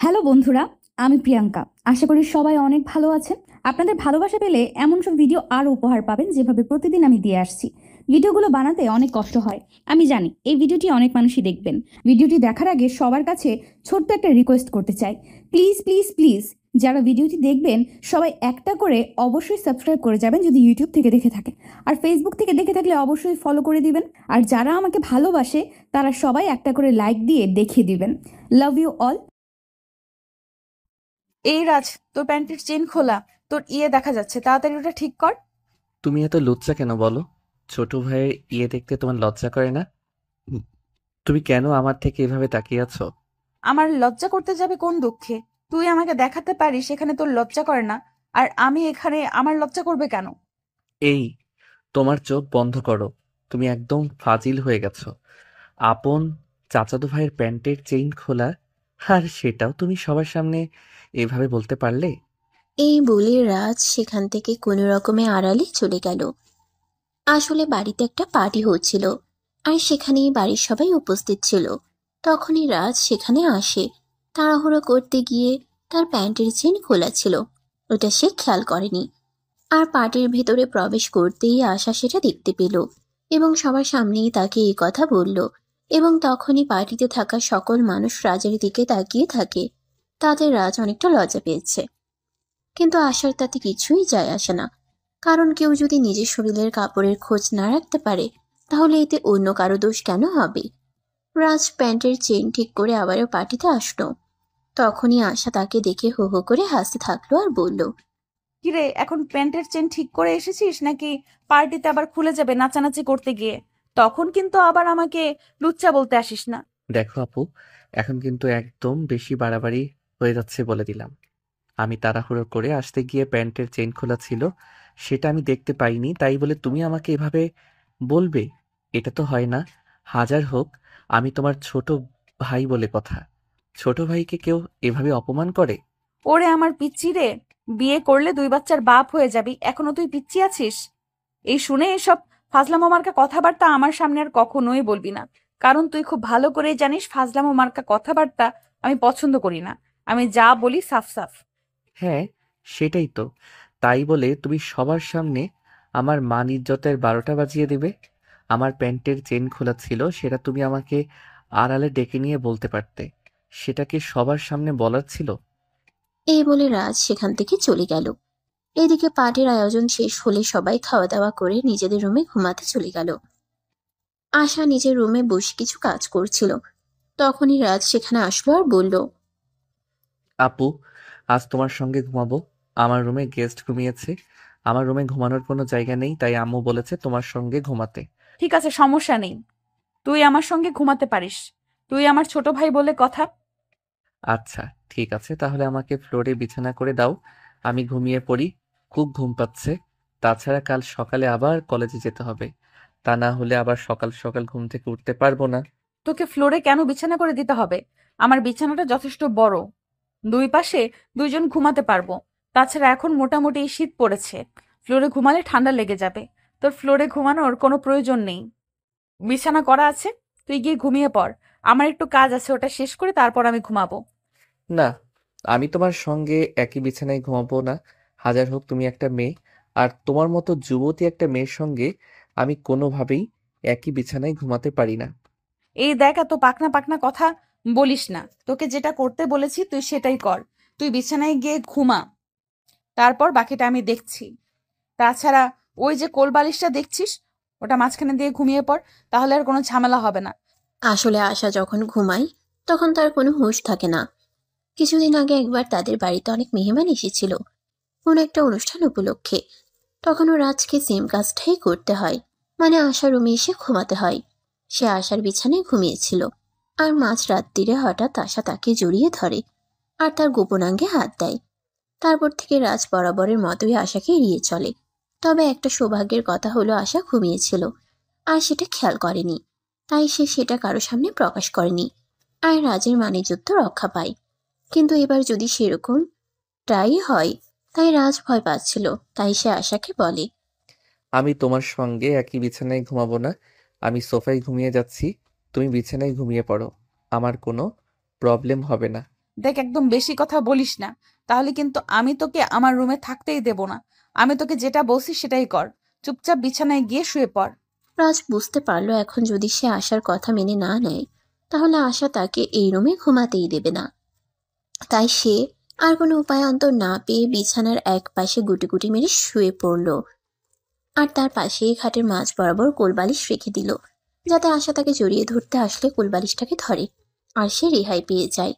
Hello বন্ধুরা, আমি প্রিয়াঙ্কা। আশা করি সবাই অনেক ভালো আছেন। আপনাদের ভালোবাসা পেলে এমন সব ভিডিও আরও উপহার পাবেন যেভাবে প্রতিদিন আমি দিয়ে আসছি। ভিডিওগুলো বানাতে অনেক কষ্ট হয়, আমি জানি। এই ভিডিওটি অনেক মানুষই দেখবেন। ভিডিওটি দেখার আগে সবার কাছে ছোট্ট একটা রিকোয়েস্ট করতে চাই। প্লিজ প্লিজ প্লিজ, যারা ভিডিওটি দেখবেন সবাই একটা করে অবশ্যই সাবস্ক্রাইব করে যাবেন যদি ইউটিউব থেকে দেখে থাকেন। আর ফেসবুক থেকে দেখে থাকলে অবশ্যই ফলো করে দিবেন। আর যারা আমাকে ভালোবাসে তারা সবাই একটা করে লাইক দিয়ে দেখিয়ে দিবেন। Love you all. এই রাজ, তোর প্যান্টের চেন খোলা। তোর দেখা যাচ্ছে, তাড়াতাড়ি ওটা ঠিক কর। তুমি এত লজ্জা কেন বলো? ছোট ভাইয়ের দেখতে তোমার লজ্জা করে না? উম, তুমি কেন আমার থেকে এভাবে তাকিয়ে আছো? আমার লজ্জা করতে যাবে কোন দুঃখে? তুই আমাকে দেখাতে পারিস এখানে তোর লজ্জা করে না, আর আমি এখানে আমার লজ্জা করবে কেন? এই, তোমার চোখ বন্ধ করো। তুমি একদম ফাজিল হয়ে গেছো। আপন চাচাতো ভাইয়ের প্যান্টের চেইন খোলা, আর সেটাও তুমি সবার সামনে এভাবে বলতে পারলে? এই বলে রাজ সেখান থেকে কোনো রকমে আড়ালে চলে গেল। আসলে বাড়িতে একটা পার্টি হচ্ছিল, আর সেখানেই বাড়ির সবাই উপস্থিত ছিল। তখনই রাজ সেখানে আসে। তাড়াহুড়ো করতে গিয়ে তার প্যান্টের চেন খোলা ছিল, ওটা সে খেয়াল করেনি। আর পার্টির ভেতরে প্রবেশ করতেই আশা সেটা দেখতে পেল এবং সবার সামনেই তাকে এই কথা বলল। এবং তখনই পার্টিতে থাকা সকল মানুষ রাজের দিকে তাকিয়ে থাকে। তাদের রাজ অনেকটা লজ্জা পেয়েছে, কিন্তু আশার তাতে কিছুই যায় আসে না। কারণ কেউ যদি নিজের শরীরের কাপড়ের খোঁজ না রাখতে পারে, তাহলে এতে অন্য কারো দোষ কেন হবে? রাজ প্যান্টের চেন ঠিক করে আবারও পার্টিতে আসলো। তখনই আশা তাকে দেখে হো হো করে হাসতে থাকলো আর বলল, কিরে, এখন প্যান্টের চেন ঠিক করে এসেছিস নাকি পার্টিতে আবার খুলে যাবে নাচানাচি করতে গিয়ে? তখন কিন্তু আবার আমাকে লুচ্চা বলতে আসিস না। দেখো আপু, এখন কিন্তু একদম বেশি বাড়াবাড়ি হয়ে যাচ্ছে বলে দিলাম। আমি তাড়াহুড়ো করে আসতে গিয়ে প্যান্টের চেইন খোলা ছিল, সেটা আমি দেখতে পাইনি, তাই বলে তুমি আমাকে এভাবে বলবে? এটা তো হয় না। হাজার হোক আমি তোমার ছোট ভাই বলে কথা। ছোট ভাইকে কেউ এভাবে অপমান করে? ওরে আমার পিচ্চি রে, বিয়ে করলে 2 বাচ্চার বাপ হয়ে যাবি, এখনো তুই পিচ্চি আছিস? এই শুনে এসব ফাজলামো মার্কা কথাবার্তা আমার সামনে আর কখনোই বলবি না। কারণ তুই খুব ভালো করেই জানিস ফাজলামো মার্কা কথাবার্তা আমি পছন্দ করি না। আমি যা বলি সাফ সাফ। হ্যাঁ, সেটাই তো। তাই বলে তুমি সবার সামনে আমার মান ইজ্জতের 12টা বাজিয়ে দেবে? আমার প্যান্টের চেন খোলা ছিল, সেটা তুমি আমাকে আড়ালে ডেকে নিয়ে বলতে পারতে। সেটা কি সবার সামনে বলার ছিল? এই বলে রাজ সেখান থেকে চলে গেল। এদিকে পার্টির আয়োজন শেষ হলে সবাই খাওয়া দাওয়া করে নিজেদের রুমে ঘুমাতে চলে গেল। আশা নিজের রুমে বসে কিছু কাজ করছিল। তখনই রাজ সেখানে আসলো আর বলল, আপু, আজ তোমার সঙ্গে ঘুমাবো। আমার রুমে গেস্ট ঘুমিয়েছে। আমার রুমে ঘুমানোর কোনো জায়গা নেই, তাই আম্মু বলেছে তোমার সঙ্গে ঘুমাতে। ঠিক আছে, সমস্যা নেই। তুই আমার সঙ্গে ঘুমাতে পারিস। তুই আমার ছোট ভাই বলে কথা। আচ্ছা, ঠিক আছে, তাহলে আমাকে ফ্লোরে বিছানা করে দাও। আমি ঘুমিয়ে পড়ি। খুব ঘুম পাচ্ছে। তাছাড়া কাল সকালে আবার কলেজে যেতে হবে। তা না হলে আবার সকাল সকাল ঘুম থেকে উঠতে পারবো না। তোকে ফ্লোরে কেন বিছানা করে দিতে হবে? আমার বিছানাটা যথেষ্ট বড়, দুই পাশে দুইজন ঘুমাতে পারবো। তাছাড়া এখন মোটামুটি শীত পড়েছে, ফ্লোরে ঘুমালে ঠান্ডা লেগে যাবে। তোর ফ্লোরে ঘুমানোর কোনো প্রয়োজন নেই। বিছানা করা আছে, তুই গিয়ে ঘুমিয়ে পড়। আমার একটু কাজ আছে, ওটা শেষ করে তারপর আমি ঘুমাবো। না, আমি তোমার সঙ্গে একই বিছানায় ঘুমাবো না। হাজার হোক তুমি একটা মেয়ে, আর তোমার মতো যুবতী একটা মেয়ের সঙ্গে আমি কোনোভাবেই একই বিছানায় ঘুমাতে পারি না। এই দেখ, এত পাকনা পাকনা কথা বলিস না। তোকে যেটা করতে বলেছি তুই সেটাই কর। তুই বিছানায় গিয়ে ঘুমা, তারপর বাকিটা আমি দেখছি। তাছাড়া ওই যে কোল বালিশটা দেখছিস, ওটা মাঝখানে দিয়ে ঘুমিয়ে পড়, তাহলে আর কোনো ঝামেলা হবে না। আসলে আশা যখন ঘুমায় তখন তার কোনো হুঁশ থাকে না। কিছুদিন আগে একবার তাদের বাড়িতে অনেক মেহমান এসেছিল, কোনো একটা অনুষ্ঠান উপলক্ষে। তখনও রাজকে সেম কাজটাই করতে হয়, মানে আশার রুমে এসে ঘুমাতে হয়। সে আশার বিছানায় ঘুমিয়েছিল, আর মাঝ রাত্রিরে হঠাৎ আশা তাকে জড়িয়ে ধরে আর তার গোপনাঙ্গে হাত দেয়। তারপর থেকে রাজ বরাবরের মতোই আশাকে এড়িয়ে চলে। তবে একটা সৌভাগ্যের কথা হলো, আশা ঘুমিয়েছিল আর সেটা খেয়াল করেনি, তাই সে সেটা কারো সামনে প্রকাশ করেনি। আর রাজের মানিজ্যত্ব রক্ষা পায়। কিন্তু এবার যদি সেরকম ট্রাই হয়, তাই রাজ ভয় পাচ্ছিল। তাই সে আশাকে বলে, আমি তোমার সঙ্গে একই বিছানায় ঘুমাবো না। আমি সোফায় ঘুমিয়ে যাচ্ছি। তুমি বিছানায় ঘুমিয়ে পড়ো। আমার কোনো প্রবলেম হবে না। দেখ, একদম বেশি কথা বলিস না, তাহলে কিন্তু আমি তোকে আমার রুমে থাকতেই দেব না। আমি তোকে যেটা বলছি সেটাই কর, চুপচাপ বিছানায় গিয়ে শুয়ে পড়। রাজ বুঝতে পারলো এখন যদি সে আশার কথা মেনে না নেয় তাহলে আশা তাকে এই রুমে ঘুমাতেই দেবে না। তাই সে আর কোনো উপায়ান্তর না পেয়ে বিছানার এক পাশে গুটি গুটি মেরে শুয়ে পড়ল। আর তার পাশেই খাটের মাঝ বরাবর কোলবালিশ রেখে দিল, যাতে আশা তাকে জড়িয়ে ধরতে আসলে কোলবালিশটাকে ধরে আর সে রেহাই পেয়ে যায়।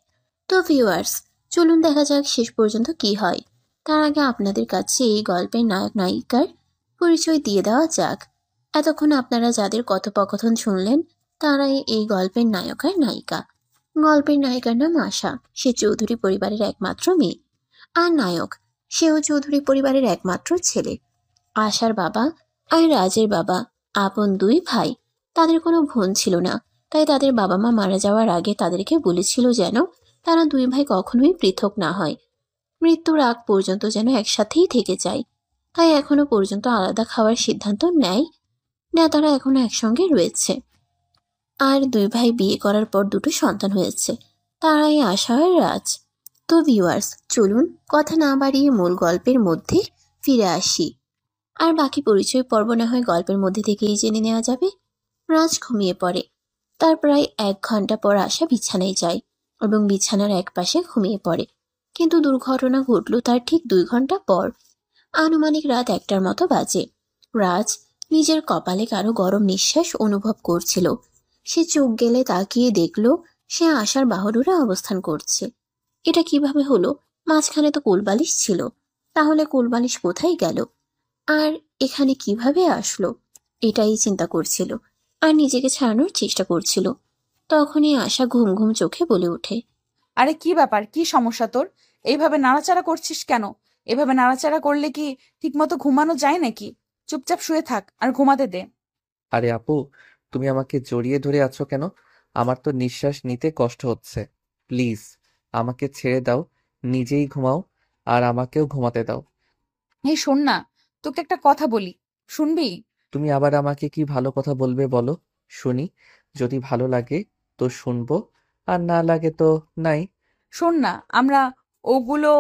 তো ভিউয়ার্স, চলুন দেখা যাক শেষ পর্যন্ত কি হয়। তার আগে আপনাদের কাছে এই গল্পের নায়ক নায়িকার পরিচয় দিয়ে দেওয়া যাক। এতক্ষণ আপনারা যাদের কথোপকথন শুনলেন তারাই এই গল্পের নায়ক আর নায়িকা। গল্পের নায়িকার নাম আশা, সে চৌধুরী পরিবারের একমাত্র মেয়ে। আর নায়ক, সেও চৌধুরী পরিবারের একমাত্র ছেলে। আশার বাবা আর রাজের বাবা আপন দুই ভাই। তাদের কোনো বোন ছিল না, তাই তাদের বাবা মা মারা যাওয়ার আগে তাদেরকে বলেছিল যেন তারা দুই ভাই কখনোই পৃথক না হয়, মৃত্যুর আগ পর্যন্ত যেন একসাথেই থেকে যায়। তাই এখনো পর্যন্ত আলাদা খাওয়ার সিদ্ধান্ত নেয় না, তারা এখনো একসঙ্গে রয়েছে। আর দুই ভাই বিয়ে করার পর দুটো সন্তান হয়েছে, তারাই আশা আর রাজ। তো ভিউয়ার্স, চলুন কথা না বাড়িয়ে মূল গল্পের মধ্যে ফিরে আসি। আর বাকি পরিচয় পর্ব না হয় গল্পের মধ্যে থেকেই জেনে নেওয়া যাবে। রাজ ঘুমিয়ে পড়ে। তার প্রায় 1 ঘন্টা পর আশা বিছানায় যায় এবং বিছানার এক পাশে ঘুমিয়ে পড়ে। কিন্তু দুর্ঘটনা ঘটল তার ঠিক 2 ঘন্টা পর। আনুমানিক রাত 1টার মতো বাজে। রাজ নিজের কপালে কারো গরম নিঃশ্বাস অনুভব করছিল। সে চোখ গেলে তাকিয়ে দেখল সে আশার বাহুডোরে অবস্থান করছে। এটা কিভাবে হলো? মাঝখানে তো কোলবালিশ ছিল, তাহলে কোলবালিশ কোথায় গেল আর এখানে কিভাবে আসলো? এটাই চিন্তা করছিল আর নিজেকে ছাড়ানোর চেষ্টা করছিল। তখনই আশা ঘুম ঘুম চোখে বলে ওঠে, আরে কি ব্যাপার, কি সমস্যা তোর? এইভাবে নাড়াচাড়া করছিস কেন? এভাবে নাড়াচাড়া করলে কি ঠিকমতো ঘুমানো যায় নাকি? চুপচাপ শুয়ে থাক আর ঘুমাতে দে। আরে আপু, তুমি আমাকে জড়িয়ে ধরে আছো কেন? আমার তো নিঃশ্বাস নিতে কষ্ট হচ্ছে। প্লিজ আমাকে ছেড়ে দাও, নিজেই ঘুমাও আর আমাকেও ঘুমাতে দাও। এই শোন না, তোকে একটা কথা বলি, শুনবি? তুমি আবার আমাকে কি ভালো কথা বলবে বলো, শুনি। যদি ভালো লাগে তো শুনবো, আর না লাগে তো নাই। শোন না, আমরা ওগুলো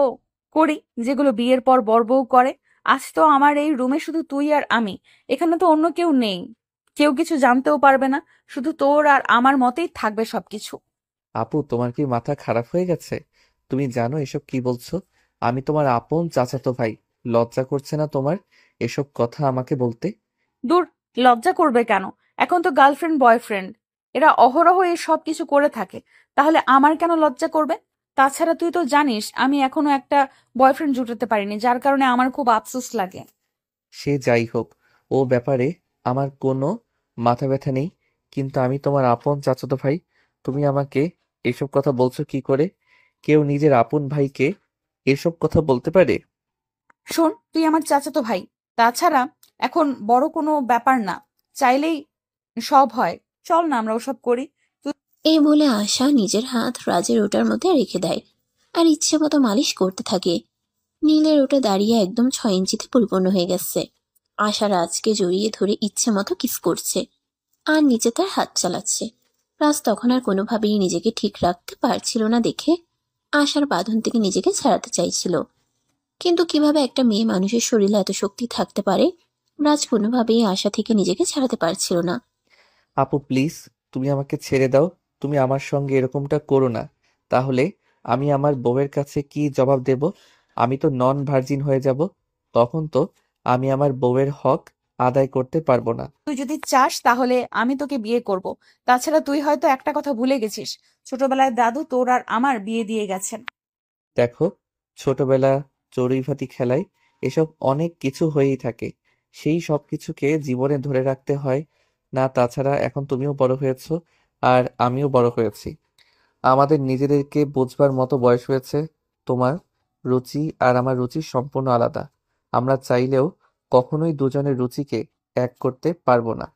করি যেগুলো বিয়ের পর বর বউ করে। আজ তো আমার এই রুমে শুধু তুই আর আমি, এখানে তো অন্য কেউ নেই। কেউ কিছু জানতেও পারবে না, শুধু তোর আর আমার মতেই থাকবে সবকিছু। আপু, তোমার কি মাথা খারাপ হয়ে গেছে? তুমি জানো এসব কি বলছো? আমি তোমার আপন চাচাতো ভাই। লজ্জা করছে না তোমার এসব কথা আমাকে বলতে? দূর, লজ্জা করবে কেন? এখন তো গার্লফ্রেন্ড বয়ফ্রেন্ড, এরা অহরহ এই সব কিছু করে থাকে, তাহলে আমার কেন লজ্জা করবে? তাছাড়া তুই তো জানিস আমি এখনো একটা বয়ফ্রেন্ড জুটাতে পারিনি, যার কারণে আমার খুব আফসোস লাগে। সে যাই হোক, ও ব্যাপারে আমার কোনো মাথা ব্যথা নেই। কিন্তু আমি তোমার আপন চাচাতো ভাই। তুমি আমাকে এসব কথা বলছো কি করে? কেউ নিজের আপন ভাইকে এসব কথা বলতে পারে? শোন, তুই আমার চাচাতো ভাই, তাছাড়া এখন বড় কোনো ব্যাপার না, চাইলেই সব হয়। চল না আমরা ওসব করি। এই বলে আশা নিজের হাত রাজের ওটার মধ্যে রেখে দেয় আর ইচ্ছে মতো মালিশ করতে থাকে। নীলের ওটা দাঁড়িয়ে একদম 6 ইঞ্চিতে পরিপূর্ণ হয়ে গেছে। আশা রাজকে জড়িয়ে ধরে ইচ্ছে মতো কিস করছে আর নিচে তার হাত চালাচ্ছে। রাজ তখন আর কোনোভাবেই নিজেকে ঠিক রাখতে পারছিল না দেখে আশার বাঁধন থেকে নিজেকে ছাড়াতে চাইছিল। কিন্তু কিভাবে একটা মেয়ে মানুষের শরীরে এত শক্তি থাকতে পারে? রাজ কোনোভাবেই আশা থেকে নিজেকে ছাড়াতে পারছিল না। আপু প্লিজ, তুমি আমাকে ছেড়ে দাও। তুমি আমার সঙ্গে এরকমটা করো না। তাহলে আমি আমার বউয়ের কাছে কি জবাব দেব? আমি তো নন ভার্জিন হয়ে যাব। তখন তো আমি আমার বউয়ের হক আদায় করতে পারবো না। তুই যদি চাস তাহলে আমি তোকে বিয়ে করব। তাছাড়া তুই হয়তো একটা কথা ভুলে গেছিস, ছোটবেলায় দাদু তোর আর আমার বিয়ে দিয়ে গেছেন। দেখো, ছোটবেলা চড়ুইভাতি খেলায় এসব অনেক কিছু হয়েই থাকে। সেই সব কিছুকে জীবনে ধরে রাখতে হয় না। তাছাড়া এখন তুমিও বড় হয়েছো আর আমিও বড় হয়েছি। আমাদের নিজেদেরকে বুঝবার মতো বয়স হয়েছে। তোমার রুচি আর আমার রুচি সম্পূর্ণ আলাদা। আমরা চাইলেও কখনোই দুজনের রুচিকে এক করতে পারবো না।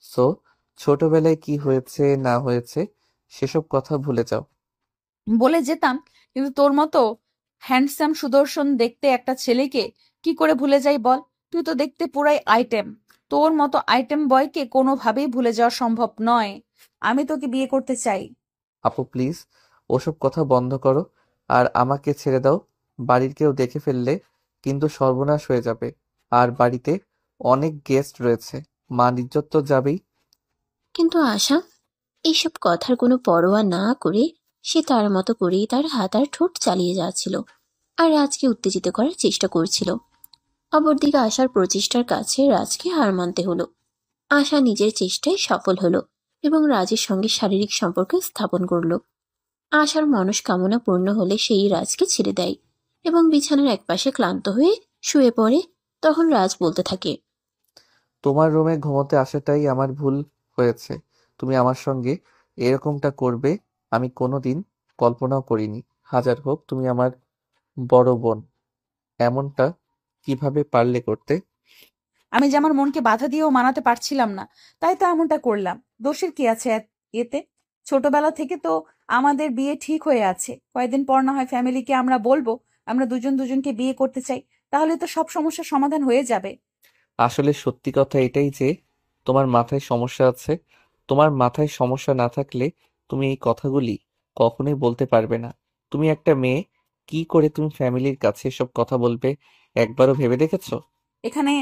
সো ছোটবেলায় কি হয়েছে না হয়েছে সেসব কথা ভুলে যাও। বলে যেতাম, কিন্তু তোর মতো হ্যান্ডসাম সুদর্শন দেখতে একটা ছেলেকে কি করে ভুলে যাই বল? তুই তো দেখতে পুরাই আইটেম। তোর মতো আইটেম বয়কে কোনোভাবেই ভুলে যাওয়া সম্ভব নয়। আমি তোকে বিয়ে করতে চাই। আপু প্লিজ, ওসব কথা বন্ধ করো। আর আমাকে ছেড়ে দাও। বাড়ির কেউ দেখে ফেললে কিন্তু সর্বনাশ হয়ে যাবে। আর বাড়িতে অনেক গেস্ট রয়েছে, মান ইজ্জত তো যাবেই। কিন্তু আশা এইসব কথার কোনো পরোয়া না করে সে তার মতো করেই তার হাত আর ঠোঁট চালিয়ে যাচ্ছিল আর রাজকে উত্তেজিত করার চেষ্টা করছিল। অপরদিকে আশার প্রচেষ্টার কাছে রাজকে হার মানতে হলো। আশা নিজের চেষ্টায় সফল হলো এবং রাজের সঙ্গে শারীরিক সম্পর্ক স্থাপন করলো। আশার মনস্কামনা পূর্ণ হলে সেই রাজকে ছেড়ে দেয় এবং বিছানার একপাশে ক্লান্ত হয়ে শুয়ে পড়ে। তখন রাজ বলতে থাকে, তোমার রুমে ঘুমোতে আসাটাই আমার ভুল হয়েছে। তুমি আমার সঙ্গে এরকমটা করবে আমি কোনোদিন কল্পনাও করিনি। হাজার হোক তুমি আমার বড় বোন, এমনটা কিভাবে পারলে করতে? আমি যে আমার মনকে বাধা দিয়েও মানাতে পারছিলাম না, তাই তো এমনটা করলাম। দোষের কি আছে এতে? ছোটবেলা থেকে তো আমাদের বিয়ে ঠিক হয়ে আছে। কয়েকদিন পর না হয় ফ্যামিলিকে আমরা বলবো আমরা দুজন দুজনকে বিয়ে করতে চাই, তাহলে তো সব সমস্যার সমাধান হয়ে যাবে। আসলে সত্যি কথা এটাই যে তোমার মাথায় সমস্যা আছে। তোমার মাথায় সমস্যা না থাকলে তুমি এই কথাগুলি কখনোই বলতে পারবে না। তুমি একটা মেয়ে, কি করে তুমি ফ্যামিলির কাছে এসব কথা বলবে একবারও ভেবে দেখেছো? এখানে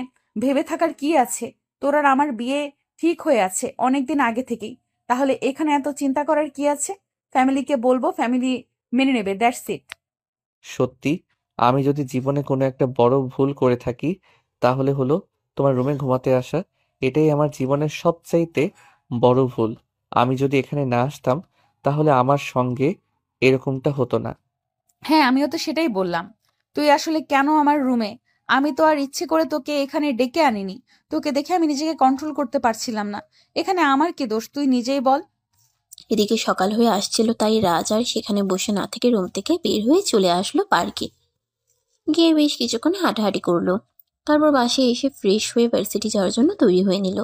ভেবে থাকার কি আছে? তোর আর আমার বিয়ে ঠিক হয়ে আছে অনেকদিন আগে থেকেই। তাহলে এখানে এত চিন্তা করার কি আছে? ফ্যামিলিকে বলবো, ফ্যামিলি মেনে নেবে, দ্যাটস ইট। সত্যি, আমি যদি জীবনে কোনো একটা বড় ভুল করে থাকি তাহলে হলো তোমার রুমে ঘুমাতে আসা। এটাই আমার জীবনের সবচাইতে বড় ভুল। আমি যদি এখানে না আসতাম তাহলে আমার সঙ্গে এরকমটা হতো না। হ্যাঁ, আমিও তো সেটাই বললাম। তুই আসলে কেন আমার রুমে? আমি তো আর ইচ্ছে করে তোকে এখানে ডেকে আনিনি। তোকে দেখে আমি নিজেকে কন্ট্রোল করতে পারছিলাম না। এখানে আমার কি দোষ, তুই নিজেই বল। এদিকে সকাল হয়ে আসছিল তাই রাজ আর সেখানে বসে না থেকে রুম থেকে বের হয়ে চলে আসলো পার্কে। গিয়ে বেশ কিছুক্ষণ হাঁটাহাঁটি করলো। তারপর বাসায় এসে ফ্রেশ হয়ে ভার্সিটি যাওয়ার জন্য তৈরি হয়ে নিল।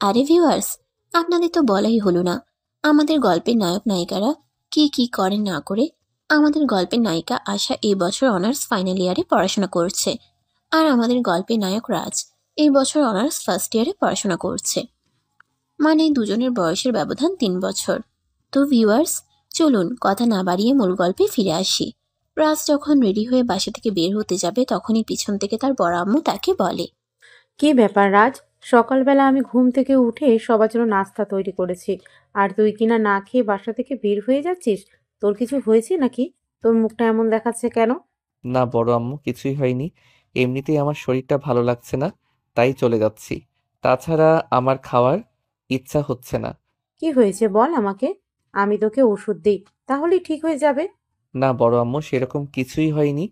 আরে ভিউয়ার্স, আপনাদের তো বলাই হলো না আমাদের গল্পের নায়ক নায়িকারা কি কি করে না করে। আমাদের গল্পের নায়িকা আশা এই বছর অনার্স ফাইনাল ইয়ারে পড়াশোনা করছে, আর আমাদের গল্পের নায়ক রাজ এই বছর অনার্স ফার্স্ট ইয়ারে পড়াশোনা করছে। মানে দুজনের বয়সের ব্যবধান 3 বছর। তো ভিউয়ার্স, চলুন কথা না বাড়িয়ে মূল গল্পে ফিরে আসি। রাজ যখন রেডি হয়ে বাসা থেকে বের হতে যাবে তখনই পিছন থেকে তার বড় আম্মু তাকে বলে, কি ব্যাপার রাজ? সকালবেলা আমি ঘুম থেকে উঠে সবার জন্য নাস্তা তৈরি করেছি, আর তুই কিনা না খেয়ে বাসা থেকে বের হয়ে যাচ্ছিস? তোর কিছু হয়েছে নাকি? তোর মুখটা এমন দেখাচ্ছে কেন? না বড় আম্মু, কিছুই হয়নি। এমনিতেই আমার শরীরটা ভালো লাগছে না, তাই চলে যাচ্ছি। তাছাড়া আমার খাওয়ার ইচ্ছা হচ্ছে না। কি হয়েছে বল আমাকে, আমি তোকে ওষুধ দিই, তাহলেই ঠিক হয়ে যাবে। না বড় আম্মু, সেরকম কিছুই হয়নি।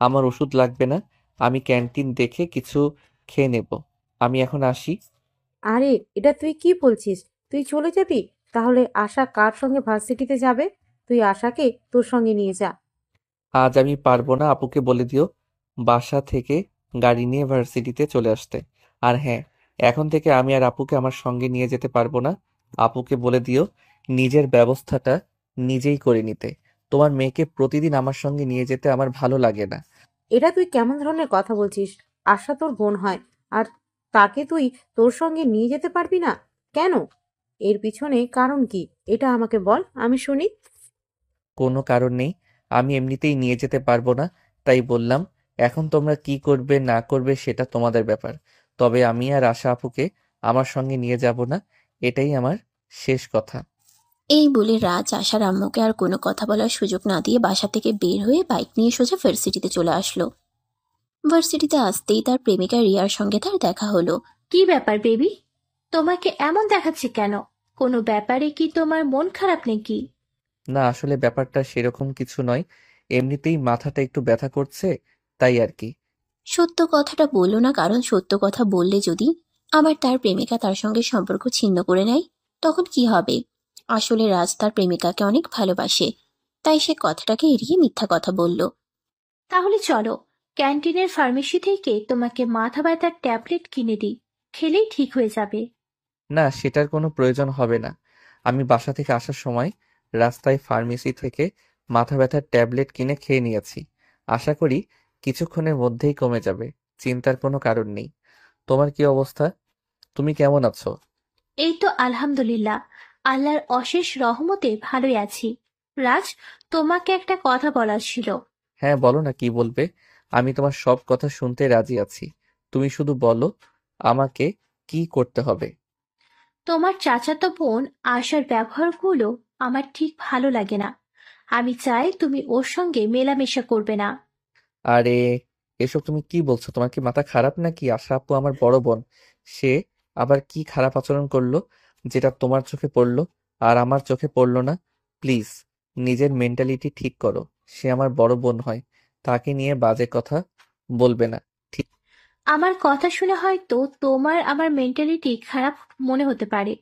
আমার ওষুধ লাগবে না। আমি ক্যান্টিন দেখে কিছু খেয়ে নেব। আমি এখন আসি। আরে এটা তুই কি বলছিস? তুই চলে যাবি? তাহলে আশা কার সঙ্গে ভার্সিটিতে যাবে? তুই আশাকে তোর সঙ্গে নিয়ে যা। আজ আমি পারবো না, আপুকে বলে দিও বাসা থেকে গাড়ি নিয়ে ভার্সিটিতে চলে আসতে। আর হ্যাঁ, এখন থেকে আমি আর আপুকে আমার সঙ্গে নিয়ে যেতে পারবো না। আপুকে বলে দিও নিজের ব্যবস্থাটা নিজেই করে নিতে। তোমার মেয়েকে প্রতিদিন আমার সঙ্গে নিয়ে যেতে আমার ভালো লাগে না। এটা তুই কেমন ধরনের কথা বলছিস? আশা তোর বোন হয়, আর তাকে তুই তোর সঙ্গে নিয়ে যেতে পারবি না? কেন? এর পিছনে কারণ কি এটা আমাকে বল, আমি শুনি। কোনো কারণ নেই, আমি এমনিতেই নিয়ে যেতে পারবো না, তাই বললাম। এখন তোমরা কি করবে না করবে সেটা তোমাদের ব্যাপার, তবে আমি আর আশা আপুকে আমার সঙ্গে নিয়ে যাব না। এটাই আমার শেষ কথা। এই বলে রাজ আশার আম্মুকে আর কোনো কথা বলার সুযোগ না দিয়ে বাসা থেকে বের হয়ে বাইক নিয়ে সোজা ভার্সিটিতে চলে আসলো। ভার্সিটিতে আসতেই তার প্রেমিকা রিয়ার সঙ্গে তার দেখা হলো। কি ব্যাপার বেবি, তোমাকে এমন দেখাচ্ছে কেন? কোনো ব্যাপারে কি তোমার মন খারাপ নাকি? না, আসলে ব্যাপারটা সেরকম কিছু নয়, এমনিতেই মাথাটা একটু ব্যথা করছে, তাই আর কি। সত্য কথাটা বলল না, কারণ সত্য কথা বললে যদি আবার তার প্রেমিকা তার সঙ্গে সম্পর্ক ছিন্ন করে নেয় তখন কি হবে। আসলে রাজ তার প্রেমিকাকে অনেক ভালোবাসে, তাই সে কথাটাকে এড়িয়ে মিথ্যা কথা বলল। তাহলে চলো, ক্যান্টিনের ফার্মেসি থেকে তোমাকে মাথা ব্যথার ট্যাবলেট কিনে দিই, খেলেই ঠিক হয়ে যাবে। না, সেটার কোনো প্রয়োজন হবে না। আমি বাসা থেকে আসার সময় রাস্তায় ফার্মেসি থেকে মাথা ব্যথার ট্যাবলেট কিনে খেয়ে নিয়েছি। আশা করি কিছুক্ষণের মধ্যেই কমে যাবে। চিন্তার কোনো কারণ নেই। তোমার কি অবস্থা? তুমি কেমন আছো? এই তো আলহামদুলিল্লাহ, আল্লাহর অশেষ রহমতে ভালোই আছি। রাজ, তোমাকে একটা কথা বলার ছিল। হ্যাঁ বলো না, কি বলবে? আমি তোমার সব কথা শুনতে রাজি আছি। তুমি শুধু বলো আমাকে কি করতে হবে। তোমার চাচাতো বোন আশার ব্যবহারগুলো আমার ঠিক ভালো লাগে না। আমি চাই তুমি ওর সঙ্গে মেলামেশা করবে না। আরে এসব তুমি কি বলছো? তোমার কি মাথা খারাপ নাকি? আশা আপু আমার বড় বোন। সে আবার কি খারাপ আচরণ করলো যেটা তোমার চোখে পড়লো আর আমার চোখে পড়লো না? প্লিজ নিজের মেন্টালিটি ঠিক করো। সে আমার বড় বোন হয়, তাকে নিয়ে বাজে কথা বলবে না। ঠিক আমার কথা শুনে হয়তো তোমার আমার মেন্টালিটি খারাপ মনে হতে পারে,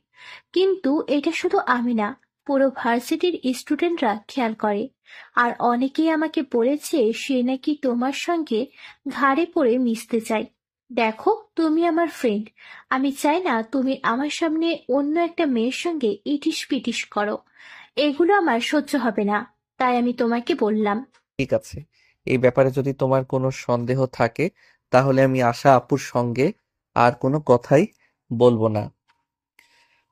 কিন্তু এটা শুধু আমি না, পুরো ভার্সিটির স্টুডেন্টরা খেয়াল করে। আর অনেকেই আমাকে বলেছে সে নাকি তোমার সঙ্গে ঘাড়ে পড়ে মিশতে চায়। দেখো, তুমি আমার ফ্রেন্ড। আমি চাই না তুমি আমার সামনে অন্য একটা মেয়ের সঙ্গে ইটিস পিটিস করো। এগুলো আমার সহ্য হবে না। তাই আমি তোমাকে বললাম। ঠিক আছে, এই ব্যাপারে যদি তোমার কোনো সন্দেহ থাকে তাহলে আমি আশা আপুর সঙ্গে আর কোনো কথাই বলবো না।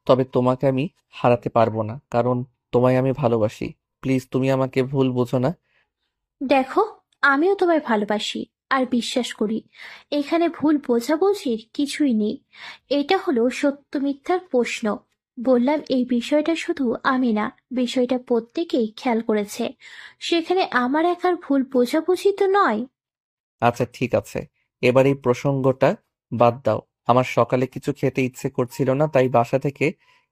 তবে তোমাকে আমি হারাতে পারবো না, কারণ তোমায় আমি ভালোবাসি। প্লিজ তুমি আমাকে ভুল বুঝো না। দেখো, আমিও তোমায় ভালোবাসি আর বিশ্বাস করি। এখানে ভুল বোঝাবুঝির কিছুই নেই। এটা হলো সত্য মিথ্যার প্রশ্ন। বললাম, এই বিষয়টা শুধু আমি না, বিষয়টা প্রত্যেকেই খেয়াল করেছে। সেখানে আমার একার ভুল বোঝাবুঝি তো নয়। আচ্ছা ঠিক আছে, এবার এই প্রসঙ্গটা বাদ দাও। আমার সকালে কিছু খেতে ইচ্ছে করছিল না, তাই বাসা থেকে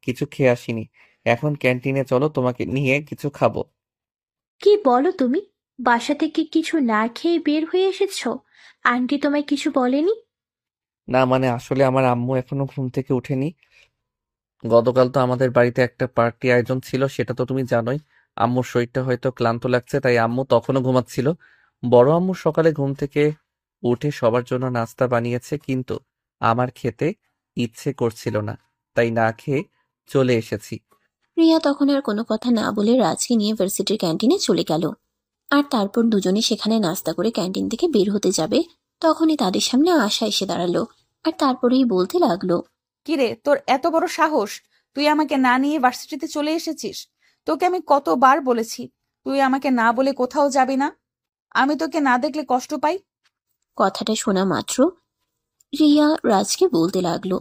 কিছু খেয়ে আসিনি। এখন ক্যান্টিনে চলো, তোমাকে নিয়ে কিছু খাবো। কি বলো তুমি? বাসা থেকে কিছু না খেয়ে বের হয়ে এসেছো? আন্টি তোমায় কিছু বলেনি? না মানে আসলে আমার আম্মু এখনো ঘুম থেকে উঠেনি। গতকাল তো আমাদের বাড়িতে একটা পার্টি আয়োজন ছিল, সেটা তো তুমি জানোই। আম্মুর শরীরটা হয়তো ক্লান্ত লাগছে, তাই আম্মু তখনও ঘুমাচ্ছিল। বড় আম্মু সকালে ঘুম থেকে উঠে সবার জন্য নাস্তা বানিয়েছে, কিন্তু আমার খেতে ইচ্ছে করছিল না, তাই না খেয়ে চলে এসেছি। রিয়া তখন আর কোনো কথা না বলে রাজকে নিয়ে ভার্সিটির ক্যান্টিনে চলে গেল। আর তারপর দুজনে সেখানে নাস্তা করে ক্যান্টিন থেকে বের হতে যাবে, তখনই তাদের সামনে আশা এসে দাঁড়ালো। আর তারপরেই বলতে লাগলো, কিরে, তোর এত বড় সাহস! তুই আমাকে না নিয়ে ভার্সিটিতে চলে এসেছিস। তোকে আমি কতবার বলেছি তুই আমাকে না বলে কোথাও যাবি না। আমি তোকে না দেখলে কষ্ট পাই। কথাটা শোনা মাত্র রিয়া রাজকে বলতে লাগলো,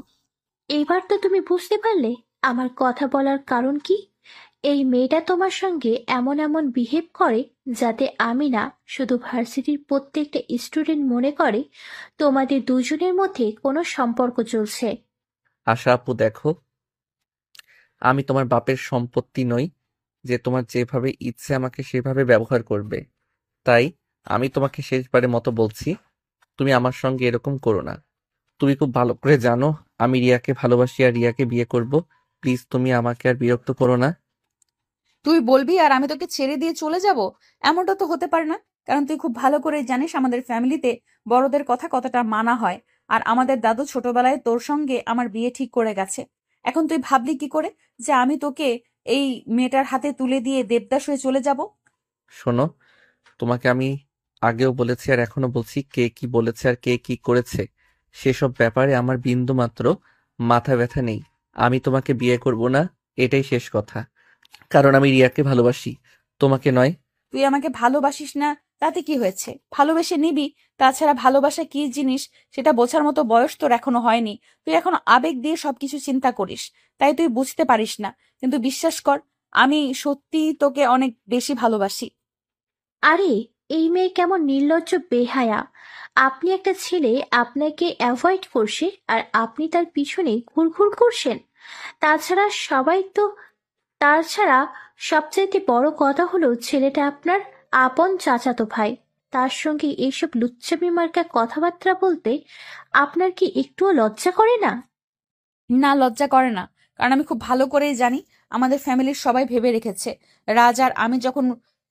এবার তো তুমি বুঝতে পারলে আমার কথা বলার কারণ কি। এই মেয়েটা তোমার সঙ্গে এমন এমন বিহেভ করে যাতে আমি না, শুধু ভার্সিটির প্রত্যেকটা স্টুডেন্ট মনে করে তোমাদের দুজনের মধ্যে কোনো সম্পর্ক চলছে। আশা আপু দেখো, আমি তোমার বাপের সম্পত্তি নই যে তোমার যেভাবে ইচ্ছে আমাকে সেভাবে ব্যবহার করবে। তাই আমি তোমাকে শেষবারের মতো বলছি, তুমি আমার সঙ্গে এরকম করো না। তুমি খুব ভালো করে জানো আমি রিয়াকে ভালোবাসি আর রিয়াকে বিয়ে করব। প্লিজ তুমি আমাকে আর বিরক্ত করো না। তুই বলবি আর আমি তোকে ছেড়ে দিয়ে চলে যাব? এমনটা তো হতে পারে না। কারণ তুই খুব ভালো করে জানিস আমাদের ফ্যামিলিতে বড়দের কথা কতটা মানা হয়। আর আমাদের দাদু ছোটবেলায় তোর সঙ্গে আমার বিয়ে ঠিক করে গেছে। এখন তুই ভাবলি কি করে যে আমি তোকে এই মেয়েটার হাতে তুলে দিয়ে দেবদাস হয়ে চলে যাব? শোনো, তোমাকে আমি আগেও বলেছি আর এখনো বলছি, কে কি বলেছে আর কে কি করেছে সেসব ব্যাপারে আমার বিন্দু মাত্র মাথা ব্যথা নেই। আমি তোমাকে বিয়ে করব না, এটাই শেষ কথা। কারণ আমি রিয়াকে ভালোবাসি, তোমাকে নয়। তুই আমাকে ভালোবাসিস না তাতে কি হয়েছে? ভালোবেসে নিবি। তাছাড়া ভালোবাসা কি জিনিস সেটা বোঝার মতো বয়স তোর এখনো হয়নি। তুই এখনো আবেগ দিয়ে সবকিছু চিন্তা করিস, তাই তুই বুঝতে পারিস না। কিন্তু বিশ্বাস কর, আমি সত্যি তোকে অনেক বেশি ভালোবাসি। আরে, এই মেয়ে কেমন নির্লজ্জ বেহায়া! আপনি একটা ছেলে আপনাকে অ্যাভয়েড করছে আর আপনি তার পিছনে ঘুরঘুর করছেন। তাছাড়া সবাই তো তাছাড়া সবচাইতে বড় কথা হলো ছেলেটা আপনার আপন চাচাতো ভাই। তার সঙ্গে এইসব লুচ্চামি মার্কা কথাবার্তা বলতে আপনার কি একটুও লজ্জা করে না? না, লজ্জা করে না। কারণ আমি খুব ভালো করেই জানি আমাদের ফ্যামিলির সবাই ভেবে রেখেছে রাজ আর আমি যখন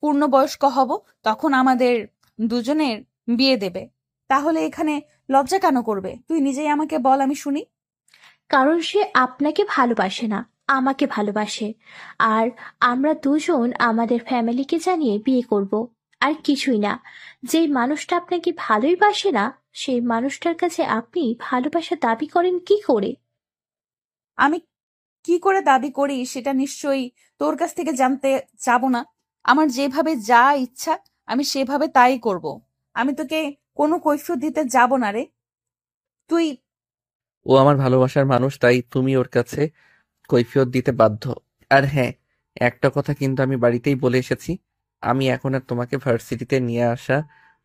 পূর্ণবয়স্ক হব তখন আমাদের দুজনের বিয়ে দেবে। তাহলে এখানে লজ্জা কেন করবে? তুই নিজেই আমাকে বল, আমি শুনি। কারণ সে আপনাকে ভালোবাসে না, আমাকে ভালোবাসে। আর আমরা দুজন আমাদের ফ্যামিলিকে জানিয়ে বিয়ে করব। আর কিছুই না। যেই মানুষটা আপনাকে ভালোই বাসে না, সেই মানুষটার কাছে আপনি ভালোবাসা দাবি করেন কি করে? আমি কি করে দাবি করি সেটা নিশ্চয়ই তোর কাছ থেকে জানতে যাব না। আমার যেভাবে যা ইচ্ছা আমি সেভাবে তাই করব। আমি তোকে কোনো কৈফিয়ত দিতে যাব না রে। তুই ও আমার ভালোবাসার মানুষ, তাই তুমি ওর কাছে কৈফিয়ত দিতে বাধ্য। আর হ্যাঁ, একটা কথা কিন্তু আমি বাড়িতেই বলে এসেছি, আমি এখন আর তোমাকে ভার্সিটিতে নিয়ে আসা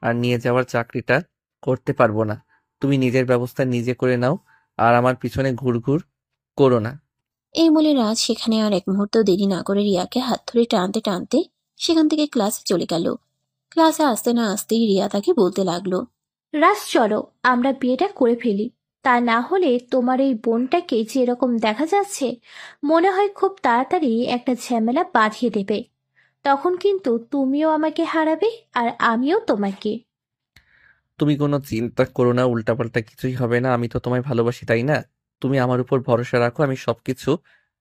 আর নিয়ে যাওয়ার চাকরিটা করতে পারবো না। তুমি নিজের ব্যবস্থা নিজে করে নাও, আর আমার পিছনে ঘুরঘুর করো না। এই বলে রাজ সেখানে আর এক মুহূর্ত দেরি না করে রিয়াকে হাত ধরে টানতে টানতে সেখান থেকে ক্লাসে চলে গেল। ক্লাসে আসতে না আসতেই রিয়া তাকে বলতে লাগলো, রাজ চলো আমরা বিয়েটা করে ফেলি। তা না হলে তোমার এই বোনটাকে যে এরকম দেখা যাচ্ছে মনে হয় খুব তাড়াতাড়ি একটা ঝামেলা বাঁধিয়ে দেবে। তখন কিন্তু তুমিও আমাকে হারাবে আর আমিও তোমাকে। তুমি কোনো চিন্তা করো না, উল্টাপাল্টা কিছুই হবে না। আমি তো তোমায় ভালোবাসি, তাই না? তুমি আমার উপর ভরসা রাখো, আমি সবকিছু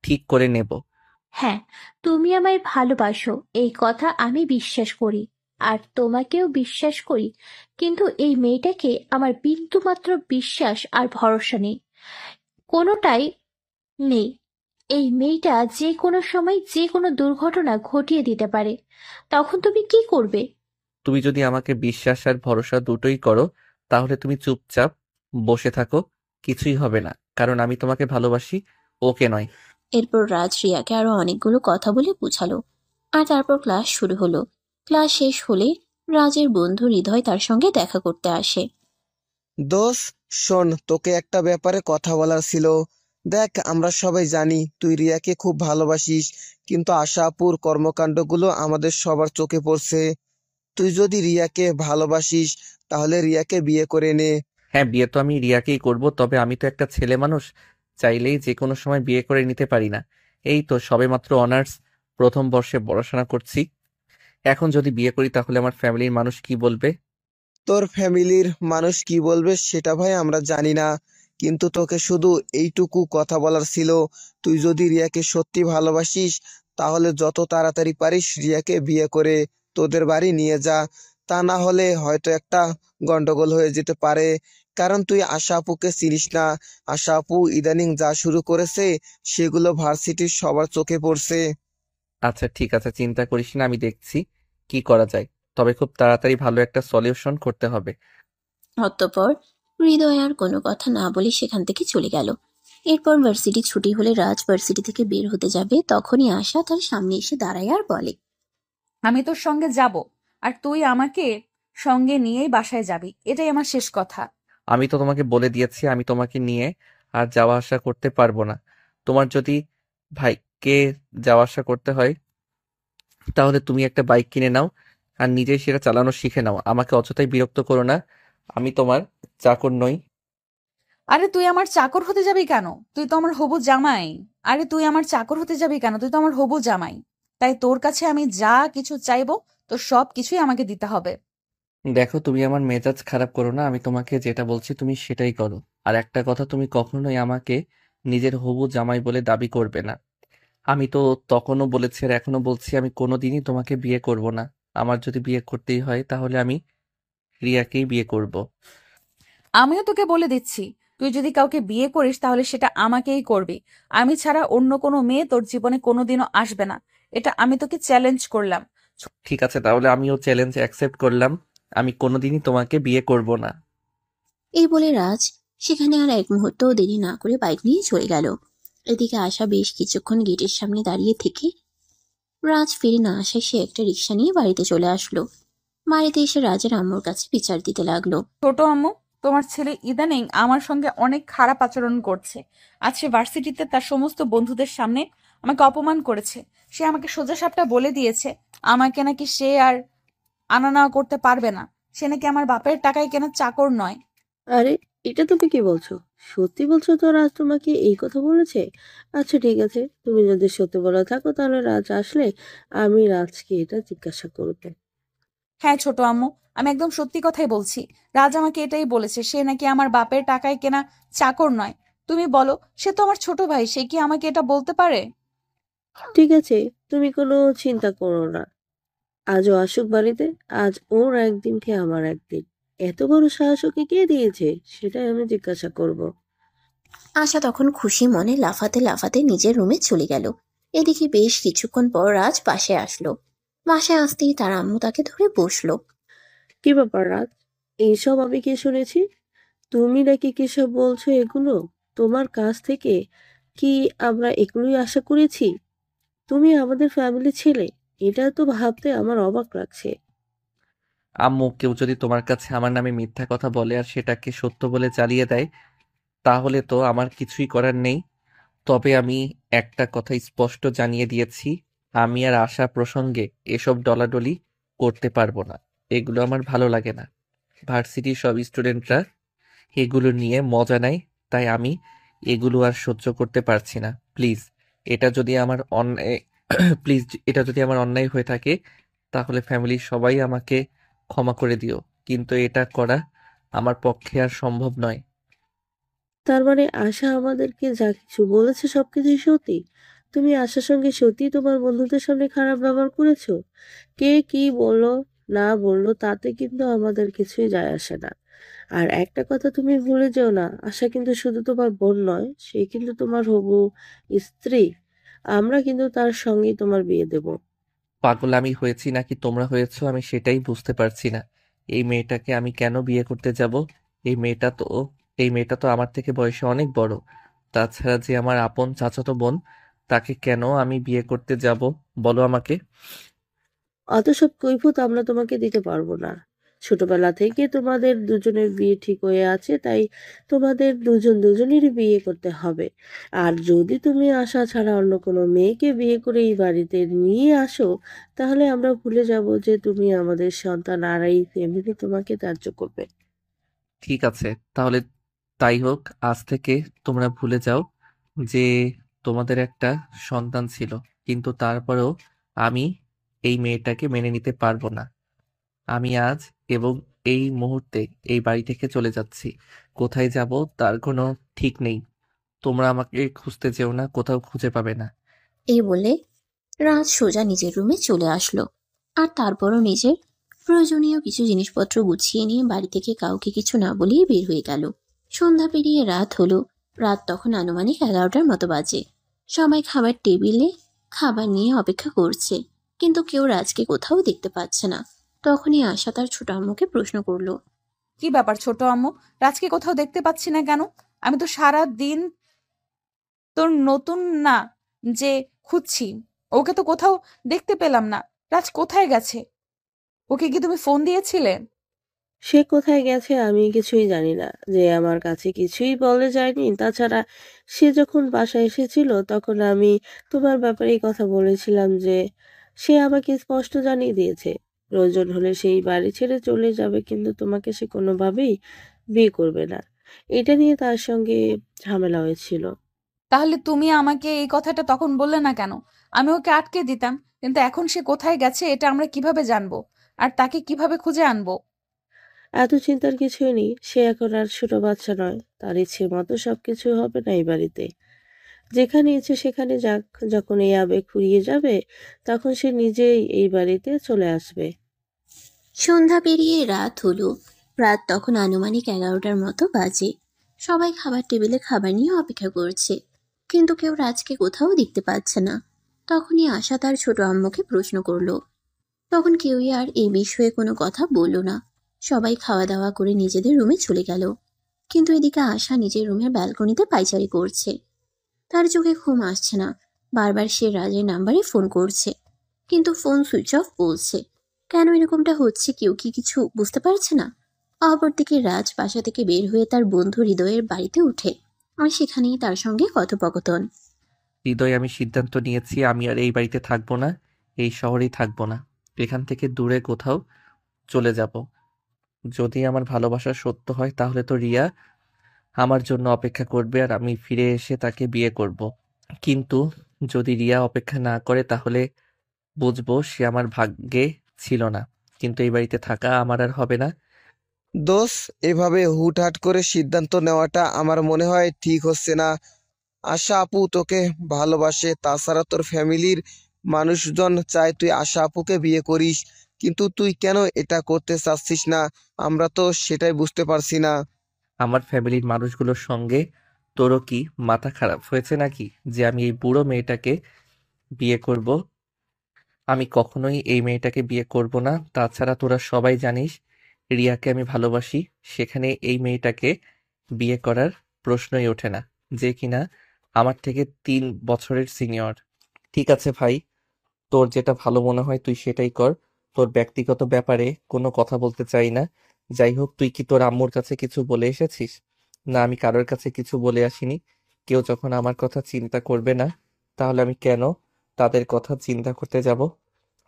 ঠিক করে নেব। হ্যাঁ, তুমি আমায় ভালোবাসো এই কথা আমি বিশ্বাস করি, আর তোমাকেও বিশ্বাস করি। কিন্তু এই মেয়েটাকে আমার বিন্দুমাত্র বিশ্বাস আর ভরসা নেই, কোনোটাই নেই। এই মেয়েটা যে কোনো সময় যে কোনো দুর্ঘটনা ঘটিয়ে দিতে পারে। তখন তুমি কি করবে? তুমি যদি আমাকে বিশ্বাস আর ভরসা দুটোই করো, তাহলে তুমি চুপচাপ বসে থাকো, কিছুই হবে না, কারণ আমি তোমাকে ভালোবাসি, ওকে নয়। এরপর রাজ রিয়াকে আরো অনেকগুলো কথা বলে বুঝালো। আর তারপর ক্লাস শুরু হলো। ক্লাস শেষ হলে রাজের বন্ধু হৃদয় তার সঙ্গে দেখা করতে আসে। দোষ, শোন, তোকে একটা ব্যাপারে কথা বলার ছিল। দেখ, আমরা সবাই জানি তুই রিয়াকে খুব ভালোবাসিস, কিন্তু আশাপুর কর্মকাণ্ডগুলো আমাদের সবার চোখে পড়ছে। তুই যদি রিয়াকে ভালোবাসিস তাহলে রিয়াকে বিয়ে করে নে। হ্যাঁ, বিয়ে তো আমি রিয়াকেই করব, তবে আমি তো একটা ছেলে মানুষ, চাইলেই যে কোনো সময় বিয়ে করে নিতে পারি না। এই তো সবেমাত্র অনার্স প্রথম বর্ষে পড়াশোনা করছি, এখন যদি বিয়ে করি তাহলে আমার ফ্যামিলির মানুষ কি বলবে? তোর ফ্যামিলির মানুষ কি বলবে সেটা ভাই আমরা জানি না, কিন্তু তোকে শুধু এইটুকু কথা বলার ছিল। তুই যদি রিয়াকে সত্যি ভালোবাসিস তাহলে যত তাড়াতাড়ি পারিস রিয়াকে বিয়ে করে তোদের বাড়ি নিয়ে যা। তা না হলে হয়তো একটা গন্ডগোল হয়ে যেতে পারে, কারণ তুই আশা আপুকে চিনিস না। আশা আপু ইদানিং যা শুরু করেছে সেগুলো ভার্সিটির সবার চোখে পড়ছে। আচ্ছা ঠিক আছে, চিন্তা করিস না, আমি দেখছি কি করা যায়, তবে খুব তাড়াতাড়ি ভালো একটা সলিউশন করতে হবে। অতঃপর হৃদয় আর কোনো কথা না বলে সেখান থেকে চলে গেল। এরপর ভার্সিটি ছুটি হলে রাজ ভার্সিটি থেকে বের হতে যাবে, তখনই আশা তার সামনে এসে দাঁড়ায় আর বলে, আমি তোর সঙ্গে যাব, আর তুই আমাকে সঙ্গে নিয়েই বাসায় যাবি, এটাই আমার শেষ কথা। আমি তো তোমাকে বলে দিয়েছি আমি তোমাকে নিয়ে আর যাওয়া আসা করতে পারবো না। তোমার যদি ভাইকে যাওয়া আসা করতে হয় তাহলে তুমি একটা বাইক কিনে নাও আর নিজেই সেটা চালানো শিখে নাও, আমাকে অযথাই বিরক্ত করো না, আমি তোমার চাকর নই। আরে তুই আমার চাকর হতে যাবি কেন? তুই তো আমার হবু জামাই। আরে তুই আমার চাকর হতে যাবি কেন? তুই তো আমার হবু জামাই। তাই তোর কাছে আমি যা কিছু চাইবো তোর সব কিছুই আমাকে দিতে হবে। দেখো, তুমি আমার মেজাজ খারাপ করো না, আমি তোমাকে যেটা বলছি তুমি সেটাই করো। আর একটা কথা, তুমি কখনোই আমাকে নিজের হবু জামাই বলে দাবি করবে না। আমি তো তখনও বলেছি আর এখনো বলছি, আমি কোনোদিনই তোমাকে বিয়ে করব না। আমার যদি বিয়ে করতেই হয় তাহলে আমি রিয়াকেই বিয়ে করব। আমিও তোকে বলে দিচ্ছি, তুই যদি কাউকে বিয়ে করিস তাহলে সেটা আমাকেই করবি। আমি ছাড়া অন্য কোনো মেয়ে তোর জীবনে কোনোদিনও আসবে না। এটা আমি তোকে চ্যালেঞ্জ করলাম। ঠিক আছে, তাহলে আমিও চ্যালেঞ্জ অ্যাকসেপ্ট করলাম, আমি কোনোদিনই তোমাকে বিয়ে করব না। এই বলে রাজ সেখানে আর এক মুহূর্ত দেরি না করে বাইক নিয়ে চলে গেল। এদিকে আশা বেশ কিছুক্ষণ গেটের সামনে দাঁড়িয়ে থেকে রাজ ফিরে না আসায় সে একটা রিক্সা নিয়ে বাড়িতে চলে আসলো। বাড়িতে এসে রাজের আম্মুর কাছে বিচার দিতে লাগলো। ছোট আম্মু, তোমার ছেলে ইদানিং আমার সঙ্গে অনেক খারাপ আচরণ করছে। আজকে ভার্সিটিতে তার সমস্ত বন্ধুদের সামনে আমাকে অপমান করেছে। সে আমাকে সোজাসাপটা বলে দিয়েছে আমাকে নাকি সে আর আনা নেওয়া করতে পারবে না। সে নাকি আমার বাপের টাকায় কেনা চাকর নয়। আরে, এটা তুমি কি বলছো? সত্যি বলছো তো রাজ তোমাকে এই কথা বলেছে? আচ্ছা ঠিক আছে, তুমি যদি সত্যি বলে থাকো তাহলে রাজ আসলে আমি রাজকে এটা জিজ্ঞাসা করবো। হ্যাঁ ছোট আম্মু, আমি একদম সত্যি কথাই বলছি। রাজ আমাকে এটাই বলেছে সে নাকি আমার বাপের টাকায় কেনা চাকর নয়। তুমি বলো, সে তো আমার ছোট ভাই, সে কি আমাকে এটা বলতে পারে? ঠিক আছে, তুমি কোনো চিন্তা করো না। আজও আসুক বাড়িতে, আজ ওর একদিন কি আমার একদিন। এত বড় সাহস ওকে কে দিয়েছে সেটাই আমি জিজ্ঞাসা করব। আশা তখন খুশি মনে লাফাতে লাফাতে নিজের রুমে চলে গেল। এদিকে বেশ কিছুক্ষণ পর রাজ পাশে আসলো। বাসায় আসতেই তার আম্মু তাকে ধরে বসলো। কি ব্যাপার রাজ? এইসব আমি কি শুনেছি? তুমি নাকি কিসব বলছো এগুলো? তোমার কাছ থেকে কি আমরা এগুলোই আশা করেছি? তুমি আমাদের ফ্যামিলি ছেলে, এটা তো ভাবতে আমার অবাক লাগছে। আম্মু, কেউ যদি তোমার কাছে আমার নামে মিথ্যা কথা বলে আর সেটাকে সত্য বলে চালিয়ে দেয়, তাহলে তো আমার কিছুই করার নেই। তবে আমি একটা কথা স্পষ্ট জানিয়ে দিয়েছি, আমি আর আশা প্রসঙ্গে এসব ডলাডলি করতে পারবো না। এগুলো আমার ভালো লাগে না। ভার্সিটির সব স্টুডেন্টরা এগুলো নিয়ে মজা নেয়, তাই আমি এগুলো আর সহ্য করতে পারছি না। প্লিজ, এটা যদি আমার অন্যায় প্লিজ, এটা যদি আমার অন্যায় হয়ে থাকে, তাহলে ফ্যামিলির সবাই আমাকে ক্ষমা করে দিও। কিন্তু এটা করা আমার পক্ষে আর সম্ভব নয়। তার মানে আশা আমাদেরকে যা কিছু বলেছে সবকিছুই সত্যি? তুমি আশার সঙ্গে সত্যি তোমার বন্ধুদের সামনে খারাপ ব্যবহার করেছো? কে কি বললো না বললো তাতে কিন্তু আমাদের কিছুই যায় আসে না। আর একটা কথা তুমি ভুলে যেও না, আশা কিন্তু শুধু তোমার বোন নয়, সে কিন্তু তোমার হবু স্ত্রী। আমরা কিন্তু তার সঙ্গেই তোমার বিয়ে দেব। পাগল আমি হয়েছি নাকি তোমরা হয়েছো, আমি সেটাই বুঝতে পারছি না। এই মেয়েটাকে আমি কেন বিয়ে করতে যাব? এই মেয়েটা তো এই মেয়েটা তো আমার থেকে বয়সে অনেক বড়। তাছাড়া যে আমার আপন চাচাতো বোন, তাকে কেন আমি বিয়ে করতে যাব বলো আমাকে? অত সব কৈফিয়ত আমরা তোমাকে দিতে পারবো না। ছোটবেলা থেকে তোমাদের দুজনের বিয়ে ঠিক হয়ে আছে, তাই তোমাদের দুজনেরই বিয়ে করতে হবে। আর যদি তুমি আশা ছাড়া অন্য কোনো মেয়েকে বিয়ে করে এই বাড়িতে নিয়ে আসো, তাহলে আমরা ভুলে যাব যে তুমি আমাদের সন্তান, আর এই ফ্যামিলি তোমাকে ত্যায্য করবে। ঠিক আছে, তাহলে তাই হোক। আজ থেকে তোমরা ভুলে যাও যে তোমাদের একটা সন্তান ছিল। কিন্তু তারপরেও আমি এই মেয়েটাকে মেনে নিতে পারবো না। আমি আজ এবং এই মুহূর্তে এই বাড়ি থেকে চলে যাচ্ছি। কোথায় যাব তার কোনো ঠিক নেই। তোমরা আমাকে খুঁজতে যেও না, কোথাও খুঁজে পাবে না। এই বলে রাজ সোজা নিজের রুমে চলে আসলো। আর তারপরও নিজের প্রয়োজনীয় কিছু জিনিসপত্র গুছিয়ে নিয়ে বাড়ি থেকে কাউকে কিছু না বলেই বের হয়ে গেল। সন্ধ্যা পেরিয়ে রাত হলো। রাত তখন আনুমানিক 11টার মতো বাজে। সবাই খাবার টেবিলে খাবার নিয়ে অপেক্ষা করছে, কিন্তু কেউ রাজকে কোথাও দেখতে পাচ্ছে না। তখনই আশা তার ছোট আম্মুকে প্রশ্ন করলো। কি ব্যাপার ছোট আম্মু? রাজকে কোথাও দেখতে পাচ্ছি না কেন? আমি তো সারা দিন তোর নতুন না যে খুঁজছি, ওকে তো কোথাও দেখতে পেলাম না। রাজ কোথায় গেছে? ওকে কি তুমি ফোন দিয়েছিলে? সে কোথায় গেছে আমি কিছুই জানি না, যে আমার কাছে কিছুই বলে যায়নি। তাছাড়া সে যখন বাসায় এসেছিল তখন আমি তোমার ব্যাপারে এই কথা বলেছিলাম, যে সে আমাকে স্পষ্ট জানিয়ে দিয়েছে প্রয়োজন হলে সেই বাড়ি ছেড়ে চলে যাবে, কিন্তু তোমাকে সে কোনোভাবেই বিয়ে করবে না। এটা নিয়ে তার সঙ্গে ঝামেলা হয়েছিল। তাহলে তুমি আমাকে এই কথাটা তখন বললে না কেন? আমি ওকে আটকে দিতাম। কিন্তু এখন সে কোথায় গেছে এটা আমরা কিভাবে জানবো? আর তাকে কিভাবে খুঁজে আনবো? এত চিন্তার কিছুই নেই, সে এখন আর ছোট বাচ্চা নয়, তার ইচ্ছে মতো সবকিছু হবে না এই বাড়িতে। যেখানে ইচ্ছে সেখানে যাক, যখন এই আবেগ ফুরিয়ে যাবে তখন সে নিজেই এই বাড়িতে চলে আসবে। সন্ধ্যা পেরিয়ে রাত হলো। রাত তখন আনুমানিক 11টার মতো বাজে। সবাই খাবার টেবিলে খাবার নিয়ে অপেক্ষা করছে, কিন্তু কেউ রাজকে কোথাও দেখতে পাচ্ছে না। তখনই আশা তার ছোট আম্মুকে প্রশ্ন করলো। তখন কেউই আর এই বিষয়ে কোনো কথা বলল না। সবাই খাওয়া দাওয়া করে নিজেদের রুমে চলে গেল। কিন্তু এদিকে আশা নিজের রুমের ব্যালকনিতে পায়চারি করছে। তার চোখে ঘুম আসছে না। বারবার সে রাজের নাম্বারে ফোন করছে, কিন্তু ফোন সুইচ অফ বলছে। কেন এরকমটা হচ্ছে কেউ কি কিছু বুঝতে পারছে না। অপরদিকে রাজ বাসা থেকে বের হয়ে তার বন্ধু হৃদয়ের বাড়িতে উঠে, আর সেখানেই তার সঙ্গে কথোপকথন। হৃদয়, আমি সিদ্ধান্ত নিয়েছি আমি আর এই বাড়িতে থাকবো না, এই শহরেই থাকবো না। এখান থেকে দূরে কোথাও চলে যাব। যদি আমার ভালোবাসা সত্য হয় তাহলে তো রিয়া আমার জন্য অপেক্ষা করবে আর আমি ফিরে এসে তাকে বিয়ে করব। কিন্তু যদি রিয়া অপেক্ষা না করে তাহলে বুঝবো সে আমার ভাগ্যে ছিল না। কিন্তু এই বাড়িতে থাকা আমার আর হবে না। দোষ, এভাবে হুটহাট করে সিদ্ধান্ত নেওয়াটা আমার মনে হয় ঠিক হচ্ছে না। আশা আপু তোকে ভালোবাসে, তাছাড়া তোর ফ্যামিলির মানুষজন চায় তুই আশা আপুকে বিয়ে করিস, কিন্তু তুই কেন এটা করতে চাচ্ছিস না? আমরা তো সেটাই বুঝতে পারছি না। আমার ফ্যামিলির মানুষগুলোর সঙ্গে তোরও কি মাথা খারাপ হয়েছে নাকি যে আমি এই বুড়ো মেয়েটাকে বিয়ে করব? আমি কখনোই এই মেয়েটাকে বিয়ে করব না। তাছাড়া তোরা সবাই জানিস রিয়াকে আমি ভালোবাসি। সেখানে এই মেয়েটাকে বিয়ে করার প্রশ্নই ওঠে না, যে কিনা আমার থেকে 3 বছরের সিনিয়র। ঠিক আছে ভাই, তোর যেটা ভালো মনে হয় তুই সেটাই কর। তোর ব্যক্তিগত ব্যাপারে কোনো কথা বলতে চাই না। যাই হোক, তুই কি তোর আম্মুর কাছে কিছু বলে এসেছিস? না, আমি কারোর কাছে কিছু বলে আসিনি। কেউ যখন আমার কথা চিন্তা করবে না, তাহলে আমি কেন তাদের কথা চিন্তা করতে যাব?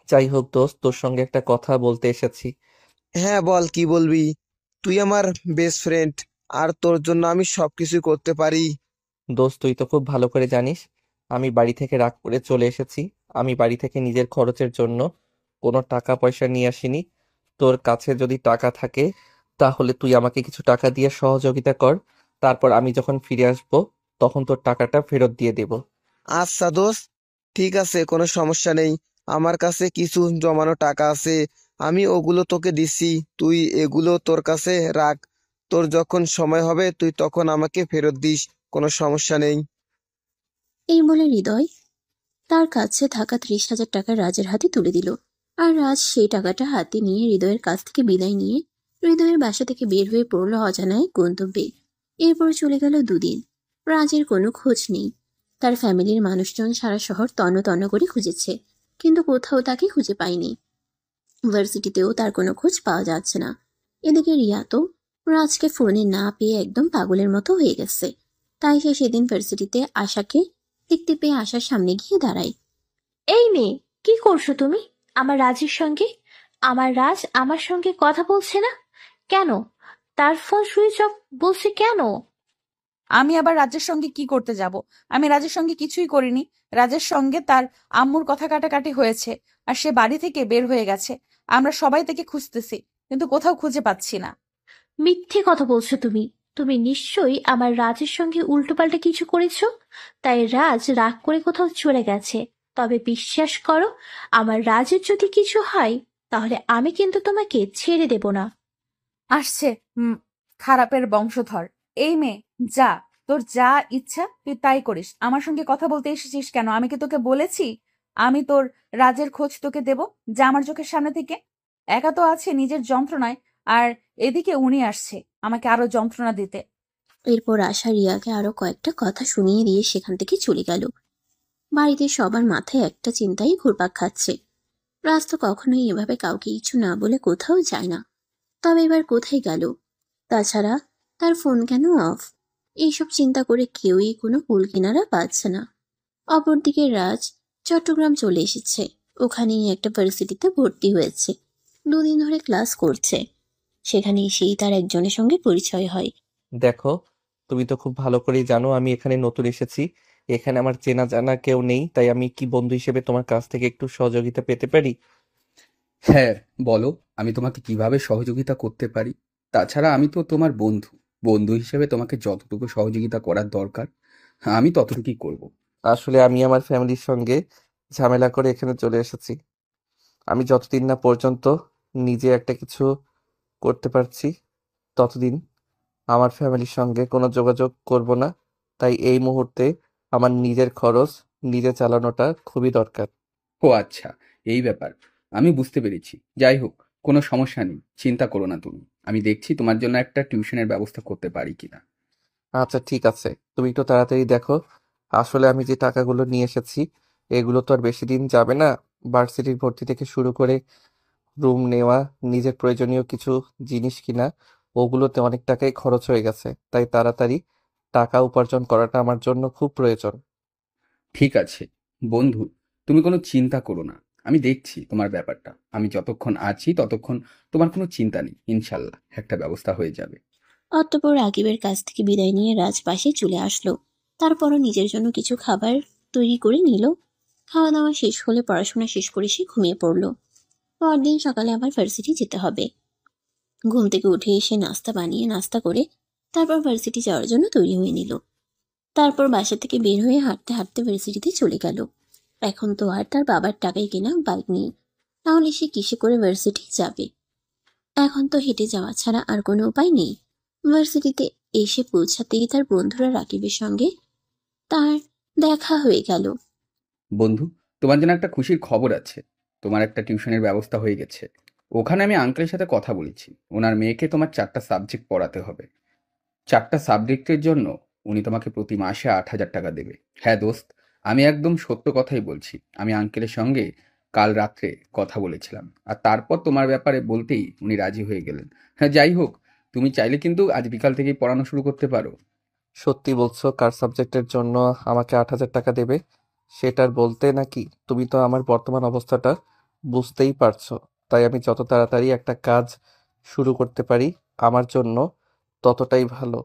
যাই হোক দোস্ত, তোর সঙ্গে একটা কথা বলতে এসেছি। হ্যাঁ বল, কি বলবি? তুই আমার বেস্ট ফ্রেন্ড, আর তোর জন্য আমি সবকিছু করতে পারি। দোস্ত, তুই তো খুব ভালো করে জানিস আমি বাড়ি থেকে রাগ করে চলে এসেছি। আমি বাড়ি থেকে নিজের খরচের জন্য কোনো টাকা পয়সা নিয়ে আসিনি। তোর কাছে যদি টাকা থাকে তাহলে তুই আমাকে কিছু টাকা দিয়ে সহযোগিতা কর। তারপর আমি যখন ফিরে আসব তখন তোর টাকাটা ফেরত দিয়ে দেব। আচ্ছা দোস্ত, ঠিক আছে, কোনো সমস্যা নেই। আমার কাছে কিছু জমানো টাকা আছে, আমি ওগুলো তোকে দিচ্ছি। তুই এগুলো তোর কাছে রাখ। তোর যখন সময় হবে তুই তখন আমাকে ফেরত দিস, কোনো সমস্যা নেই। এই বলে হৃদয় তার কাছে থাকা 30,000 টাকা রাজের হাতে তুলে দিল। আর রাজ সেই টাকাটা হাতে নিয়ে হৃদয়ের কাছ থেকে বিদায় নিয়ে হৃদয়ের বাসা থেকে বের হয়ে পড়ল অজানায় গন্তব্যে। এরপর চলে গেল 2 দিন। রাজের কোনো খোঁজ নেই। তার ফ্যামিলির মানুষজন সারা শহর তন্ন তন্ন করে খুঁজেছে, কিন্তু কোথাও তাকে খুঁজে পায়নি। ভার্সিটিতেও তার কোনো খোঁজ পাওয়া যাচ্ছে না। এদিকে রিয়া তো রাজকে ফোনে না পেয়ে একদম পাগলের মতো হয়ে গেছে। তাই সে সেদিন ভার্সিটিতে আশাকে দেখতে পেয়ে আশার সামনে গিয়ে দাঁড়ায়। এই মেয়ে, কি করছো তুমি আমার রাজের সঙ্গে? আমার রাজ আমার সঙ্গে কথা বলছে না কেন? তার ফোন সুইচ অফ বলছে কেন? আমি আবার রাজের সঙ্গে কি করতে যাব? আমি রাজের সঙ্গে কিছুই করিনি। রাজের সঙ্গে তার আম্মুর কথা কাটাকাটি হয়েছে, আর সে বাড়ি থেকে বের হয়ে গেছে। আমরা সবাই তাকে খুঁজতেছি, কিন্তু কোথাও খুঁজে পাচ্ছি না। মিথ্যে কথা বলছো তুমি। তুমি নিশ্চয়ই আমার রাজের সঙ্গে উল্টোপাল্টা কিছু করেছো, তাই রাজ রাগ করে কোথাও চলে গেছে। তবে বিশ্বাস করো, আমার রাজের যদি কিছু হয় তাহলে আমি কিন্তু তোমাকে ছেড়ে দেব না। আসছে খারাপের বংশধর। এই মেয়ে, যা, তোর যা ইচ্ছা তুই তাই করিস। আমার সঙ্গে কথা বলতে এসেছিস কেন? আমি কি তোকে বলেছি আমি তোর রাজের খোঁজ তোকে দেব? যা আমার চোখের সামনে থেকে। একা তো আছে নিজের যন্ত্রণায়, আর এদিকে উনি আসছে আমাকে আরো যন্ত্রণা দিতে। এরপর আশা রিয়াকে আরো কয়েকটা কথা শুনিয়ে দিয়ে সেখান থেকে চলে গেল। বাড়িতে সবার মাথায় একটা চিন্তাই ঘুরপাক খাচ্ছে। রাজ তো কখনোই এভাবে কাউকে কিছু না বলে কোথাও যায় না। তবে এবার কোথায় গেল? তাছাড়া তার ফোন কেন অফ? এইসব চিন্তা করে কেউই কোনো কুল কিনারা পাচ্ছে না। অপরদিকে রাজ চট্টগ্রাম চলে এসেছে। ওখানেই একটা ভার্সিটিতে ভর্তি হয়েছে। 2 দিন ধরে ক্লাস করছে। সেখানে এসেই তার একজনের সঙ্গে পরিচয় হয়। দেখো, তুমি তো খুব ভালো করেই জানো আমি এখানে নতুন এসেছি। এখানে আমার চেনা জানা কেউ নেই, তাই আমি কি বন্ধু হিসেবে তোমার কাছ থেকে একটু সহযোগিতা পেতে পারি? হ্যাঁ, বলো, আমি তোমাকে কিভাবে সহযোগিতা করতে পারি? তাছাড়া আমি তো তোমার বন্ধু। বন্ধু হিসেবে তোমাকে যতটুকু সহযোগিতা করার দরকার আমি ততটুকুই করব। আসলে আমি আমার ফ্যামিলির সঙ্গে ঝামেলা করে এখানে চলে এসেছি। আমি যতদিন না পর্যন্ত নিজে একটা কিছু করতে পারছি ততদিন আমার ফ্যামিলির সঙ্গে কোনো যোগাযোগ করব না। তাই এই মুহূর্তে আমার নিজের খরচ নিজে চালানোটা খুবই দরকার। ও আচ্ছা, এই ব্যাপার। আমি বুঝতে পেরেছি। যাই হোক, কোনো সমস্যা নেই, চিন্তা করো না তুমি। আমি দেখছি তোমার জন্য একটা টিউশনের ব্যবস্থা করতে পারি কিনা। আচ্ছা ঠিক আছে, তুমি একটু তাড়াতাড়ি দেখো। আসলে আমি যে টাকাগুলো নিয়ে এসেছি এগুলো তো আর বেশি দিন যাবে না। ভার্সিটির ভর্তি থেকে শুরু করে রুম নেওয়া, নিজের প্রয়োজনীয় কিছু জিনিস কিনা, ওগুলোতে অনেক টাকাই খরচ হয়ে গেছে। তাই তাড়াতাড়ি টাকা উপার্জন করাটা আমার জন্য খুব প্রয়োজন। ঠিক আছে বন্ধু, তুমি কোনো চিন্তা করো না। আমি দেখছি তোমার ব্যাপারটা। আমি যতক্ষণ আছি ততক্ষণ তোমার কোনো চিন্তা নেই। ইনশাল্লাহ একটা ব্যবস্থা হয়ে যাবে। অতঃপর রাকিবের কাছ থেকে বিদায় নিয়ে রাজ পাশে চলে আসলো। তারপরও নিজের জন্য কিছু খাবার তৈরি করে নিল। খাওয়া দাওয়া শেষ হলে পড়াশোনা শেষ করে সে ঘুমিয়ে পড়ল। পরদিন সকালে আবার ভার্সিটি যেতে হবে। ঘুম থেকে উঠে এসে নাস্তা বানিয়ে নাস্তা করে তারপর ভার্সিটি যাওয়ার জন্য তৈরি হয়ে নিল। তারপর বাসা থেকে বের হয়ে হাঁটতে হাঁটতে ভার্সিটিতে চলে গেল। এখন তো আর তার বাবার টাকায় কেনা বাইক নেই, তাহলে সে কিসে করে ভার্সিটি যাবে? এখন তো হেঁটে যাওয়া ছাড়া আর কোনো উপায় নেই। ভার্সিটিতে এসে পৌঁছাতেই তার বন্ধুরা রাকিবের সঙ্গে তার দেখা হয়ে গেল। বন্ধু, তোমার জন্য একটা খুশির খবর আছে। তোমার একটা টিউশনের ব্যবস্থা হয়ে গেছে। ওখানে আমি আঙ্কেলের সাথে কথা বলেছি। ওনার মেয়েকে তোমার 4টা সাবজেক্ট পড়াতে হবে। 4টা সাবজেক্টের জন্য উনি তোমাকে প্রতি মাসে 8,000 টাকা দেবে। হ্যাঁ দোস্ত, আমি একদম সত্য কথাই বলছি। আমি আঙ্কেলের সঙ্গে কাল রাত্রে কথা বলেছিলাম। আর তারপর তোমার ব্যাপারে বলতেই উনি রাজি হয়ে গেলেন। হ্যাঁ, যাই হোক, তুমি চাইলে কিন্তু আজ বিকাল থেকেই পড়ানো শুরু করতে পারো। সত্যি বলছো কার সাবজেক্টের জন্য আমাকে 8,000 টাকা দেবে? সেটার বলতে নাকি? তুমি তো আমার বর্তমান অবস্থাটা বুঝতেই পারছো। তাই আমি যত তাড়াতাড়ি একটা কাজ শুরু করতে পারি আমার জন্য ততটাই ভালো।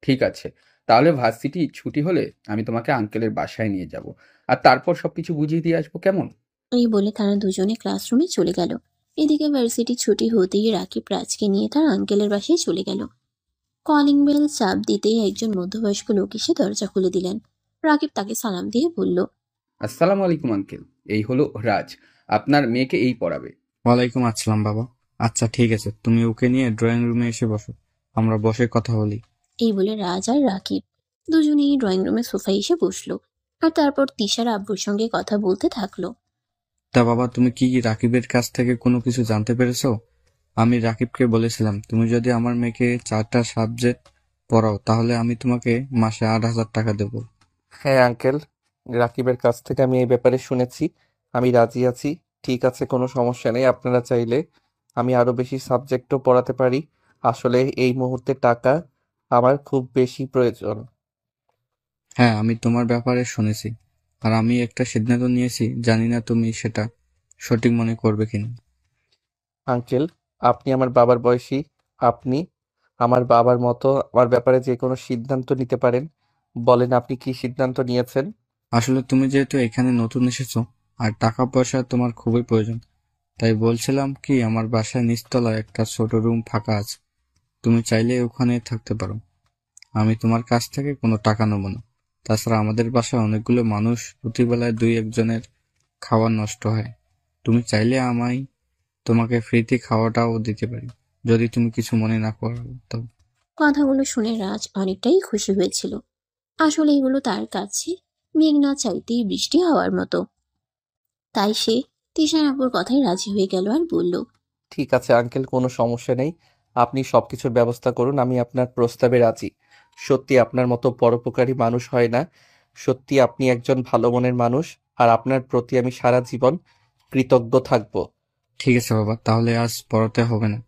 ঠিক আছে, তাহলে ভার্সিটি ছুটি হলে আমি তোমাকে আঙ্কেলের বাসায় নিয়ে যাব। আর তারপর সবকিছু বুঝিয়ে দিয়ে আসবো, কেমন? এই বলে তারা দুজনে ক্লাসরুমে চলে গেল। এদিকে ভার্সিটি ছুটি হতেই রাকিব রাজকে নিয়ে তার আঙ্কেলের বাসায় চলে গেল। কলিং বেল চাপ দিতেই একজন মধ্যবয়স্ক লোক এসে দরজা খুলে দিলেন। রাকিব তাকে সালাম দিয়ে বলল, আসসালামু আলাইকুম আঙ্কেল, এই হলো রাজ, আপনার মেয়েকে এই পড়াবে। ওয়ালাইকুম আসসালাম বাবা। আচ্ছা ঠিক আছে, তুমি ওকে নিয়ে ড্রয়িং রুমে এসে বসো, আমরা বসে কথা বলি। এই বলে রাজ আর রাকিব দুজনেই ড্রয়িং রুমে সোফায় এসে বসলো। আর তারপর তিশার আব্বুর সঙ্গে কথা বলতে থাকলো। তা বাবা, তুমি কি রাকিবের কাছ থেকে কোনো কিছু জানতে পেরেছো? আমি রাকিবকে বলেছিলাম তুমি যদি আমার মেয়েকে 4টা সাবজেক্ট পড়াও তাহলে আমি তোমাকে মাসে 8,000 টাকা দেবো। হ্যাঁ আঙ্কেল, রাকিবের কাছ থেকে আমি এই ব্যাপারে শুনেছি। আমি রাজি আছি। ঠিক আছে, কোনো সমস্যা নেই। আপনারা চাইলে আমি আরো বেশি সাবজেক্টও পড়াতে পারি। আসলে এই মুহূর্তে টাকা আমার খুব বেশি প্রয়োজন। হ্যাঁ, আমি তোমার ব্যাপারে শুনেছি, আর আমি একটা সিদ্ধান্ত নিয়েছি, জানি না তুমি সেটা সঠিক মনে করবে কিনা। আঙ্কেল, আপনি আমার বাবার বয়সী। আপনি আমার বাবার মতো আমার ব্যাপারে যে কোনো সিদ্ধান্ত নিতে পারেন। বলেন আপনি কি সিদ্ধান্ত নিয়েছেন? আসলে তুমি যেহেতু এখানে নতুন এসেছো আর টাকা পয়সা তোমার খুবই প্রয়োজন, তাই বলছিলাম কি আমার বাসায় নিচতলায় একটা ছোট রুম ফাঁকা আছে, তুমি চাইলে ওখানে থাকতে পারো। আমি তোমার কাছ থেকে কোনো টাকা নেব না। তাছাড়া আমাদের বাসায় অনেকগুলো মানুষ, প্রতিবেলায় 2-1 জনের খাবার নষ্ট হয়। তুমি চাইলে আমায় তোমাকে ফ্রিতে খাওয়াটাও দিতে পারি, যদি তুমি কিছু মনে না করো তো। কথাগুলো শুনে রাজ অনেকটাই খুশি হয়েছিল। আসলে এগুলো তার কাছে মেঘ না চাইতেই বৃষ্টি হওয়ার মতো। তাই সে তিশার আব্বুর কথায় রাজি হয়ে গেল আর বলল, ঠিক আছে আঙ্কেল, কোনো সমস্যা নেই। আপনি সবকিছুর ব্যবস্থা করুন, আমি আপনার প্রস্তাবে রাজি। সত্যি আপনার মতো পরোপকারী মানুষ হয় না। সত্যি আপনি একজন ভালো মনের মানুষ, আর আপনার প্রতি আমি সারা জীবন কৃতজ্ঞ থাকব। ঠিক আছে বাবা, তাহলে আজ পড়াতে হবে না।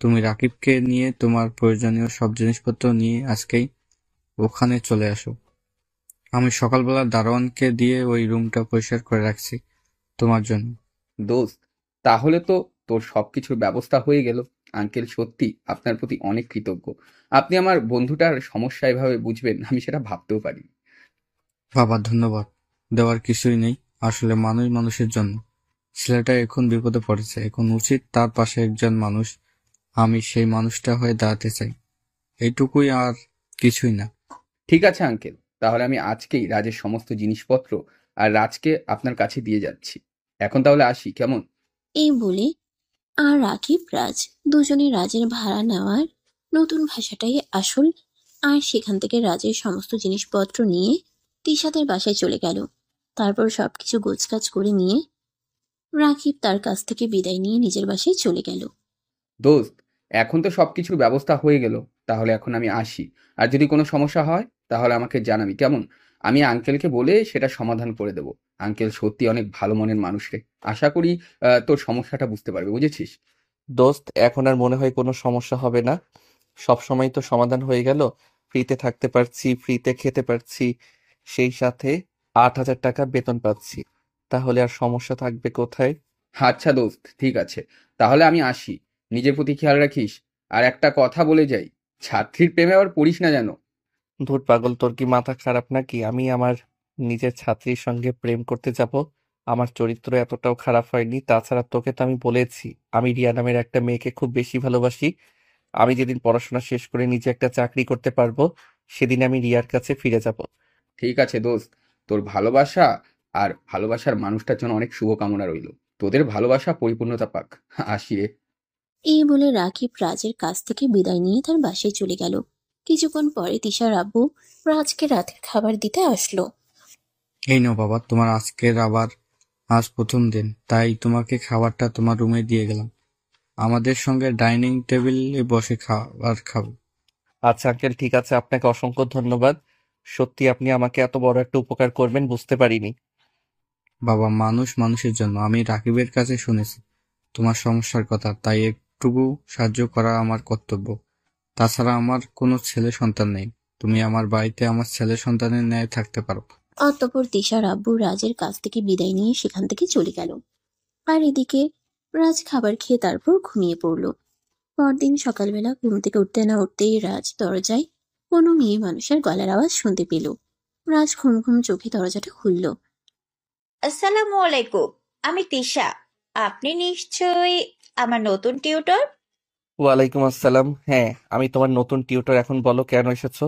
তুমি রাকিবকে নিয়ে তোমার প্রয়োজনীয় সব জিনিসপত্র নিয়ে আজকেই ওখানে চলে আসো। আমি সকালবেলা দারোয়ানকে দিয়ে ওই রুমটা পরিষ্কার করে রাখছি তোমার জন্য। দোস্ত, তাহলে তো তোর সবকিছুর ব্যবস্থা হয়ে গেল। আঙ্কেল সত্যি আপনার প্রতি অনেক কৃতজ্ঞ। আপনি আমার বন্ধুটার সমস্যা এভাবে বুঝবেন আমি সেটা ভাবতেও পারি। বাবা ধন্যবাদ দেওয়ার কিছুই নেই, আসলে মানুষ মানুষের জন্য। ছেলেটা এখন বিপদে পড়েছে, এখন উচিত তার পাশে একজন মানুষ, আমি সেই মানুষটা হয়ে দাঁড়াতে চাই। এইটুকুই, আর কিছুই না। ঠিক আছে আঙ্কেল, তাহলে আমি আজকেই রাজের সমস্ত জিনিসপত্র আর রাজকে আপনার কাছে দিয়ে যাচ্ছি। এখন তাহলে আসি, কেমন? এই বলে আর রাকিব রাজ দুজনে রাজের ভাড়া নেওয়ার নতুন ভাষাটাই আসল। আর সেখান থেকে রাজের সমস্ত জিনিসপত্র নিয়ে তিশাদের বাসায় চলে গেল। তারপর সবকিছু গোছগাছ করে নিয়ে রাকিব তার কাছ থেকে বিদায় নিয়ে নিজের বাসায় চলে গেল। দোস্ত, এখন তো সবকিছুর ব্যবস্থা হয়ে গেল, তাহলে এখন আমি আসি। আর যদি কোনো সমস্যা হয় তাহলে আমাকে জানাবি, কেমন? আমি আঙ্কেলকে বলে সেটা সমাধান করে দেবো। আঙ্কেল সত্যি অনেক ভালো মনের মানুষ রে। আশা করি তোর সমস্যাটা বুঝতে পারবে, বুঝেছিস? দোস্ত, এখন আর মনে হয় কোনো সমস্যা হবে না। সব সময় তো সমাধান হয়ে গেল। ফ্রিতে থাকতে পারছি, ফ্রিতে খেতে পারছি, সেই সাথে 8,000 টাকা বেতন পাচ্ছি। তাহলে আর সমস্যা থাকবে কোথায়? আচ্ছা দোস্ত, ঠিক আছে, তাহলে আমি আসি। নিজের প্রতি খেয়াল রাখিস। আর একটা কথা বলে যাই, ছাত্রীর প্রেমে আবার পড়িস না যেন। ধুর পাগল, তোর কি মাথা খারাপ নাকি? আমি আমার নিজের ছাত্রীর সঙ্গে প্রেম করতে যাব? আমার চরিত্র এতটাও খারাপ হয়নি। তাছাড়া তোকে তো আমি বলেছি আমি রিয়া নামের একটা মেয়েকে খুব বেশি ভালোবাসি। আমি যেদিন পড়াশোনা শেষ করে নিজে একটা চাকরি করতে পারবো সেদিন আমি রিয়ার কাছে ফিরে যাব। ঠিক আছে দোস্ত, তোর ভালোবাসা আর ভালোবাসার মানুষটার জন্য অনেক শুভকামনা রইল। তোদের ভালোবাসা পরিপূর্ণতা পাক। আসি রে। এই বলে রাকিব রাজের কাছ থেকে বিদায় নিয়ে তার বাসায় চলে গেল। কিছুক্ষণ পরে তিশার আব্বু রাজকে রাতের খাবার দিতে আসলো। এই নাও বাবা, তোমার আজকের আবার আজ প্রথম দিন, তাই তোমাকে খাবারটা তোমার রুমে দিয়ে গেলাম। আমাদের সঙ্গে ডাইনিং টেবিলে বসে খাবার খাবো। আচ্ছা আঙ্কেল, ঠিক আছে, আপনাকে অসংখ্য ধন্যবাদ। সত্যি আপনি আমাকে এত বড় একটা উপকার করবেন বুঝতে পারিনি। বাবা, মানুষ মানুষের জন্য। আমি রাকিবের কাছে শুনেছি তোমার সমস্যার কথা, তাই একটুকু সাহায্য করা আমার কর্তব্য। তাছাড়া আমার কোনো ছেলে সন্তান নেই। তুমি আমার বাড়িতে আমার ছেলে সন্তানের ন্যায় থাকতে পারো। অতঃপর তিশার আব্বু রাজের কাছ থেকে বিদায় নিয়ে সেখান থেকে চলে গেল। আর এদিকে রাজ খাবার খেয়ে তারপর ঘুমিয়ে পড়ল। পরদিন সকালবেলা ঘুম থেকে উঠতে না উঠতেই রাজ দরজায় কোনো মেয়ে মানুষের গলার আওয়াজ শুনতে পেল। রাজ ঘুম ঘুম চোখে দরজাটা খুলল। আসসালামু আলাইকুম, আমি তিশা। আপনি নিশ্চয়ই আমার নতুন টিউটর। ওয়ালাইকুম আসসালাম। হ্যাঁ, আমি তোমার নতুন টিউটর। এখন বলো কেন এসেছো?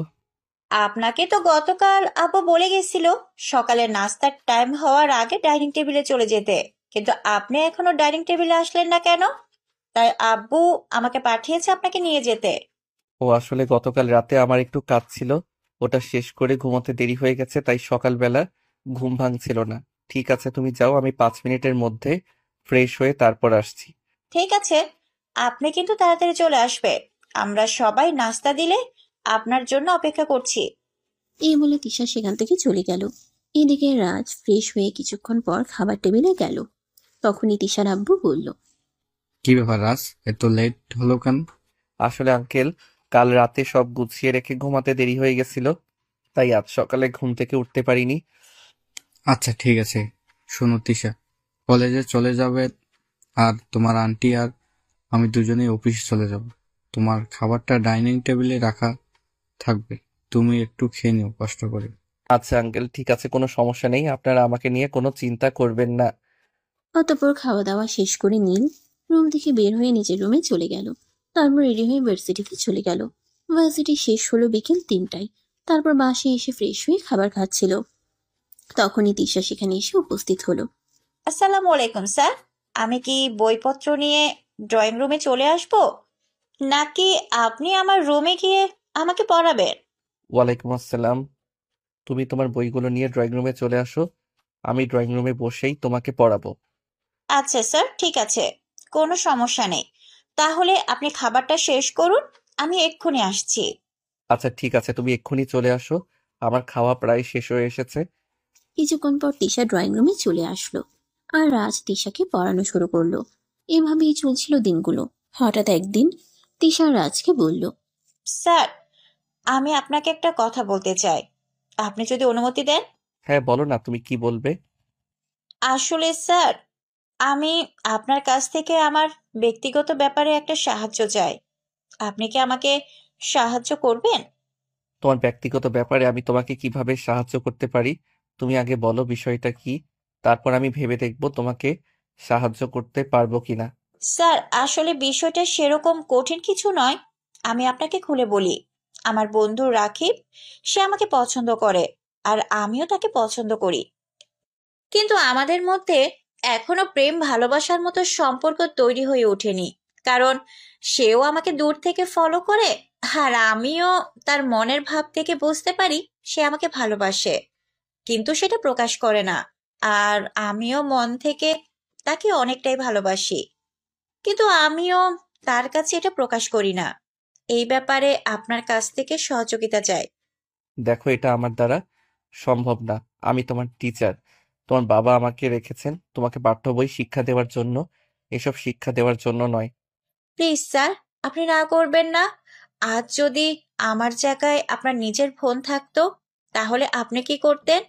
আপনাকে তো গতকাল আপু বলে গেছিল সকালে নাস্তার টাইম হওয়ার আগে ডাইনিং টেবিলে চলে যেতে, কিন্তু আপনি এখনো ডাইনিং টেবিলে আসলেন না কেন? তাই আব্বু আমাকে পাঠিয়েছে আপনাকে নিয়ে যেতে। ও আসলে গতকাল রাতে আমার একটু কাজ ছিল, ওটা শেষ করে ঘুমোতে দেরি হয়ে গেছে, তাই সকালবেলা ঘুম ভাঙছিল না। ঠিক আছে, তুমি যাও, আমি 5 মিনিটের মধ্যে ফ্রেশ হয়ে তারপর আসছি। ঠিক আছে, আপনি কিন্তু তাড়াতাড়ি চলে আসবে। আমরা সবাই নাস্তা দিলে আপনার জন্য অপেক্ষা করছি। এই বলে তিশা সেখান থেকে চলে গেল। এদিকে রাজ ফ্রেশ হয়ে কিছুক্ষণ পর খাবার টেবিলে গেল। তখনই তিশার আব্বু বলল, কি ব্যাপার রাজ, এত লেট হলো কেন? আসলে আঙ্কেল, কাল রাতে সব গুছিয়ে রেখে ঘুমাতে দেরি হয়ে গেছিল, তাই আজ সকালে ঘুম থেকে উঠতে পারিনি। আচ্ছা ঠিক আছে, শোনো তিশা, কলেজে চলে যাবে আর তোমার আন্টি আর আমি দুজনেই অফিসে চলে যাব। তোমার খাবারটা ডাইনিং টেবিলে রাখা থাকবে, তুমি একটু খেয়ে নিও কষ্ট করে। আচ্ছা আঙ্কেল, ঠিক আছে, কোনো সমস্যা নেই, আপনারা আমাকে নিয়ে কোনো চিন্তা করবেন না। অতঃপর খাওয়া দাওয়া শেষ করে নীল রুম থেকে বের হয়ে নিজের রুমে চলে গেল। তারপর রেডি হয়ে ভার্সিটিতে চলে গেল। ভার্সিটি শেষ হলো বিকেল 3টায়। তারপর বাসে এসে ফ্রেশ হয়ে খাবার খাচ্ছিল। তখনই তিশা সেখানে এসে উপস্থিত হলো। আসসালামু আলাইকুম স্যার, আমি কি বইপত্র নিয়ে ড্রয়িং রুমে চলে আসবো, নাকি আপনি আমার রুমে গিয়ে আমাকে পড়াবেন? ওয়ালাইকুম আসসালাম। তুমি তোমার বইগুলো নিয়ে ড্রয়িং রুমে চলে আসো, আমি ড্রয়িং রুমে বসেই তোমাকে পড়াবো। আচ্ছা স্যার, ঠিক আছে, কোনো সমস্যা নেই। তাহলে আপনি খাবারটা শেষ করুন, আমি এক্ষুনি আসছি। আচ্ছা ঠিক আছে, তুমি এক্ষুনি চলে আসো, আমার খাওয়া প্রায় শেষ হয়ে এসেছে। কিছুক্ষণ পর তিশা ড্রয়িং রুমে চলে আসলো। আর রাজ তিশাকে পড়ানো শুরু করলো। এভাবেই চলছিল দিনগুলো। হঠাৎ একদিন তিশা রাজকে বলল, স্যার, আমি আপনাকে একটা কথা বলতে চাই, আপনি যদি অনুমতি দেন। হ্যাঁ বলো না, তুমি কি বলবে? আসলে স্যার, আমি আপনার কাছ থেকে আমার ব্যক্তিগত ব্যাপারে একটা সাহায্য চাই। আপনি কি আমাকে সাহায্য করবেন? তোমার ব্যক্তিগত ব্যাপারে আমি তোমাকে কিভাবে সাহায্য করতে পারি? তুমি আগে বলো বিষয়টা কি, তারপর আমি ভেবে দেখবো তোমাকে সাহায্য করতে পারবো কিনা। স্যার, আসলে বিষয়টা সেরকম কঠিন কিছু নয়। আমি আপনাকে খুলে বলি, আমার বন্ধু রাকিব, সে আমাকে পছন্দ করে আর আমিও তাকে পছন্দ করি, কিন্তু আমাদের মধ্যে এখনো প্রেম ভালোবাসার মতো সম্পর্ক তৈরি হয়ে ওঠেনি। কারণ সেও আমাকে দূর থেকে ফলো করে, আর আমিও তার মনের ভাব থেকে বুঝতে পারি সে আমাকে ভালোবাসে, কিন্তু সেটা প্রকাশ করে না। আর আমিও মন থেকে তাকে অনেকটাই ভালোবাসি, কিন্তু আমিও তার কাছে এটা প্রকাশ করি না। এই ব্যাপারে আপনার কাছ থেকে সহযোগিতা চাই। দেখো, এটা আমার দ্বারা সম্ভব না। আমি তোমার টিচার, তোমার বাবা আমাকে রেখেছেন তোমাকে পাঠ্য বই শিক্ষা দেওয়ার জন্য, এসব শিক্ষা দেওয়ার জন্য নয়। প্লিজ স্যার, আপনি না করবেন না। আজ যদি আমার জায়গায় আপনার নিজের বোন থাকতো, তাহলে আপনি কি করতেন?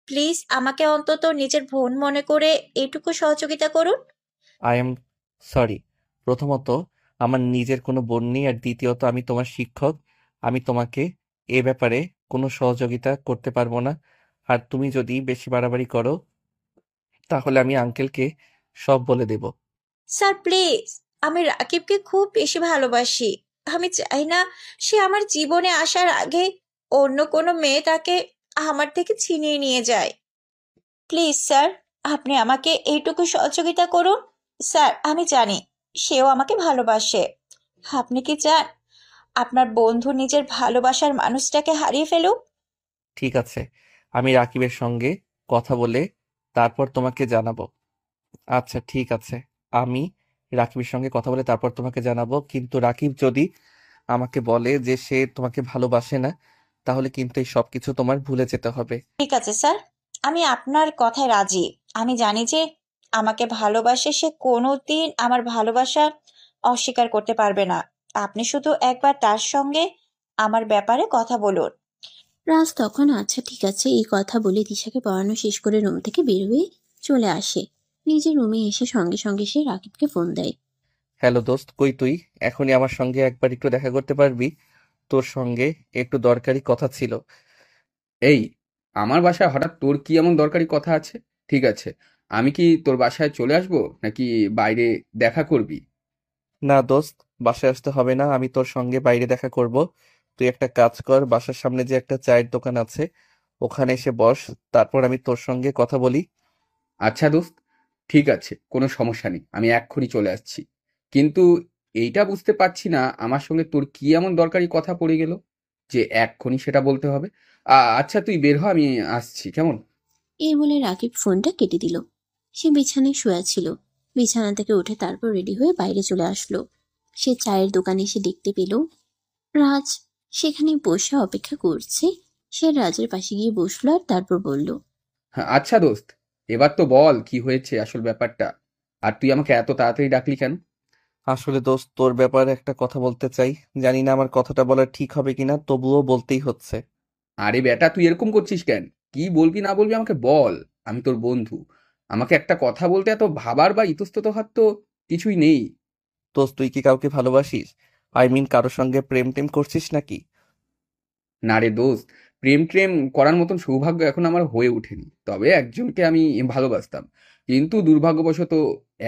প্লিজ আমাকে অন্তত নিজের বোন মনে করে এইটুকু সহযোগিতা করুন। I am sorry. প্রথমত, আমার নিজের কোনো বোন নেই, আর দ্বিতীয়ত আমি তোমার শিক্ষক। আমি তোমাকে এ ব্যাপারে কোনো সহযোগিতা করতে পারবো না। আর তুমি যদি বেশি বাড়াবাড়ি করো, তাহলে আমি আঙ্কেলকে সব বলে দেব। স্যার প্লিজ, আমি রাকিবকে খুব বেশি ভালোবাসি। আমি চাই না সে আমার জীবনে আসার আগে অন্য কোনো মেয়ে তাকে আমার থেকে ছিনিয়ে নিয়ে যায়। প্লিজ স্যার, আপনি আমাকে এইটুকু সহযোগিতা করুন। স্যার, আমি জানি সেও আমাকে ভালোবাসে। আপনি কি চান আপনার বন্ধু নিজের ভালোবাসার মানুষটাকে হারিয়ে ফেলুক? ঠিক আছে, আমি রাকিবের সঙ্গে কথা বলে তারপর তোমাকে জানাবো। আচ্ছা ঠিক আছে, আমি রাকিবের সঙ্গে কথা বলে তারপর তোমাকে জানাবো। কিন্তু রাকিব যদি আমাকে বলে যে সে তোমাকে ভালোবাসে না, তাহলে কিন্তু এই সবকিছু তোমার ভুলে যেতে হবে। ঠিক আছে স্যার, আমি আপনার কথায় রাজি। আমি জানি যে আমাকে ভালোবাসে, সে কোনোদিন আমার ভালোবাসা অস্বীকার করতে পারবে না। আপনি শুধু একবার তার সঙ্গে আমার ব্যাপারে কথা বলুন। রাজ তখন আচ্ছা ঠিক আছে এই কথা বলে তিশাকে পড়ানো শেষ করে রুম থেকে বের হয়ে চলে আসে। নিজের রুমে এসে সঙ্গে সঙ্গে সে রাকিবকে ফোন দেয়। হ্যালো দোস্ত, কই তুই? এখনই আমার সঙ্গে একবার একটু দেখা করতে পারবি? তোর সঙ্গে একটু দরকারি কথা ছিল। এই, আমার বাসায় হঠাৎ তোর কি এমন দরকারি কথা আছে? ঠিক আছে, আমি কি তোর বাসায় চলে আসবো নাকি বাইরে দেখা করবি? না দোস্ত, বাসায় আসতে হবে না, আমি তোর সঙ্গে বাইরে দেখা করব। তুই একটা কাজ কর, বাসার সামনে যে একটা চায়ের দোকান আছে ওখানে এসে বস, তারপর আমি তোর সঙ্গে কথা বলি। আচ্ছা দোস্ত, ঠিক আছে, কোনো সমস্যা নেই, আমি এক্ষুনি চলে আসছি। কিন্তু এইটা বুঝতে পারছি না আমার সঙ্গে তোর কি এমন দরকারি কথা পড়ে গেল যে এক্ষুনি সেটা বলতে হবে। আচ্ছা তুই বের হ, আমি আসছি, কেমন? এই বলে রাকিব ফোনটা কেটে দিল। সে বিছানায় শুয়ে ছিল। বিছানা থেকে উঠে তারপর রেডি হয়ে বাইরে চলে আসলো। সে চায়ের দোকানে এসে দেখতে পেল রাজ সেখানে বসে অপেক্ষা করছে। সে রাজের পাশে গিয়ে বসলো আর তারপর বলল, হ্যাঁ, আচ্ছা দোস্ত, এবার তো বল কি হয়েছে আসল ব্যাপারটা। আর তুই আমাকে এত তাড়াতাড়ি ডাকলি কেন? আসলে দোস্ত, তোর ব্যাপারে একটা কথা বলতে চাই। জানি না আমার কথাটা বলা ঠিক হবে কিনা, তবুও বলতেই হচ্ছে। আরে বেটা, তুই এরকম করছিস কেন? কি বলবি না বলবি আমাকে বল। আমি তোর বন্ধু, আমাকে একটা কথা বলতে এত ভাবার বা ইতস্তত হওয়ার তো কিছুই নেই। দোস্ত, তুই কি কাউকে ভালোবাসিস? আই মিন, কারোর সঙ্গে প্রেম টেম করছিস নাকি? না রে দোস্ত, প্রেম ট্রেম করার মতন সৌভাগ্য এখন আমার হয়ে ওঠেনি। তবে একজনকে আমি ভালোবাসতাম, কিন্তু দুর্ভাগ্যবশত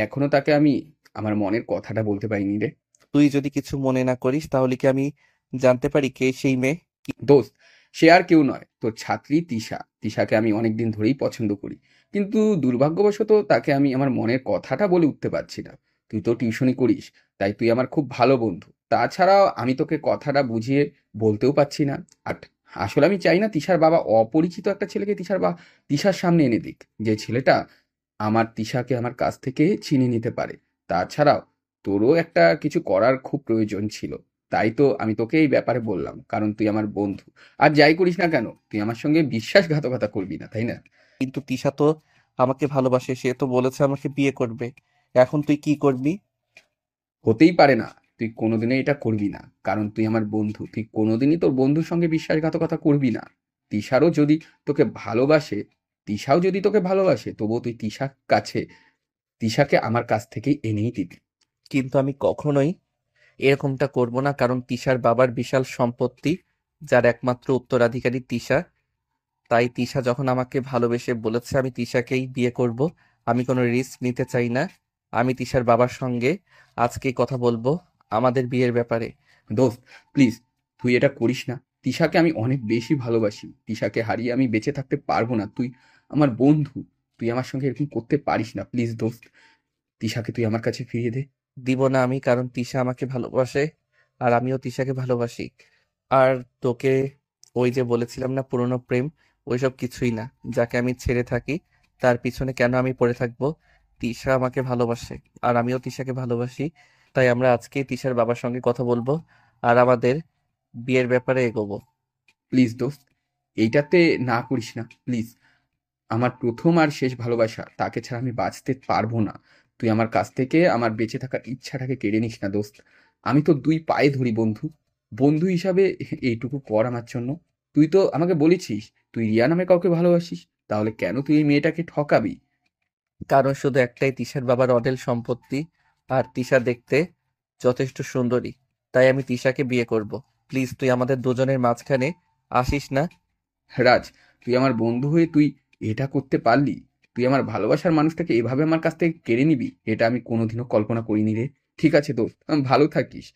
এখনো তাকে আমি আমার মনের কথাটা বলতে পারিনি রে। তুই যদি কিছু মনে না করিস তাহলে কি আমি জানতে পারি কে সেই মেয়ে? দোস্ত, সে আর কেউ নয়, তোর ছাত্রী তিশা। তিশাকে আমি অনেকদিন ধরেই পছন্দ করি, কিন্তু দুর্ভাগ্যবশত তাকে আমি আমার মনের কথাটা বলে উঠতে পারছি না। তুই তো টিউশনি করিস, তাই তুই আমার খুব ভালো বন্ধু। তাছাড়াও আমি তোকে কথাটা বুঝিয়ে বলতেও পারছি না। আর আসলে আমি চাই না তিশার বাবা অপরিচিত একটা ছেলেকে তিশার সামনে এনে দিক, যে ছেলেটা আমার তিশাকে আমার কাছ থেকে ছিনিয়ে নিতে পারে। তাছাড়াও তোরও একটা কিছু করার খুব প্রয়োজন ছিল, তাই তো আমি তোকে এই ব্যাপারে বললাম, কারণ তুই আমার বন্ধু। আর যাই করিস না কেন, তুই আমার সঙ্গে বিশ্বাসঘাতকতা করবি না, তাই না? কিন্তু তিশা তো আমাকে ভালোবাসে, সে তো বলেছে আমাকে বিয়ে করবে। এখন তুই কি করবি? হতেই পারে না, তুই কোনোদিনই এটা করবি না, কারণ তুই আমার বন্ধু। তুই কোনোদিনই তোর বন্ধুর সঙ্গে বিশ্বাসঘাতকতা করবি না। তিশারও যদি তোকে ভালোবাসে, তিশাও যদি তোকে ভালোবাসে, তবুও তুই তিশাকে আমার কাছ থেকেই এনেই দিবি। কিন্তু আমি কখনোই এরকমটা করব না, কারণ তিশার বাবার বিশাল সম্পত্তি, যার একমাত্র উত্তরাধিকারী তিশা। তাই তিশা যখন আমাকে ভালোবেসে বলেছে আমি তিশাকেই বিয়ে করব, আমি কোনো রিস্ক নিতে চাই না। আমি তিশার বাবার সঙ্গে আজকেই কথা বলবো আমাদের বিয়ের ব্যাপারে। দোস্ত প্লিজ, তুই এটা করিস না। তিশাকে আমি অনেক বেশি ভালোবাসি, তিশাকে হারিয়ে আমি বেঁচে থাকতে পারবো না। তুই আমার বন্ধু, তুই আমার সঙ্গে এরকম করতে পারিস না। প্লিজ দোস্ত, তিশাকে তুই আমার কাছে ফিরিয়ে দে। দিব না আমি, কারণ তিশা আমাকে ভালোবাসে আর আমিও তিশাকে ভালোবাসি। আর তোকে ওই যে বলেছিলাম না, পুরনো প্রেম, ওইসব কিছুই না। যাকে আমি ছেড়ে থাকি তার পিছনে কেন আমি পড়ে থাকবো? তিশা আমাকে ভালোবাসে আর আমিও তিশাকে ভালোবাসি। তাই আমরা আজকে তিশার বাবার সঙ্গে কথা বলবো আর আমাদের বিয়ের ব্যাপারে এগোবো। প্লিজ দোস্ত, এইটাতে না করিস না প্লিজ। আমার প্রথম আর শেষ ভালোবাসা, তাকে ছাড়া আমি বাঁচতে পারবো না। তুই আমার কাছ থেকে আমার বেঁচে থাকার ইচ্ছাটাকে কেড়ে নিস না দোস্ত। আমি তো দুই পায়ে ধরি বন্ধু, বন্ধু হিসাবে এইটুকু কর আমার জন্য। তুই তো আমাকে বলেছিস তুই রিয়া নামে কাউকে ভালোবাসিস, তাহলে কেন তুই এই মেয়েটাকে ঠকাবি? কারণ শুধু একটাই, তিশার বাবার অঢেল সম্পত্তি আর তিশা দেখতে যথেষ্ট সুন্দরী। তাই আমি তিশাকে বিয়ে করব। প্লিজ তুই আমাদের দুজনের মাঝখানে আসিস না। রাজ, তুই আমার বন্ধু হয়ে তুই এটা করতে পারলি? তুই আমার ভালোবাসার মানুষটাকে এভাবে আমার কাছ থেকে কেড়ে নিবি, এটা আমি কোনোদিনও কল্পনা করিনি রে। ঠিক আছে দোস্ত, ভালো থাকিস।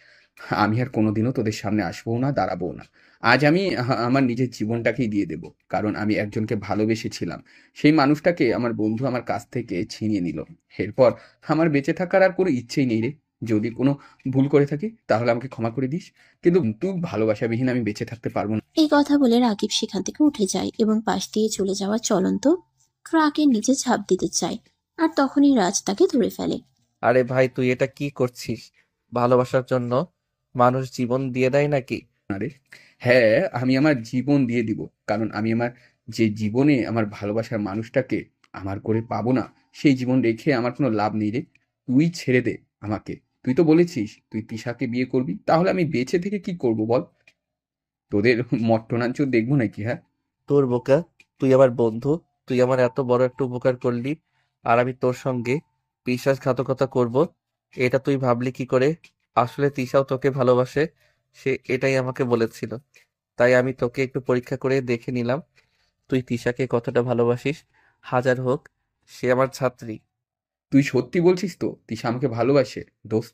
আমি আর কোনোদিনও তোদের সামনে আসবো না, দাঁড়াবো না। আজ আমি আমার নিজের জীবনটাকেই দিয়ে দেব, কারণ আমি একজনকে ভালোবেসেছিলাম। সেই মানুষটাকে আমার বন্ধু আমার কাছ থেকে ছিনিয়ে নিল। এরপর আমার বেঁচে থাকার আর কোনো ইচ্ছেই নেই রে। যদি কোনো ভুল করে থাকি তাহলে আমাকে ক্ষমা করে দিস, কিন্তু তুই ভালোবাসাবিহীন আমি বেঁচে থাকতে পারবো না। এই কথা বলে রাকিব সেখান থেকে উঠে যায় এবং পাশ দিয়ে চলে যাওয়া চলন্ত ট্রাকের নিচে ঝাঁপ দিতে চায়, আর তখনই রাজ তাকে ধরে ফেলে। আরে ভাই, তুই এটা কি করছিস? ভালোবাসার জন্য মানুষ জীবন দিয়ে দেয় নাকি? আরে হ্যাঁ, আমি আমার জীবন দিয়ে দিব, কারণ আমি আমার যে জীবনে আমার ভালোবাসার মানুষটাকে আমার করে পাবো না, সেই জীবন রেখে আমার কোনো লাভ নেই রে। তুই ছেড়ে দে আমাকে। তুই তো বলেছিস তুই তিশাকে বিয়ে করবি, তাহলে আমি বেঁচে থেকে কি করব বল? তোদের মট্টনাঞ্চ দেখবো নাকি? হ্যাঁ, তোর বোকা, তুই আমার বন্ধু, তুই আমার এত বড় একটা উপকার করলি, আর আমি তোর সঙ্গে বিশ্বাসঘাতকতা করব, এটা তুই ভাবলি কি করে? আসলে তিশাও তোকে ভালোবাসে, সে এটাই আমাকে বলেছিল। তাই আমি তোকে একটু পরীক্ষা করে দেখে নিলাম তুই তিশাকে কতটা ভালোবাসিস। হাজার হোক, সে আমার ছাত্রী। তুই সত্যি বলছিস তো তিশা আমাকে ভালোবাসে? দোস্ত,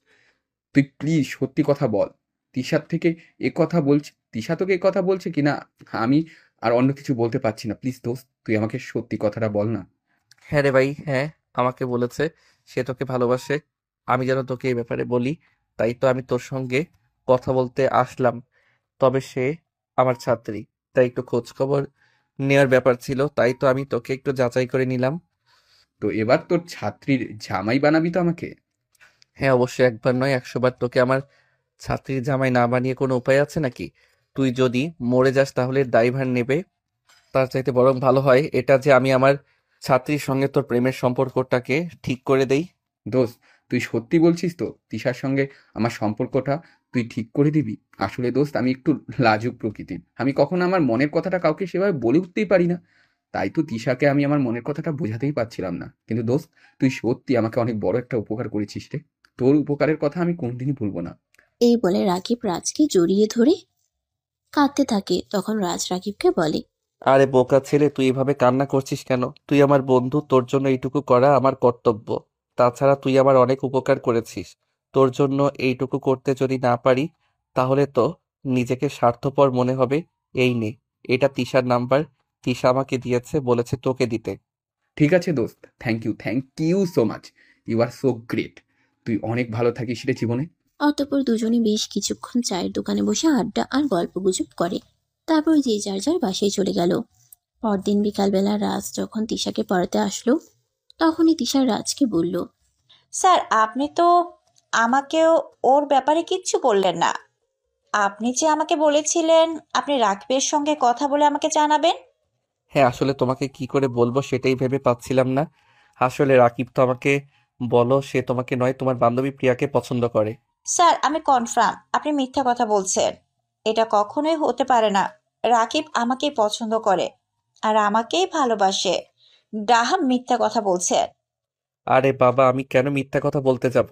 তুই প্লিজ সত্যি কথা বল। তিশার থেকে এ কথা বলছে, তিশা তোকে এ কথা বলছে কি না? আমি আর অন্য কিছু বলতে পারছি না, প্লিজ দোস্ত তুই আমাকে সত্যি কথাটা বল না। হ্যাঁ রে ভাই, হ্যাঁ, আমাকে বলেছে সে তোকে ভালোবাসে। আমি যেন তোকে এই ব্যাপারে বলি, তাই তো আমি তোর সঙ্গে কথা বলতে আসলাম। তবে সে আমার ছাত্রী, তাই একটু খোঁজ খবর নেওয়ার ব্যাপার ছিল, তাই তো আমি তোকে একটু যাচাই করে নিলাম। তো এবার তোর ছাত্রীর জামাই বানাবি তো আমাকে? হ্যাঁ, অবশ্যই, একবার নয় 100 বার তোকে আমার ছাত্রীর জামাই না বানিয়ে কোনো উপায় আছে নাকি? তুই যদি মরে যাস তাহলে ড্রাইভার নেবে, তার চাইতে বরং ভালো হয় এটা যে আমি আমার ছাত্রীর সঙ্গে তোর প্রেমের সম্পর্কটাকে ঠিক করে দেই। দোস্ত, তুই সত্যি বলছিস তো তিশার সঙ্গে আমার সম্পর্কটা তুই ঠিক করে দিবি? আসলে দোস্ত আমি একটু লাজুক প্রকৃতির, আমি কখনো আমার মনের কথাটা কাউকে সেভাবে বলে উঠতেই পারি না। তাই তো তিশাকে আমি আমার মনের কথাটা বোঝাতেই পারছিলাম না। কিন্তু দোস্ত, তুই সত্যি আমাকে অনেক বড় একটা উপকার করেছিস রে। তোর উপকারের কথা আমি কোনদিনই ভুলবো না। এই বলে রাকিব রাজকে জড়িয়ে ধরে কাঁদতে থাকে। তখন রাজ রাকিবকে বলে, আরে বোকা ছেলে, তুই এভাবে কান্না করছিস কেন? তুই আমার বন্ধু, তোর জন্য এইটুকু করা আমার কর্তব্য। তাছাড়া তুই আমার অনেক উপকার করেছিস, তোর জন্য এইটুকু করতে যদি না পারি তাহলে তো নিজেকে স্বার্থপর মনে হবে। এই নে, এটা তিশার নাম্বার, তিশা আমাকে দিয়েছে, বলেছে তোকে দিতে। ঠিক আছে দোস্ত, thank you so much. You are so great. তুই অনেক ভালো থাকিস রে জীবনে। অতঃপর দুজনে বেশ কিছুক্ষণ চায়ের দোকানে বসে আড্ডা আর গল্পগুজব করে। তারপর যে যার যার বাসায় চলে গেল। পরদিন বিকালবেলা রাজ যখন তিশাকে পড়াতে আসলো, তখনই তিশা রাজকে বলল, স্যার, আপনি তো আমাকেও ওর ব্যাপারে কিচ্ছু বললেন না। আপনি যে আমাকে বলেছিলেন আপনি রাকিবের সঙ্গে কথা বলে আমাকে জানাবেন। হ্যাঁ, আসলে তোমাকে কি করে বলবো সেটাই ভেবে পাচ্ছিলাম না। আসলে রাকিব তো আমাকে বলো সে তোমাকে নয়, তোমার বান্ধবী প্রিয়াকে পছন্দ করে। স্যার, আমি কনফার্ম আপনি মিথ্যা কথা বলছেন। এটা কখনোই হতে পারে না। রাকিব আমাকেই পছন্দ করে আর আমাকেই ভালোবাসে। ডাহা মিথ্যা কথা বলছেন। আরে বাবা, আমি কেন মিথ্যা কথা বলতে যাব?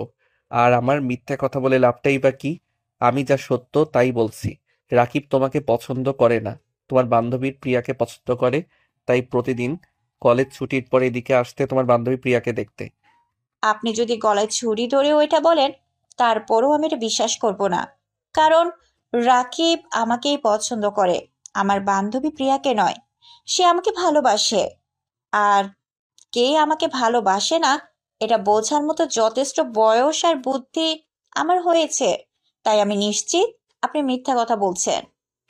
আর আমার মিথ্যা কথা বলে লাভটাই বা কি? আমি যা সত্য তাই বলছি। রাকিব তোমাকে পছন্দ করে না, তোমার বান্ধবীর প্রিয়াকে পছন্দ করে। তাই প্রতিদিন কলেজ ছুটির পর এদিকে আসতে তোমার বান্ধবী প্রিয়াকে দেখতে। আপনি যদি গলায় ছুরি ধরে ওইটা বলেন, তারপরও আমি এটা বিশ্বাস করব না। কারণ রাকিব আমাকেই পছন্দ করে, আমার বান্ধবী প্রিয়াকে নয়। সে আমাকে ভালোবাসে। আর কে আমাকে ভালোবাসে না এটা বোঝার মতো যথেষ্ট বয়স আর বুদ্ধি আমার হয়েছে। তাই আমি নিশ্চিত আপনি মিথ্যা কথা বলছেন।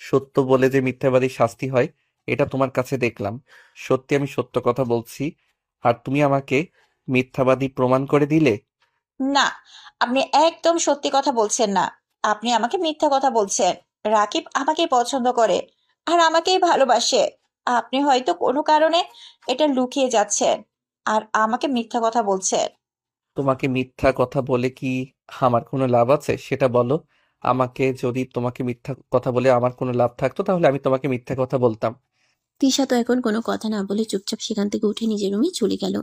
সত্য বলে যে মিথ্যাবাদীর শাস্তি হয়, এটা তোমার কাছে দেখলাম। সত্যি আমি সত্য কথা বলছি, আর তুমি আমাকে মিথ্যাবাদী প্রমাণ করে দিলে। না, আপনি একদম সত্যি কথা বলছেন না। আপনি আমাকে মিথ্যা কথা বলছেন। রাকিব আমাকেই পছন্দ করে আর আমাকেই ভালোবাসে। আপনি হয়তো কোনো কারণে এটা লুকিয়ে যাচ্ছেন আর আমাকে মিথ্যা কথা বলছেন। তোমাকে মিথ্যা কথা বলে কি আমার কোনো লাভ আছে সেটা বলো। আমাকে যদি তোমাকে মিথ্যা কথা বলে আমার কোনো লাভ থাকতো তাহলে আমি তোমাকে মিথ্যা কথা বলতাম। তিশা তো এখন কোনো কথা না বলে চুপচাপ সেখান থেকে উঠে নিজের রুমে চলে গেল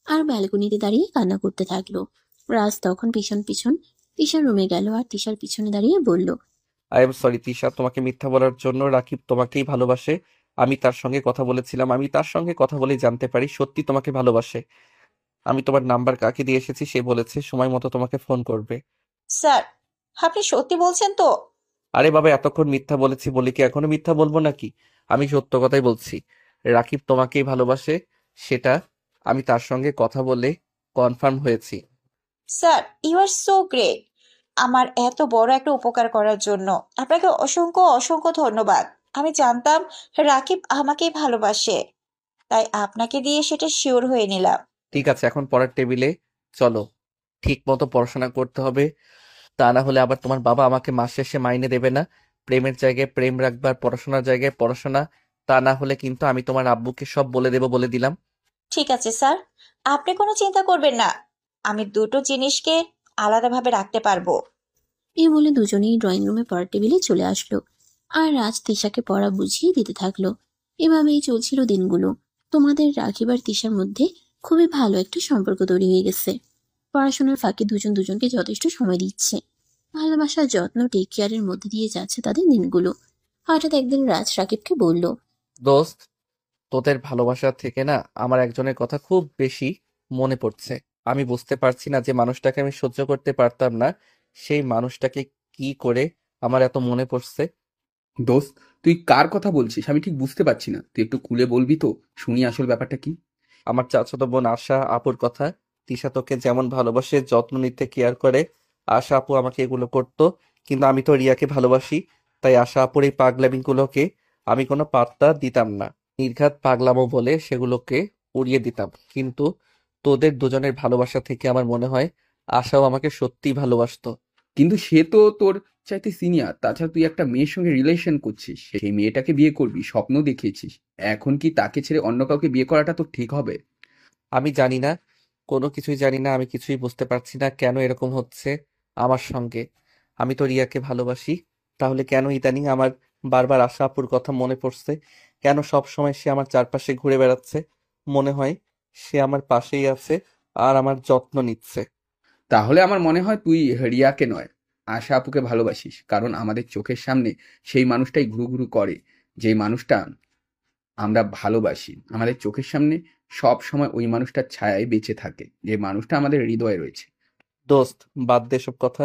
আর ব্যালকনিতে দাঁড়িয়ে কান্না করতে থাকলো। রাজ তখন পিছন পিছন তিশার রুমে গেল আর তিশার পিছনে দাঁড়িয়ে বলল, আই এম সরি তিশা, তোমাকে মিথ্যা বলার জন্য। রাকিব তোমাকেই ভালোবাসে, আমি তার সঙ্গে কথা বলেছিলাম, আমি তার সঙ্গে কথা বলেই জানতে পারি সত্যি তোমাকে ভালোবাসে। আমি তোমার নাম্বার কাকে দিয়ে এসেছি, সে বলেছে সময় মতো তোমাকে ফোন করবে। স্যার, আপনি সত্যি বলছেন তো? আরে বাবা, এতক্ষণ মিথ্যা বলেছি বলে কি এখনো মিথ্যা বলবো নাকি? আমি সত্য কথাই বলছি। রাকিব তোমাকেই ভালোবাসে, সেটা আমি তার সঙ্গে কথা বলে কনফার্ম হয়েছি। Sir, you are so great. আমার এত বড় একটা উপকার করার জন্য আপনাকে অসংখ্য অসংখ্য ধন্যবাদ। আমি জানতাম রাকিব আমাকেই ভালোবাসে, তাই আপনাকে দিয়ে সেটা শিওর হয়ে নিলাম। ঠিক আছে, এখন পড়ার টেবিলে চলো। ঠিক মতো পড়াশোনা করতে হবে, তা না হলে আবার তোমার বাবা আমাকে মাস শেষে মাইনে দেবে না। প্রেমের জায়গায় প্রেম রাখবা, আর পড়াশোনার জায়গায় পড়াশোনা। তা না হলে কিন্তু আমি তোমার আব্বুকে সব বলে দেবো, বলে দিলাম। ঠিক আছে স্যার, আপনি কোনো চিন্তা করবেন না, আমি দুটো জিনিসকে আলাদাভাবে রাখতে পারবো। এই বলে দুজনেই ড্রয়িং রুমে পড়ার টেবিলে চলে আসলো। আর রাজ তিশাকে পড়া বুঝিয়ে দিতে থাকলো। এভাবেই চলছিল দিনগুলো। তোমাদের রাকিব আর তিশার মধ্যে খুবই ভালো একটা সম্পর্ক তৈরি হয়ে গেছে। পড়াশোনার ফাঁকে দুজন দুজনকে যথেষ্ট সময় দিচ্ছে। ভালোবাসার যত্ন টেক কেয়ারের মধ্যে দিয়ে যাচ্ছে তাদের দিনগুলো। হঠাৎ একদিন রাজ রাকিবকে বলল, দোস্ত, তোদের ভালোবাসা থেকে না আমার একজনের কথা খুব বেশি মনে পড়ছে। আমি বুঝতে পারছি না, যে মানুষটাকে আমি সহ্য করতে পারতাম না, সেই মানুষটাকে কি করে আমার এত মনে পড়ছে। দোস্ত, তুই কার কথা বলছিস আমি ঠিক বুঝতে পারছি না। তুই একটু খুলে বলবি তো, শুনি আসল ব্যাপারটা কি। আমার চাচাতো বোন আশা আপুর কথা। তিশা তোকে যেমন ভালোবাসে, যত্ন নিতে, কেয়ার করে, আশা আপু আমাকে এগুলো করতো। কিন্তু আমি তো রিয়াকে ভালোবাসি, তাই আশা আপুর এই পাগলামিগুলোকে আমি কোনো পাত্তা দিতাম না। নির্ঘাত পাগলামো বলে সেগুলোকে উড়িয়ে দিতাম। কিন্তু তোদের দুজনের ভালোবাসা থেকে আমার মনে হয় আশাও আমাকে সত্যিই ভালোবাসতো। কিন্তু সে তো তোর চাইতে সিনিয়র। তাছাড়া তুই একটা মেয়ের সঙ্গে রিলেশন করছিস, সেই মেয়েটাকে বিয়ে করবি, স্বপ্ন দেখিয়েছিস। এখন কি তাকে ছেড়ে অন্য কাউকে বিয়ে করাটা তো ঠিক হবে? আমি জানি না, কোনো কিছুই জানি না। আমি কিছুই বুঝতে পারছি না কেন এরকম হচ্ছে আমার সঙ্গে। আমি তো রিয়াকে ভালোবাসি, তাহলে কেন ইদানিং আমার বারবার আশা আপুর কথা মনে পড়ছে? কেন সব সময় সে আমার চারপাশে ঘুরে বেড়াচ্ছে? মনে হয় সে আমার পাশেই আছে আর আমার যত্ন নিচ্ছে। তাহলে আমার মনে হয় তুই রিয়াকে নয়, আশা আপুকে ভালোবাসিস। কারণ আমাদের চোখের সামনে সেই মানুষটাই ঘুরু ঘুরু করে, যেই মানুষটা আমরা ভালোবাসি। আমাদের চোখের সামনে সব সময় ওই মানুষটার ছায়ায় বেঁচে থাকে, যে মানুষটা আমাদের হৃদয়ে রয়েছে। দোস্ত, বাদ দে সব কথা।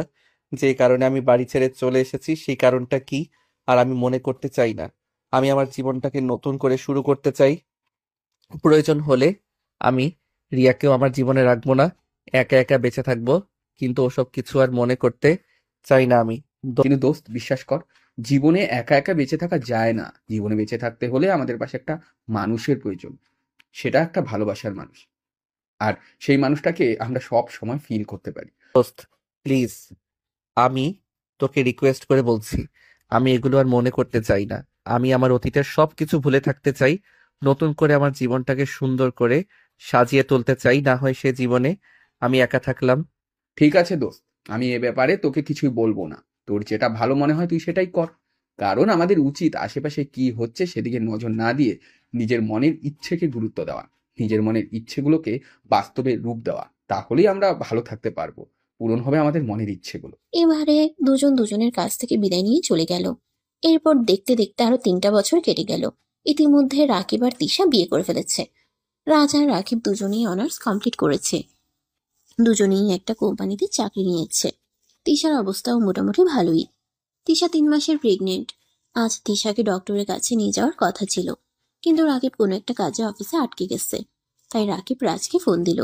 যে কারণে আমি বাড়ি ছেড়ে চলে এসেছি সেই কারণটা কি আর আমি মনে করতে চাই না। আমি আমার জীবনটাকে নতুন করে শুরু করতে চাই। প্রয়োজন হলে আমি রিয়াকেও আমার জীবনে রাখবো না, একা একা বেঁচে থাকবো। কিন্তু ওসব কিছু আর মনে করতে চাই না আমি। কিন্তু দোস্ত, বিশ্বাস কর, জীবনে একা একা বেঁচে থাকা যায় না। জীবনে বেঁচে থাকতে হলে আমাদের পাশে একটা মানুষের প্রয়োজন, সেটা একটা ভালোবাসার মানুষ। আর সেই মানুষটাকে আমরা সব সময় ফিল করতে পারি। দোস্ত, প্লিজ, আমি তোকে রিকোয়েস্ট করে বলছি, আমি এগুলো আর মনে করতে চাই না। আমি আমার অতীতের সবকিছু ভুলে থাকতে চাই। নতুন করে আমার জীবনটাকে সুন্দর করে সাজিয়ে তুলতে চাই। না হয় সে জীবনে আমি একা থাকলাম। ঠিক আছে দোস্ত, আমি এ ব্যাপারে তোকে কিছুই বলবো না। তোর যেটা ভালো মনে হয় তুই সেটাই কর। কারণ আমাদের উচিত আশেপাশে কি হচ্ছে সেদিকে নজর না দিয়ে নিজের মনের ইচ্ছেকে গুরুত্ব দেওয়া, নিজের মনের ইচ্ছেগুলোকে বাস্তবে রূপ দেওয়া। তাহলেই আমরা ভালো থাকতে পারবো, পূরণ হবে আমাদের মনের ইচ্ছেগুলো। এবারে দুজন দুজনের কাছ থেকে বিদায় নিয়ে চলে গেল। এরপর দেখতে দেখতে আরো 3টা বছর কেটে গেল। ইতিমধ্যে রাকিব আর তিশা বিয়ে করে ফেলেছে। রাজ আর রাকিব দুজনেই অনার্স কমপ্লিট করেছে। দুজনেই একটা কোম্পানিতে চাকরি নিয়েছে। তিশার অবস্থাও মোটামুটি ভালোই। তিশা 3 মাসের প্রেগনেন্ট। আজ তিশাকে ডক্টরের কাছে নিয়ে যাওয়ার কথা ছিল, কিন্তু রাকিব কোনো একটা কাজে অফিসে আটকে গেছে। তাই রাকিব রাজকে ফোন দিল।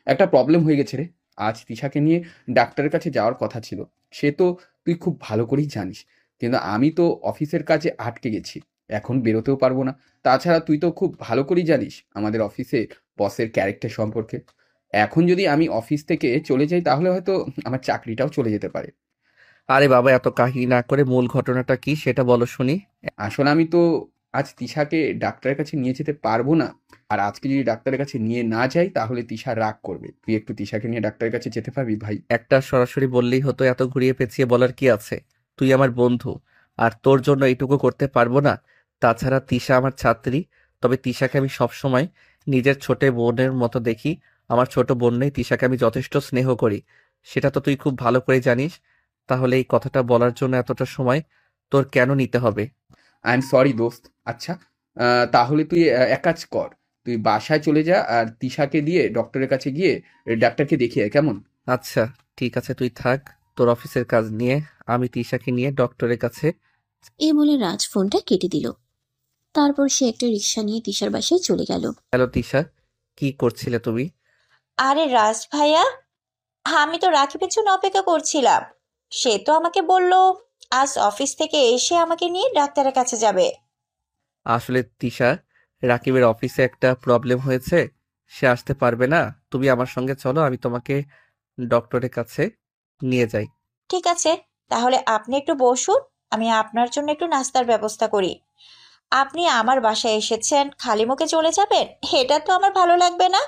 একটা প্রবলেম হয়ে গেছে রে। আজ তিশাকে নিয়ে ডাক্তারের কাছে যাওয়ার কথা ছিল। সে তো তুই খুব ভালো করেই জানিস, কিন্তু আমি তো অফিসের কাজে আটকে গেছি, এখন বেরোতেও পারবো না। তাছাড়া তুই তো খুব ভালো করেই জানিস আমাদের অফিসে বসের ক্যারেক্টার সম্পর্কে। এখন যদি আমি অফিস থেকে চলে যাই তাহলে হয়তো আমার চাকরিটাও চলে যেতে পারে। আরে বাবা, এত কাহিনী না করে মূল ঘটনাটা কি সেটা বলো শুনি। আসলে আমি তো আজ তিশাকে ডাক্তারের কাছে নিয়ে যেতে পারবো না। আর আজকে যদি ডাক্তারের কাছে নিয়ে না যাই তাহলে তিশা রাগ করবে। তুই একটু তিশাকে নিয়ে ডাক্তারের কাছে যেতে পারবি ভাই? একটা সরাসরি বললেই হতো, এত ঘুরিয়ে পেঁচিয়ে বলার কি আছে? তুই আমার বন্ধু, আর তোর জন্য এইটুকু করতে পারবো না? তাছাড়া তিশা আমার ছাত্রী, তবে তিশাকে আমি সবসময় নিজের ছোট বোনের মতো দেখি। আমার ছোট বোন নেই, তিশাকে আমি যথেষ্ট স্নেহ করি, সেটা তো তুই খুব ভালো করে জানিস। তাহলে এই কথাটা বলার জন্য এতটা সময় তোর কেন নিতে হবে? আই এম সরি দোস্ত। আচ্ছা, তাহলে তুই এক কাজ কর, তুই বাসায় চলে যা আর তিশাকে দিয়ে ডক্টরের কাছে গিয়ে ডাক্তারকে দেখিয়ে আয়, কেমন? আচ্ছা, ঠিক আছে, তুই থাক তোর অফিসের কাজ নিয়ে, আমি তিশাকে নিয়ে ডক্টরের কাছে। এ বলে রাজ ফোনটা কেটে দিল। তারপর সে একটা রিক্সা নিয়ে তিশার বাসায় চলে গেল। হ্যালো তিশা, কি করছিলে তুমি? আরে রাজ ভাইয়া, আমি তো রাকিবের জন্য অপেক্ষা করছিলাম। সে তো আমাকে বলল আজ অফিস থেকে এসে আমাকে নিয়ে ডাক্তারের কাছে যাবে। আসলে তিশা, রাকিবের অফিসে একটা প্রবলেম হয়েছে, সে আসতে পারবে না। তুমি আমার সঙ্গে চলো, আমি তোমাকে ডক্টরের কাছে নিয়ে যাই। ঠিক আছে, তাহলে আপনি একটু বসুন, আমি আপনার জন্য একটু নাস্তার ব্যবস্থা করি। আপনি আমার বাসায় এসেছেন, খালি মুখে চলে যাবেন? এটা তো আমার ভালো লাগবে না।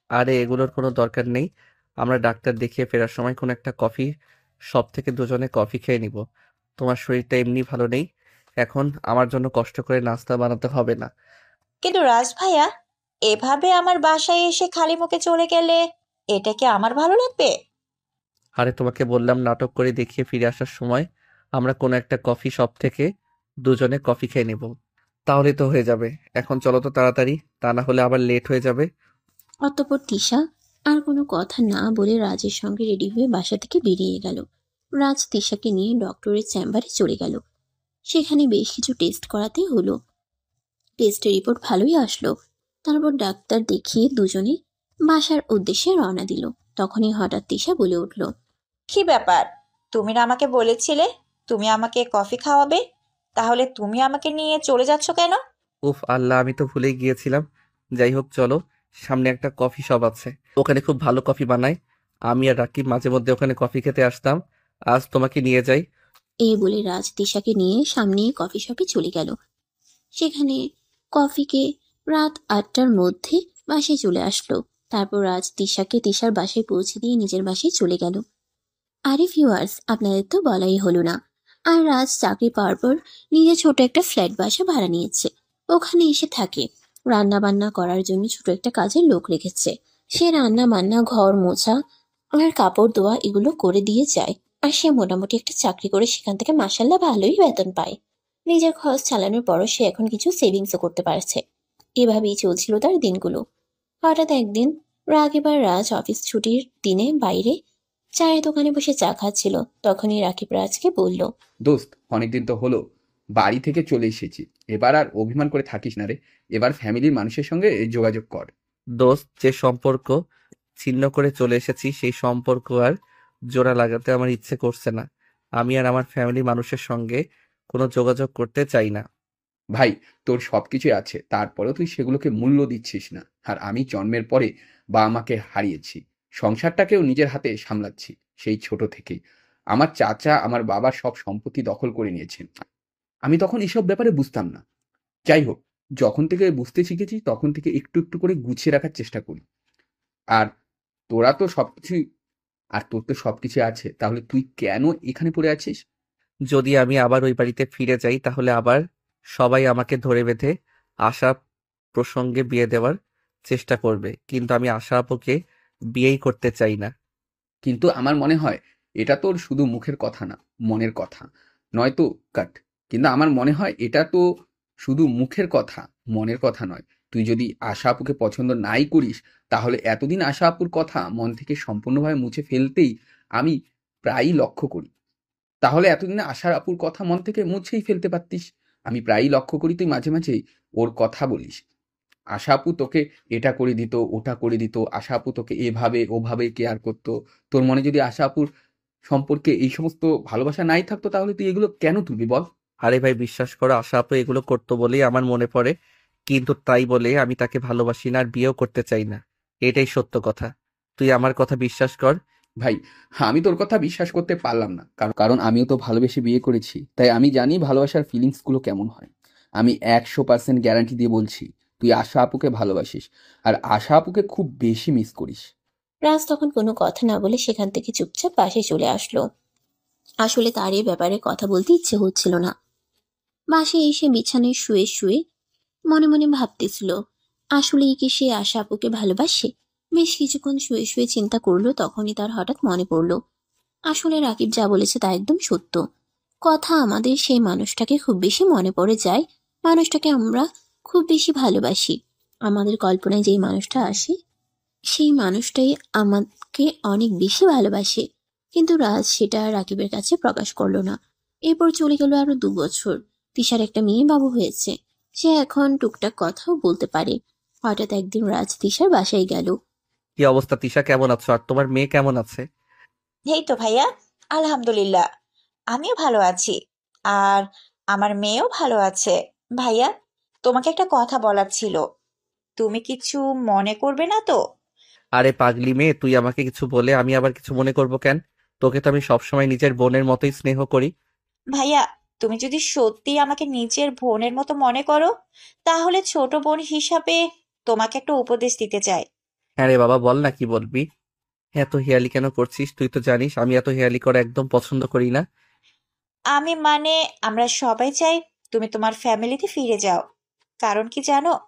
আরে এগুলোর কোনো দরকার নেই। আমরা ডাক্তার দেখিয়ে ফেরার সময় কোনো একটা কফি শপ থেকে দুজনে কফি খেয়ে নিব। তোমার শরীরটা এমনি ভালো নেই, এখন আমার জন্য কষ্ট করে নাস্তা বানাতে হবে না। কিন্তু রাজ ভাইয়া, এভাবে আমার বাসায় এসে খালি মুখে চলে গেলে এটা কি আমার ভালো লাগবে? আরে তোমাকে বললাম, নাটক করে দেখিয়ে ফিরে আসার সময় আমরা কোনো একটা কফি শপ থেকে দুজনে কফি খেয়ে নেব, তাহলে তো হয়ে যাবে। এখন চলো তো তাড়াতাড়ি, তা না হলে আবার লেট হয়ে যাবে। অতঃপর তিশা আর কোনো কথা না বলে রাজের সঙ্গে রেডি হয়ে বাসা থেকে বেরিয়ে গেল। রাজ তিশাকে নিয়ে ডক্টরের চেম্বারে চলে গেল। সেখানে বেশ কিছু টেস্ট করাতে হলো। টেস্টের রিপোর্ট ভালোই আসলো। তারপর ডাক্তার দেখিয়ে দুজনে বাসার উদ্দেশ্যে রওনা দিল। তখনই হঠাৎ তিশা বলে উঠল, কি ব্যাপার? তুমি না আমাকে বলেছিলে তুমি আমাকে কফি খাওয়াবে, তাহলে তুমি আমাকে নিয়ে চলে যাচ্ছ কেন? উফ আল্লাহ, আমি তো ভুলেই গিয়েছিলাম। যাই হোক চলো, সামনে একটা কফি শপ আছে, ওখানে খুব ভালো কফি বানায়। আমি আর রাকিব মাঝে মধ্যে ওখানে কফি খেতে আসতাম। আজ তোমাকে নিয়ে যাই। এই বলে রাজ তিশাকে নিয়ে সামনে কফি শপে চলে গেল। সেখানে কফিকে রাত ৮টার মধ্যে বাসায় চলে আসলো। তারপর রাজ তিশাকে তিশার বাসায় পৌঁছে দিয়ে নিজের বাসায় চলে গেল। আরে ভিউয়ার্স, আপনাদের তো বলাই হলো না, আর রাজ চাকরি পাওয়ার পর নিজের ছোট একটা ফ্ল্যাট বাসা ভাড়া নিয়েছে। ওখানে এসে থাকে। রান্না বান্না করার জন্য ছোট একটা কাজের লোক রেখেছে। সে রান্না বান্না, ঘর মোছা আর কাপড় ধোয়া এগুলো করে দিয়ে যায়। আর সে মোটামুটি একটা চাকরি করে সেখান থেকে মাসাল্লাহ ভালোই বেতন পায়। নিজের খরচ চালানোর পরও সে এখন কিছু সেভিংসও করতে পারছে। এভাবেই চলছিল তার দিনগুলো। হঠাৎ একদিন রাকিব আর রাজ অফিস ছুটির দিনে বাইরে চায়ের দোকানে বসে চা খাচ্ছিল। তখনই রাকিব রাজকে বলল, দোস্ত, অনেকদিন তো হলো বাড়ি থেকে চলে এসেছি, এবার আর অভিমান করে থাকিস না রে। এবার ফ্যামিলির মানুষের সঙ্গে যোগাযোগ কর। দোস্ত, যে সম্পর্ক ছিন্ন করে চলে এসেছি সেই সম্পর্ক আর জোড়া লাগাতে আমার ইচ্ছে করছে না। আমি আর আমার ফ্যামিলি মানুষের সঙ্গে কোনো যোগাযোগ করতে চাই না। ভাই, তোর সবকিছুই আছে, তারপরেও তুই সেগুলোকে মূল্য দিচ্ছিস না। আর আমি জন্মের পরে বাবা মাকে হারিয়েছি, সংসারটাকেও নিজের হাতে সামলাচ্ছি সেই ছোট থেকেই। আমার চাচা আমার বাবার সব সম্পত্তি দখল করে নিয়েছেন। আমি তখন এসব ব্যাপারে বুঝতাম না। যাই হোক, যখন থেকে বুঝতে শিখেছি তখন থেকে একটু একটু করে গুছিয়ে রাখার চেষ্টা করি। আর তোরা তো সবকিছুই আর তোর তো সবকিছু আছে, তাহলে তুই কেন এখানে পড়ে আছিস? যদি আমি আবার ওই বাড়িতে ফিরে যাই তাহলে আবার সবাই আমাকে ধরে বেঁধে আশা প্রসঙ্গে বিয়ে দেওয়ার চেষ্টা করবে, কিন্তু আমি আশা আপুকে বিয়েই করতে চাই না। কিন্তু আমার মনে হয় এটা তোর শুধু মুখের কথা না, মনের কথা। নয়তো কাট। কিন্তু আমার মনে হয় এটা তো শুধু মুখের কথা, মনের কথা নয়। তুই যদি আশা আপুকে পছন্দ নাই করিস, তাহলে এতদিন আশা আপুর কথা মন থেকে সম্পূর্ণভাবে মুছে ফেলতেই আমি প্রায়ই লক্ষ্য করি। তাহলে এতদিনে আশা আপুর কথা মন থেকে মুছেই ফেলতে পারতিস। আমি প্রায়ই লক্ষ্য করি তুই মাঝে মাঝেই ওর কথা বলিস। আশা আপু তোকে এটা করে দিত, ওটা করে দিত, আশা আপু তোকে এভাবে ওভাবে কেয়ার করতো। তোর মনে যদি আশা আপুর সম্পর্কে এই সমস্ত ভালোবাসা নাই থাকতো, তাহলে তুই এগুলো কেন তুলবি বল? আরে ভাই, বিশ্বাস করো, আশা আপু এগুলো করতো বলেই আমার মনে পড়ে, কিন্তু তাই বলে আমি তাকে ভালোবাসি না আর বিয়েও করতে চাই না। এটাই সত্য কথা। তুই আমার কথা বিশ্বাস কর। ভাই, আমি তোর কথা বিশ্বাস করতে পারলাম না, কারণ আমিও তো ভালোবেসে বিয়ে করেছি, তাই আমি জানি ভালোবাসার ফিলিংসগুলো কেমন হয়। আমি 100% গ্যারান্টি দিয়ে বলছি, তুই আশা আপুকে ভালোবাসিস, আর আশা আপুকে খুব বেশি মিস করিস। রাজ তখন কোনো কথা না বলে সেখান থেকে চুপচাপ বাসায় চলে আসলো। আসলে তার এ ব্যাপারে কথা বলতে ইচ্ছে হচ্ছিল না। বাসায় এসে বিছানায় শুয়ে শুয়ে মনে মনে ভাবতেছিল, আসলেই কি সে আশা আপুকে ভালোবাসে? বেশ কিছুক্ষণ শুয়ে শুয়ে চিন্তা করলো। তখনই তার হঠাৎ মনে পড়লো, আসলে রাকিব যা বলেছে তা একদম সত্য কথা। আমাদের সেই মানুষটাকে খুব বেশি মনে পড়ে যায়, মানুষটাকে আমরা খুব বেশি ভালোবাসি। আমাদের কল্পনায় যেই মানুষটা আসে সেই মানুষটাই আমাকে অনেক বেশি ভালোবাসে। কিন্তু রাজ সেটা রাকিবের কাছে প্রকাশ করলো না। এরপর চলে গেল আরো 2 বছর। তিশার একটা মেয়ে বাবু হয়েছে। সে এখন টুকটাক কথাও বলতে পারে। হঠাৎ একদিন রাজ তিশার বাসায় গেল। কি অবস্থা তিশা, কেমন আছো? আর তোমার মেয়ে কেমন আছে? এই তো ভাইয়া, আলহামদুলিল্লাহ, আমিও ভালো আছি। আর আমার মেয়েও ভালো আছে। ভাইয়া, তোমাকে একটা কথা বলার ছিল। তুমি কিছু মনে করবে না তো? আরে পাগলি মেয়ে, তুই আমাকে কিছু বলে আমি আবার কিছু মনে করব কেন? তোকে তো আমি সবসময় নিজের বোনের মতোই স্নেহ করি। ভাইয়া, তুমি যদি সত্যি আমাকে নিজের বোনের মতো মনে করো, তাহলে ছোট বোন হিসাবে তোমাকে একটা উপদেশ দিতে চাই। হ্যাঁ রে বাবা, বল না কি বলবি। এত হেয়ালি কেন করছিস? তুই তো জানিস আমি এত হেয়ালি করা একদম পছন্দ করি না। আমি মানে, আমরা সবাই চাই তুমি তোমার ফ্যামিলিতে ফিরে যাও। কারণ কি জানো,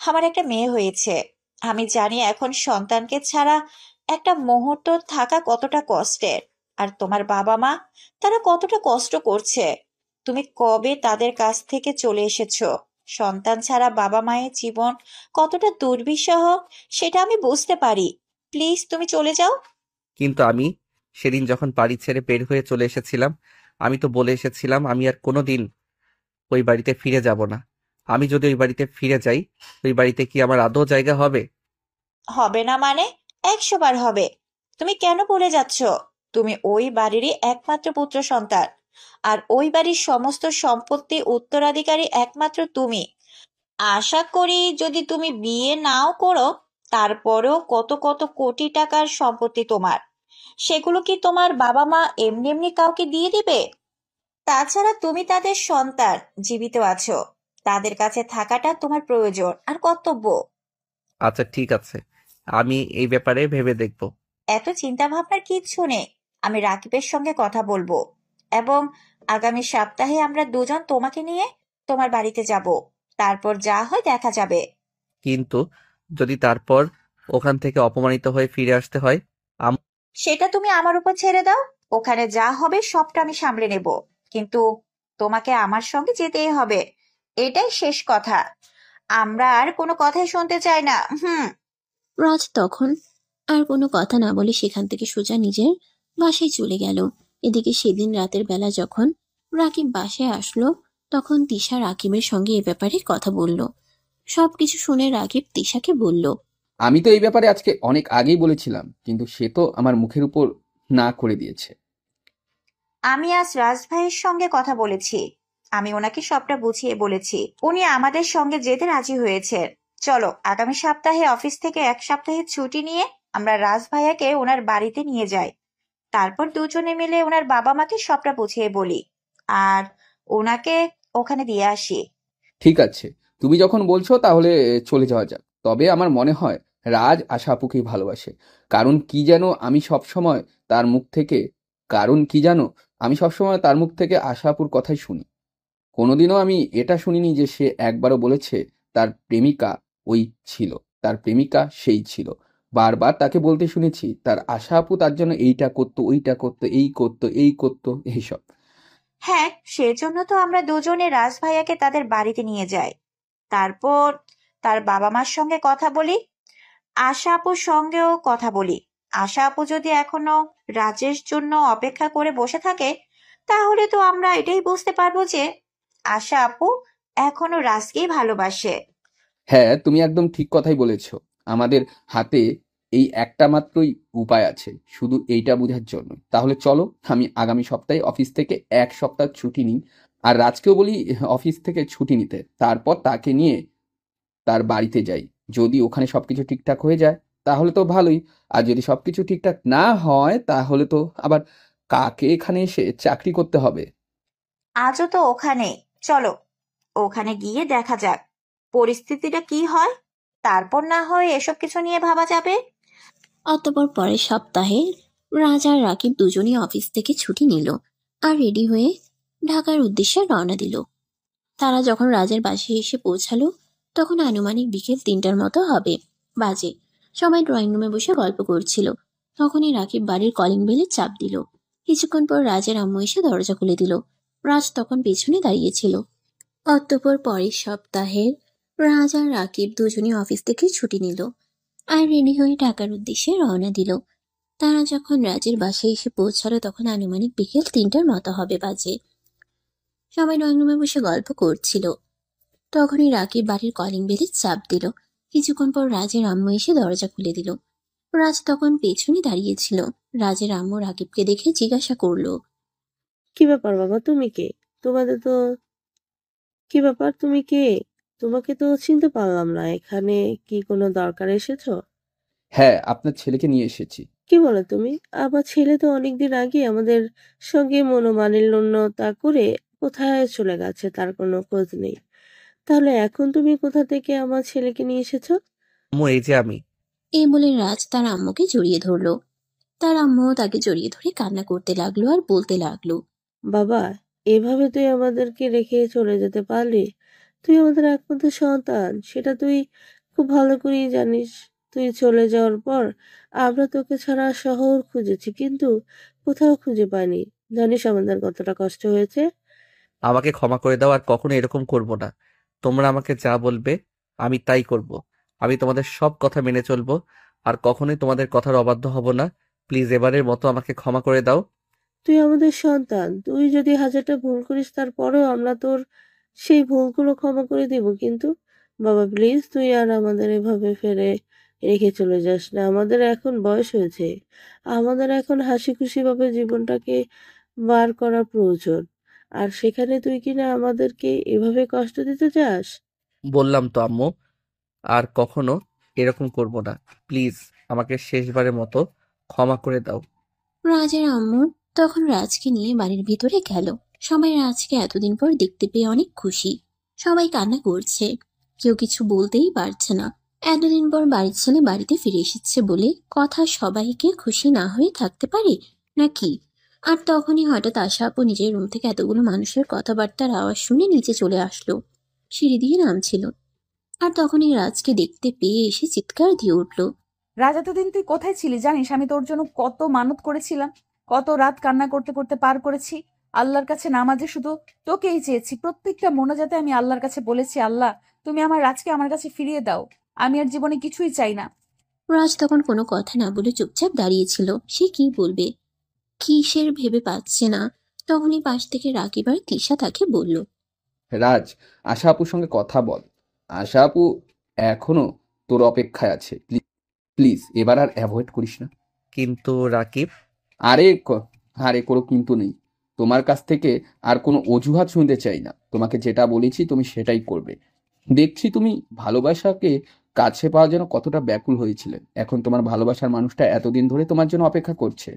আমার একটা মেয়ে হয়েছে। আমি জানি এখন সন্তানকে ছাড়া একটা মুহূর্ত থাকা কতটা কষ্টের। আর তোমার বাবা মা, তারা কতটা কষ্ট করছে। তুমি কবে তাদের কাছ থেকে চলে এসেছো। সন্তান ছাড়া বাবা মায়ের জীবন কতটা দুর্বিষহ, সেটা আমি বুঝতে পারি। প্লিজ তুমি চলে যাও। কিন্তু আমি সেদিন যখন বাড়ি ছেড়ে বের হয়ে চলে এসেছিলাম, আমি তো বলে এসেছিলাম আমি আর কোনোদিন ওই বাড়িতে ফিরে যাব না। আমি যদি ওই বাড়িতে ফিরে যাই, ওই বাড়িতে কি আমার আদৌ জায়গা হবে? হবে না মানে? 100 বার হবে। তুমি কেন ভুলে যাচ্ছ? তুমি ওই বাড়িরই একমাত্র পুত্র সন্তান। আর ওই বাড়ির সমস্ত সম্পত্তি উত্তরাধিকারী একমাত্র তুমি। আশা করি যদি তুমি বিয়ে নাও করো, তারপরেও কত কত কোটি টাকার সম্পত্তি তোমার, সেগুলো কি তোমার বাবা মা এমনি এমনি কাউকে দিয়ে দিবে? তাছাড়া তুমি তাদের সন্তান, জীবিত আছো। তাদের কাছে থাকাটা তোমার প্রয়োজন আর কর্তব্য। আচ্ছা ঠিক আছে, আমি এই ব্যাপারে ভেবে দেখব। এত চিন্তা ভাবনার কিচ্ছু নেই। আমি রাকিবের সঙ্গে কথা বলবো, এবং আগামী সপ্তাহে আমরা দুজন তোমাকে নিয়ে তোমার বাড়িতে যাব। তারপর যা হয় দেখা যাবে। কিন্তু যদি তারপর ওখান থেকে অপমানিত হয়ে ফিরে আসতে হয়? আম- সেটা তুমি আমার উপর ছেড়ে দাও। ওখানে যা হবে সবটা আমি সামলে নেব। কিন্তু তোমাকে আমার সঙ্গে যেতেই হবে। এটাই শেষ কথা। আমরা আর কোনো কথাই শুনতে চাই না। রাজ তখন আর কোনো কথা না বলে সেখান থেকে সোজা নিজের বাসায় চলে গেল। এদিকে সেদিন রাতের বেলা যখন রাকিব বাসায় আসলো, তখন তিশা রাকিবের সঙ্গে এ ব্যাপারে কথা বলল। সবকিছু শুনে রাকিব তিশাকে বলল, আমি তো এই ব্যাপারে আজকে অনেক আগেই বলেছিলাম, কিন্তু সে তো আমার মুখের উপর না করে দিয়েছে। আমি আজ রাজ ভাইয়ের সঙ্গে কথা বলেছি। আমি ওনাকে সবটা বুঝিয়ে বলেছি। উনি আমাদের সঙ্গে যেতে রাজি হয়েছেন। চলো আগামী সপ্তাহে অফিস থেকে 1 সপ্তাহের ছুটি নিয়ে আমরা রাজ ভাইয়াকে ওনার বাড়িতে নিয়ে যাই। তারপর দুজনে মিলে ওনার বাবা মাকে সবটা বুঝিয়ে বলি, আর ওনাকে ওখানে দিয়ে আসি। ঠিক আছে, তুমি যখন বলছো তাহলে চলে যাওয়া যাক। তবে আমার মনে হয় রাজ আশা আপুকেই ভালোবাসে। কারণ কি যেন আমি সবসময় তার মুখ থেকে কারণ কি জানো আমি সবসময় তার মুখ থেকে আশা আপুর কথাই শুনি। কোনোদিনও আমি এটা শুনিনি যে সে একবারও বলেছে তার প্রেমিকা ওই ছিল, তার প্রেমিকা সেই ছিল। বারবার তাকে বলতে শুনেছি তার আশা আপু তার জন্য এইটা করতো, ওইটা করতো, এই করতো, এই করতো, এইসব। হ্যাঁ, সেজন্য তো আমরা দুজনে রাজ ভাইয়াকে তাদের বাড়িতে নিয়ে যাই। তারপর তার বাবা মার সঙ্গে কথা বলি। আশা আপুর সঙ্গেও কথা বলি। আশা আপু যদি এখনো রাজের জন্য অপেক্ষা করে বসে থাকে, তাহলে তো আমরা এটাই বুঝতে পারবো যে আশা আপু এখনো রাজকেই ভালোবাসে। হ্যাঁ, তুমি একদম ঠিক কথাই বলেছ। আমাদের হাতে এই একটা মাত্রই উপায় আছে, শুধু এইটা বোঝার জন্য। তাহলে চলো, আমি আগামী সপ্তাহে অফিস থেকে 1 সপ্তাহ ছুটি নিই। আর রাজকেও বলি অফিস থেকে ছুটি নিতে, তারপর তাকে নিয়ে তার বাড়িতে যাই। যদি ওখানে সবকিছু ঠিকঠাক হয়ে যায় তাহলে তো ভালোই। আর যদি সবকিছু ঠিকঠাক না হয় তাহলে তো আবার কাকে এখানে এসে চাকরি করতে হবে। আজও তো ওখানে। চলো ওখানে গিয়ে দেখা যাক পরিস্থিতিটা কি হয়। তারপর না হয় এসব কিছু নিয়ে ভাবা যাবে। অতঃপর পরের সপ্তাহে রাজ আর রাকিব দুজনই অফিস থেকে ছুটি নিল আর রেডি হয়ে ঢাকার উদ্দেশ্যে রওনা দিল। তারা যখন রাজের বাসায় এসে পৌঁছালো, তখন আনুমানিক বিকেল 3টার মতো হবে বাজে। সবাই ড্রয়িং রুমে বসে গল্প করছিল। তখনই রাকিব বাড়ির কলিং বেলে চাপ দিল। কিছুক্ষণ পর রাজের আম্মু এসে দরজা খুলে দিল। রাজ তখন পেছনে দাঁড়িয়েছিল। অতঃপর পরের সপ্তাহের রাজ আর রাকিব দুজনই অফিস থেকে ছুটি নিল আর রেডি হয়ে ঢাকার উদ্দেশ্যে রওনা দিল। তারা যখন রাজের বাসায় এসে পৌঁছালো, তখন আনুমানিক বিকেল 3টার মতো হবে বাজে। সবাই ড্রয়িং রুমে বসে গল্প করছিল। তখনই রাকিব বাড়ির কলিং বেলে চাপ দিল। কিছুক্ষণ পর রাজের আম্মু এসে দরজা খুলে দিল। রাজ তখন পেছনে দাঁড়িয়েছিল। রাজের আম্মু রাকিবকে দেখে জিজ্ঞাসা করলো, কি ব্যাপার বাবা, তুমি কে? তোমাদের তো কি ব্যাপার, তুমি কে? তোমাকে তো চিনতে পারলাম না। এখানে কি কোনো দরকারে এসেছো? হ্যাঁ, আপনার ছেলেকে নিয়ে এসেছি। কি বলো তুমি? আমার ছেলে তো অনেকদিন আগে আমাদের সঙ্গে মনোমালিন্যতা করে কোথায় চলে গেছে, তার কোনো খোঁজ নেই। তাহলে এখন তুমি কোথা থেকে আমার ছেলেকে নিয়ে এসেছো? আম্মু, এই যে আমি। এই বলে রাজ তার আম্মুকে জড়িয়ে ধরলো। তার আম্মুও তাকে জড়িয়ে ধরে কান্না করতে লাগলো আর বলতে লাগলো, বাবা, এভাবে তুই আমাদেরকে রেখে চলে যেতে পারলি? তুই আমাদের একমাত্র সন্তান, সেটা তুই খুব ভালো করেই জানিস। তুই চলে যাওয়ার পর আমরা তোকে ছাড়া শহর খুঁজেছি, কিন্তু কোথাও খুঁজে পাইনি। জানিস আমাদের কতটা কষ্ট হয়েছে। আমাকে ক্ষমা করে দাও, আর কখনো এরকম করব না। তোমরা আমাকে যা বলবে আমি তাই করব। আমি তোমাদের সব কথা মেনে চলবো, আর কখনোই তোমাদের কথার অবাধ্য হব না। প্লিজ এবারের মতো আমাকে ক্ষমা করে দাও। তুই আমাদের সন্তান, তুই যদি হাজারটা ভুল করিস তারপরেও আমরা তোর সেই ভুলগুলো ক্ষমা করে দিব। কিন্তু বাবা, প্লিজ তুই আর আমাদের এভাবে ফেলে রেখে চলে যাস না। আমাদের এখন বয়স হয়েছে, আমাদের এখন হাসি খুশি ভাবে জীবনটাকে বার করা প্রয়োজন। আর সেখানে তুই কিনা আমাদেরকে এভাবে কষ্ট দিতে চাস? বললাম তো আম্মু, আর কখনো এরকম করব না। প্লিজ আমাকে শেষবারের মতো ক্ষমা করে দাও। রাজের আম্মু তখন রাজকে নিয়ে বাড়ির ভিতরে গেল। সবাই রাজকে এতদিন পর দেখতে পেয়ে অনেক খুশি। সবাই কান্না করছে, কেউ কিছু বলতেই পারছে না। এতদিন পর বাড়ির ছেলে বাড়িতে ফিরে এসেছে বলে কথা সবাইকে খুশি না হয়ে থাকতে পারে নাকি? আর তখনই হঠাৎ আশা আপু নিজের রুম থেকে এতগুলো মানুষের কথাবার্তার আওয়াজ শুনে নিচে চলে আসলো। সিঁড়ি দিয়ে নামছিল, আর তখনই রাজকে দেখতে পেয়ে এসে চিৎকার দিয়ে উঠল, রাজ, এতদিন তুই কোথায় ছিলি জানিস? আমি তোর জন্য কত মানত করেছিলাম, কত রাত কান্না করতে করতে পার করেছি। আল্লাহর কাছে নামাজে শুধু তোকেই চেয়েছি। প্রত্যেকটা মোনাজাতে আমি আল্লাহর কাছে বলেছি, আল্লাহ তুমি আমার রাজকে আমার কাছে ফিরিয়ে দাও। আমি আর জীবনে কিছুই চাই না। রাজ তখন কোনো কথা না বলে চুপচাপ দাঁড়িয়েছিল। সে কি বলবে, কিসের ভেবে পাচ্ছে না। তখনই পাশ থেকে রাকিব আর তিশা তাকে বলল, রাজ, আশা আপুর সঙ্গে কথা বল। আশা আপু এখনো তোর অপেক্ষায় আছে। প্লিজ এবার আর অ্যাভয়েড করিস না। কিন্তু রাকিব, আরে আরে কোনো কিন্তু নেই। তোমার কাছ থেকে আর কোনো অজুহাত শুনতে চাই না। তোমাকে যেটা বলেছি তুমি সেটাই করবে। দেখছি তুমি ভালোবাসাকে কাছে পাওয়ার জন্য কতটা ব্যাকুল হয়েছিলে। এখন তোমার ভালোবাসার মানুষটা এতদিন ধরে তোমার জন্য অপেক্ষা করছে।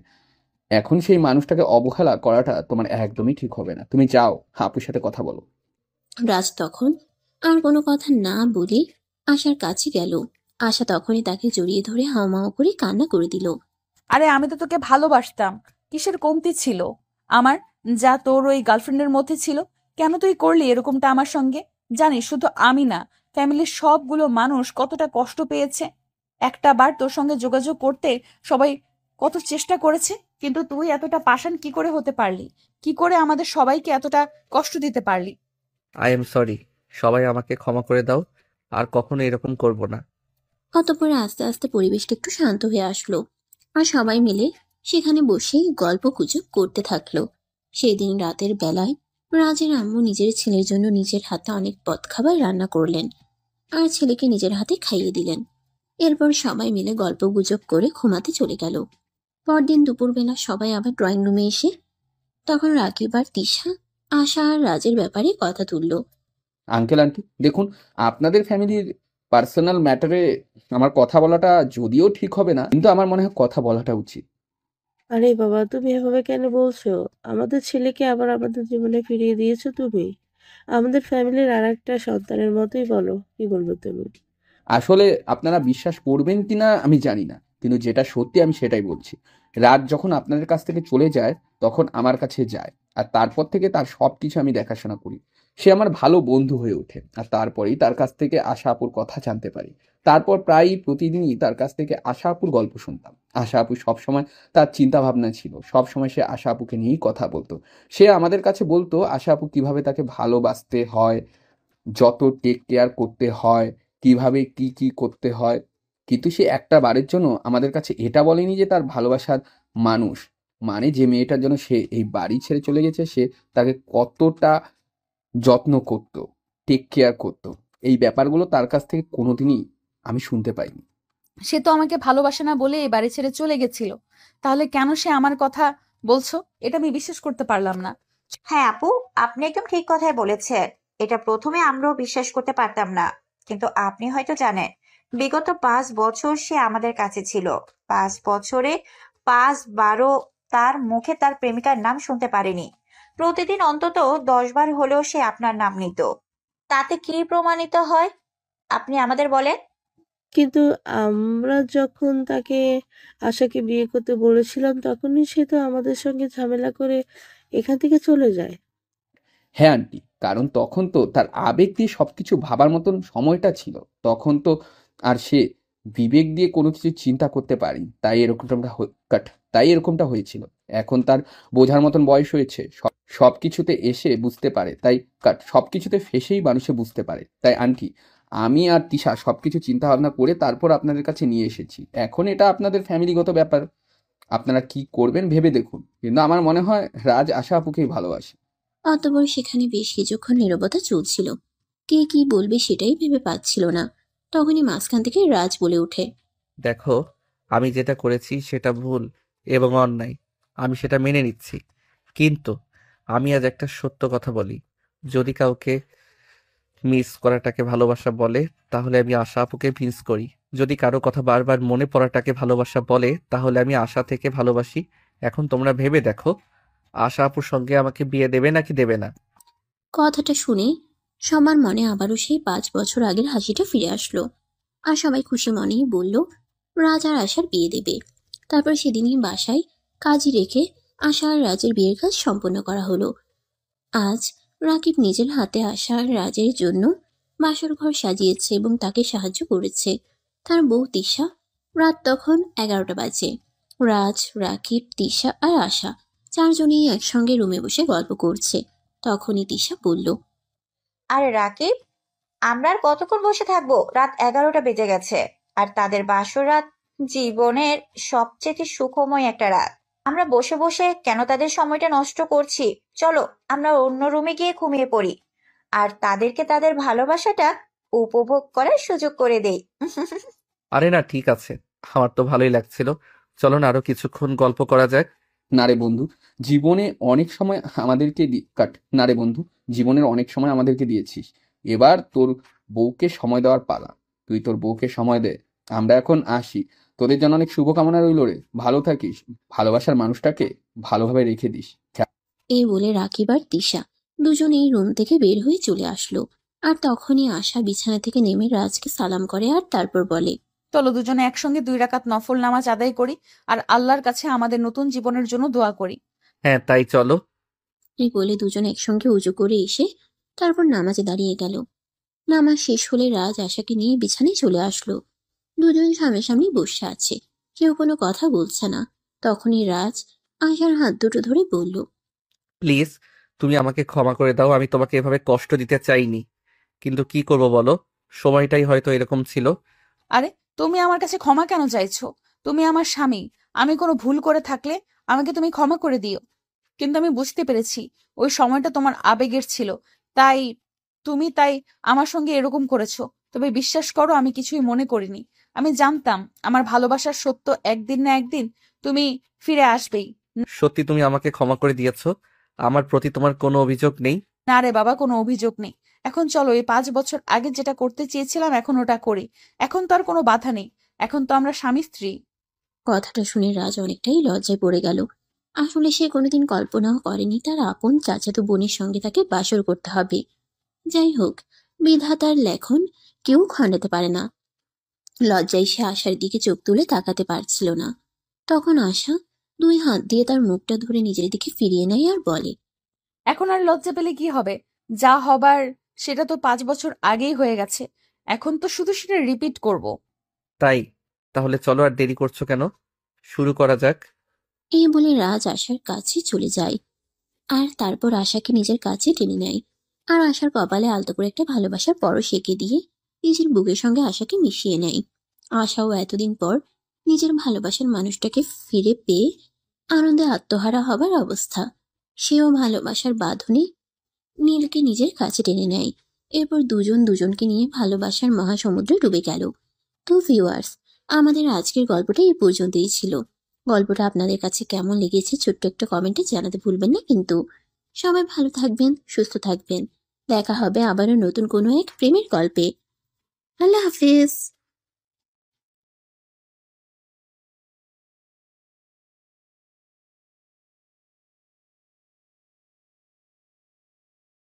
এখন সেই মানুষটাকে অবহেলা করাটা তোমার একদমই ঠিক হবে না। তুমি যাও, আপুর সাথে কথা বলো। রাজ তখন আর কোনো কথা না বলে আশার কাছে গেল। আশা তখনই তাকে জড়িয়ে ধরে হাউমাউ করে কান্না করে দিল। আরে আমি তো তোকে ভালোবাসতাম, কিসের কমতি ছিল আমার, যা তোর ওই গার্লফ্রেন্ডের মধ্যে ছিল? কেন তুই করলি এরকমটা আমার সঙ্গে? জানিস শুধু আমি না, ফ্যামিলির সবগুলো মানুষ কতটা কষ্ট পেয়েছে। একটা বার তোর সঙ্গে যোগাযোগ করতে সবাই কত চেষ্টা করেছে, কিন্তু তুই এতটা পাষাণ কি করে হতে পারলি? কি করে আমাদের সবাইকে এতটা কষ্ট দিতে পারলি? I am sorry. সবাই আমাকে ক্ষমা করে দাও, আর কখনো এরকম করব না। অতঃপর আস্তে আস্তে পরিবেশটা একটু শান্ত হয়ে আসলো, আর সবাই মিলে সেখানে বসে গল্প গুজব করতে থাকলো। সেদিন রাতের বেলায় রাজের আম্মু নিজের ছেলের জন্য নিজের হাতে অনেক পদখাবার রান্না করলেন, আর ছেলেকে নিজের হাতে খাইয়ে দিলেন। এরপর সবাই মিলে গল্প গুজব করে ঘুমাতে চলে গেল। পরদিন দুপুরবেলা সবাই আবার ড্রয়িং রুমে এসে তখন রাকিব আর তিশা আশা আর রাজের ব্যাপারে কথা তুলল। আঙ্কেল আন্টি, দেখুন, আপনাদের ফ্যামিলির পার্সোনাল ম্যাটারে আমার কথা বলাটা যদিও ঠিক হবে না, কিন্তু আমার মনে হয় কথা বলাটা উচিত। আরে বাবা, তুমি এভাবে কেন বলছো? আমাদের ছেলেকে আবার আমাদের জীবনে ফিরিয়ে দিয়েছো তুমি। আমাদের ফ্যামিলির আর একটা সন্তানের মতোই। বলো, কি বলবো তুমি? আসলে আপনারা বিশ্বাস করবেন কিনা আমি জানি না, কিন্তু যেটা সত্যি আমি সেটাই বলছি। রাত যখন আপনাদের কাছ থেকে চলে যায় তখন আমার কাছে যায়, আর তারপর থেকে তার সব কিছু আমি দেখাশোনা করি। সে আমার ভালো বন্ধু হয়ে ওঠে, আর তারপরেই তার কাছ থেকে আশা আপুর কথা জানতে পারি। তারপর প্রায় প্রতিদিনই তার কাছ থেকে আশা আপুর গল্প শুনতাম। আশা আপু সবসময় তার চিন্তা ভাবনা ছিল, সবসময় সে আশা আপুকে নিয়েই কথা বলতো। সে আমাদের কাছে বলতো আশা আপু কিভাবে তাকে ভালোবাসতে হয়, যত টেক কেয়ার করতে হয়, কিভাবে কি কি করতে হয়। কিন্তু সে একটা বারের জন্য আমাদের কাছে এটা বলেনি যে তার ভালোবাসার মানুষ মানে যে মেয়েটার জন্য সে এই বাড়ি ছেড়ে চলে গেছে, সে তাকে কতটা যত্ন করত, টেক কেয়ার করত। এই ব্যাপারগুলো তার কাছ থেকে কোনোদিনই আমি শুনতে পাইনি। সে তো আমাকে ভালোবাসে না বলে এই বাড়ি ছেড়ে চলে গেছিল, তাহলে কেন সে আমার কথা বলছো? এটা আমি বিশ্বাস করতে পারলাম না। হ্যাঁ আপু, আপনি একদম ঠিক কথাই বলেছেন। এটা প্রথমে আমরাও বিশ্বাস করতে পারতাম না, কিন্তু আপনি হয়তো জানেন বিগত 5 বছর সে আমাদের কাছে ছিল। 5 বছরে 5 বারও তার মুখে তার প্রেমিকার নাম শুনতে পারেনি। প্রতিদিন অন্তত 10 বার হলেও সে আপনার নাম নিত। তাতে কি প্রমাণিত হয় আপনি আমাদের বলেন? কিন্তু আমরা যখন তাকে আশাকে বিয়ে করতে বলেছিলাম তখনই সে তো আমাদের সঙ্গে ঝামেলা করে এখান থেকে চলে যায়। হ্যাঁ আন্টি, কারণ তখন তো তার আবেগ দিয়ে সবকিছু ভাবার মতন সময়টা ছিল। তখন তো আর সে বিবেক দিয়ে কোনো কিছু চিন্তা করতে পারেনি, তাই এরকমটা হয়েছিল। এখন তার বোঝার মতন বয়স হয়েছে, সবকিছুতে এসে বুঝতে পারে, তাই সবকিছুতে ফেসেই মানুষে বুঝতে পারে। তাই আন্টি, আমি আর তিশা সবকিছু চিন্তা ভাবনা করে তারপর আপনাদের কাছে নিয়ে এসেছি। এখন এটা আপনাদের ফ্যামিলিগত ব্যাপার, আপনারা কি করবেন ভেবে দেখুন। কিন্তু আমার মনে হয় রাজ আশা আপুকেই ভালোবাসে। অতঃপর সেখানে বেশ কিছুক্ষণ নীরবতা চলছিল। কে কি বলবে সেটাই ভেবে পাচ্ছিল না। তখনই মাঝখান থেকে রাজ বলে ওঠে, দেখো, আমি যেটা করেছি সেটা ভুল এবং অন্যায়, আমি সেটা মেনে নিচ্ছি। কিন্তু আমি আজ একটা সত্য কথা বলি, যদি কাউকে মিস করাটাকে ভালোবাসা বলে তাহলে আমি আশা আপুকে মিস করি। যদি কারো কথা বারবার মনে পড়াটাকে ভালোবাসা বলে তাহলে আমি আশা থেকে ভালোবাসি। এখন তোমরা ভেবে দেখো, আশা আপুর সঙ্গে আমাকে বিয়ে দেবে নাকি দেবে না? কথাটা শুনে সবার মনে আবারও সেই 5 বছর আগের হাসিটা ফিরে আসলো। আর সবাই খুশি মনেই বলল রাজ আর আশার বিয়ে দেবে। তারপর সেদিনই বাসায় কাজী রেখে আশা আর রাজের বিয়ের কাজ সম্পন্ন করা হলো। আজ রাকিব নিজের হাতে আশা আর রাজের জন্য বাসর ঘর সাজিয়েছে এবং তাকে সাহায্য করেছে। তার বউ তিশা। রাত তখন 11টা বাজে। রাজ, রাকিব, তিশা আর আশা চারজনেই একসঙ্গে রুমে বসে গল্প করছে। তখনই তিশা বলল, আরে রাকিব, আমরা আর কতক্ষণ বসে থাকবো? রাত 11টা বেজে গেছে। আর তাদের বাসর রাত জীবনের সবচেয়ে সুখময় একটা রাত। আমরা বসে বসে কেন তাদের সময়টা নষ্ট করছি? চলো আমরা অন্য রুমে গিয়ে ঘুমিয়ে পড়ি আর তাদেরকে তাদের ভালোবাসাটা উপভোগ করার সুযোগ করে দেই। আরে না, ঠিক আছে, আমার তো ভালোই লাগছিল। চলো না আরো কিছুক্ষণ গল্প করা যাক। না রে বন্ধু, জীবনে অনেক সময় আমাদেরকে না রে বন্ধু, জীবনের অনেক সময় আমাদেরকে দিয়েছিস। এবার তোর বউকে সময় দেওয়ার পালা। তুই তোর বউকে সময় দে। আমরা এখন আসি। তোদের জন্য অনেক শুভকামনা রইল রে। ভালো থাকিস, ভালোবাসার মানুষটাকে ভালোভাবে রেখে দিস। এই বলে রাকিব আর তিশা দুজনেই রুম থেকে বের হয়ে চলে আসলো। আর তখনই আশা বিছানা থেকে নেমে রাজকে সালাম করে আর তারপর বলে, চলো দুজনে একসঙ্গে 2 রাকাত নফল নামাজ আদায় করি আর আল্লাহর কাছে আমাদের নতুন জীবনের জন্য দোয়া করি। হ্যাঁ, তাই চলো। এই বলে দুজন একসঙ্গে উজু করে এসে তারপর নামাজে দাঁড়িয়ে গেল। নামাজ শেষ হলে রাজ আশাকে নিয়ে বিছানায় চলে আসলো। দুজন সামনাসামনি বসে আছে, কেউ কোনো কথা বলছে না। তখনই রাজ আশার হাত দুটো ধরে বলল, প্লিজ, তুমি আমাকে ক্ষমা করে দাও। আমি তোমাকে এভাবে কষ্ট দিতে চাইনি, কিন্তু কি করব বলো, সময়টাই হয়তো এরকম ছিল। আরে তুমি আমার কাছে ক্ষমা কেন চাইছো? তুমি আমার স্বামী। আমি কোনো ভুল করে থাকলে আমাকে তুমি ক্ষমা করে দিও। কিন্তু আমি বুঝতে পেরেছি ওই সময়টা তোমার আবেগের ছিল, তাই তাই আমার সঙ্গে এরকম করেছো। তবে বিশ্বাস করো, আমি কিছুই মনে করিনি। আমি জানতাম আমার ভালোবাসার সত্য একদিন না একদিন তুমি ফিরে আসবেই। সত্যি তুমি আমাকে ক্ষমা করে দিয়েছো? আমার প্রতি তোমার কোনো অভিযোগ নেই? না রে বাবা, কোনো অভিযোগ নেই। এখন চলো, এই 5 বছর আগে যেটা করতে চেয়েছিলাম এখন ওটা করি। এখন তো আর কোনো বাধা নেই, এখন তো আমরা স্বামী স্ত্রী। কথাটা শুনে রাজ অনেকটাই লজ্জায় পড়ে গেল। আসলে সে কোনোদিন কল্পনাও করেনি তার আপন চাচাতো বোনের সঙ্গে তাকে বাসর করতে হবে। যাই হোক, বিধাতার লেখন কেউ খণ্ডাতে পারে না। লজ্জায় সে আশার দিকে চোখ তুলে তাকাতে পারছিল না। তখন আশা 2 হাত দিয়ে তার মুখটা ধরে নিজের দিকে ফিরিয়ে নেয় আর বলে, এখন আর লজ্জা পেলে কি হবে? যা হবার সেটা তো 5 বছর আগেই হয়ে গেছে। এখন তো শুধু সেটা রিপিট করব। তাই তাহলে চলো, আর দেরি করছো কেন? শুরু করা যাক। এই বলে রাজ আশার কাছে চলে যায় আর তারপর আশাকে নিজের কাছে টেনে নেয়। আর আশার কপালে আলতো করে একটা ভালোবাসার পরশ এঁকে দিয়ে নিজের বুকের সঙ্গে আশাকে মিশিয়ে নেয়। আশাও এতদিন পর নিজের ভালোবাসার মানুষটাকে ফিরে পেয়ে আনন্দে আত্মহারা হবার অবস্থা। সেও ভালোবাসার বাঁধনে নীলকে নিজের কাছে টেনে নেয়। এরপর দুজন দুজনকে নিয়ে ভালোবাসার মহাসমুদ্রে ডুবে গেল। তো ভিউয়ার্স, আমাদের আজকের গল্পটা এই পর্যন্তই ছিল। গল্পটা আপনাদের কাছে কেমন লেগেছে ছোট্ট একটা কমেন্টে জানাতে ভুলবেন না কিন্তু। সবাই ভালো থাকবেন, সুস্থ থাকবেন। দেখা হবে আবারও নতুন কোনো এক প্রেমের গল্পে। আল্লাহ হাফিজ।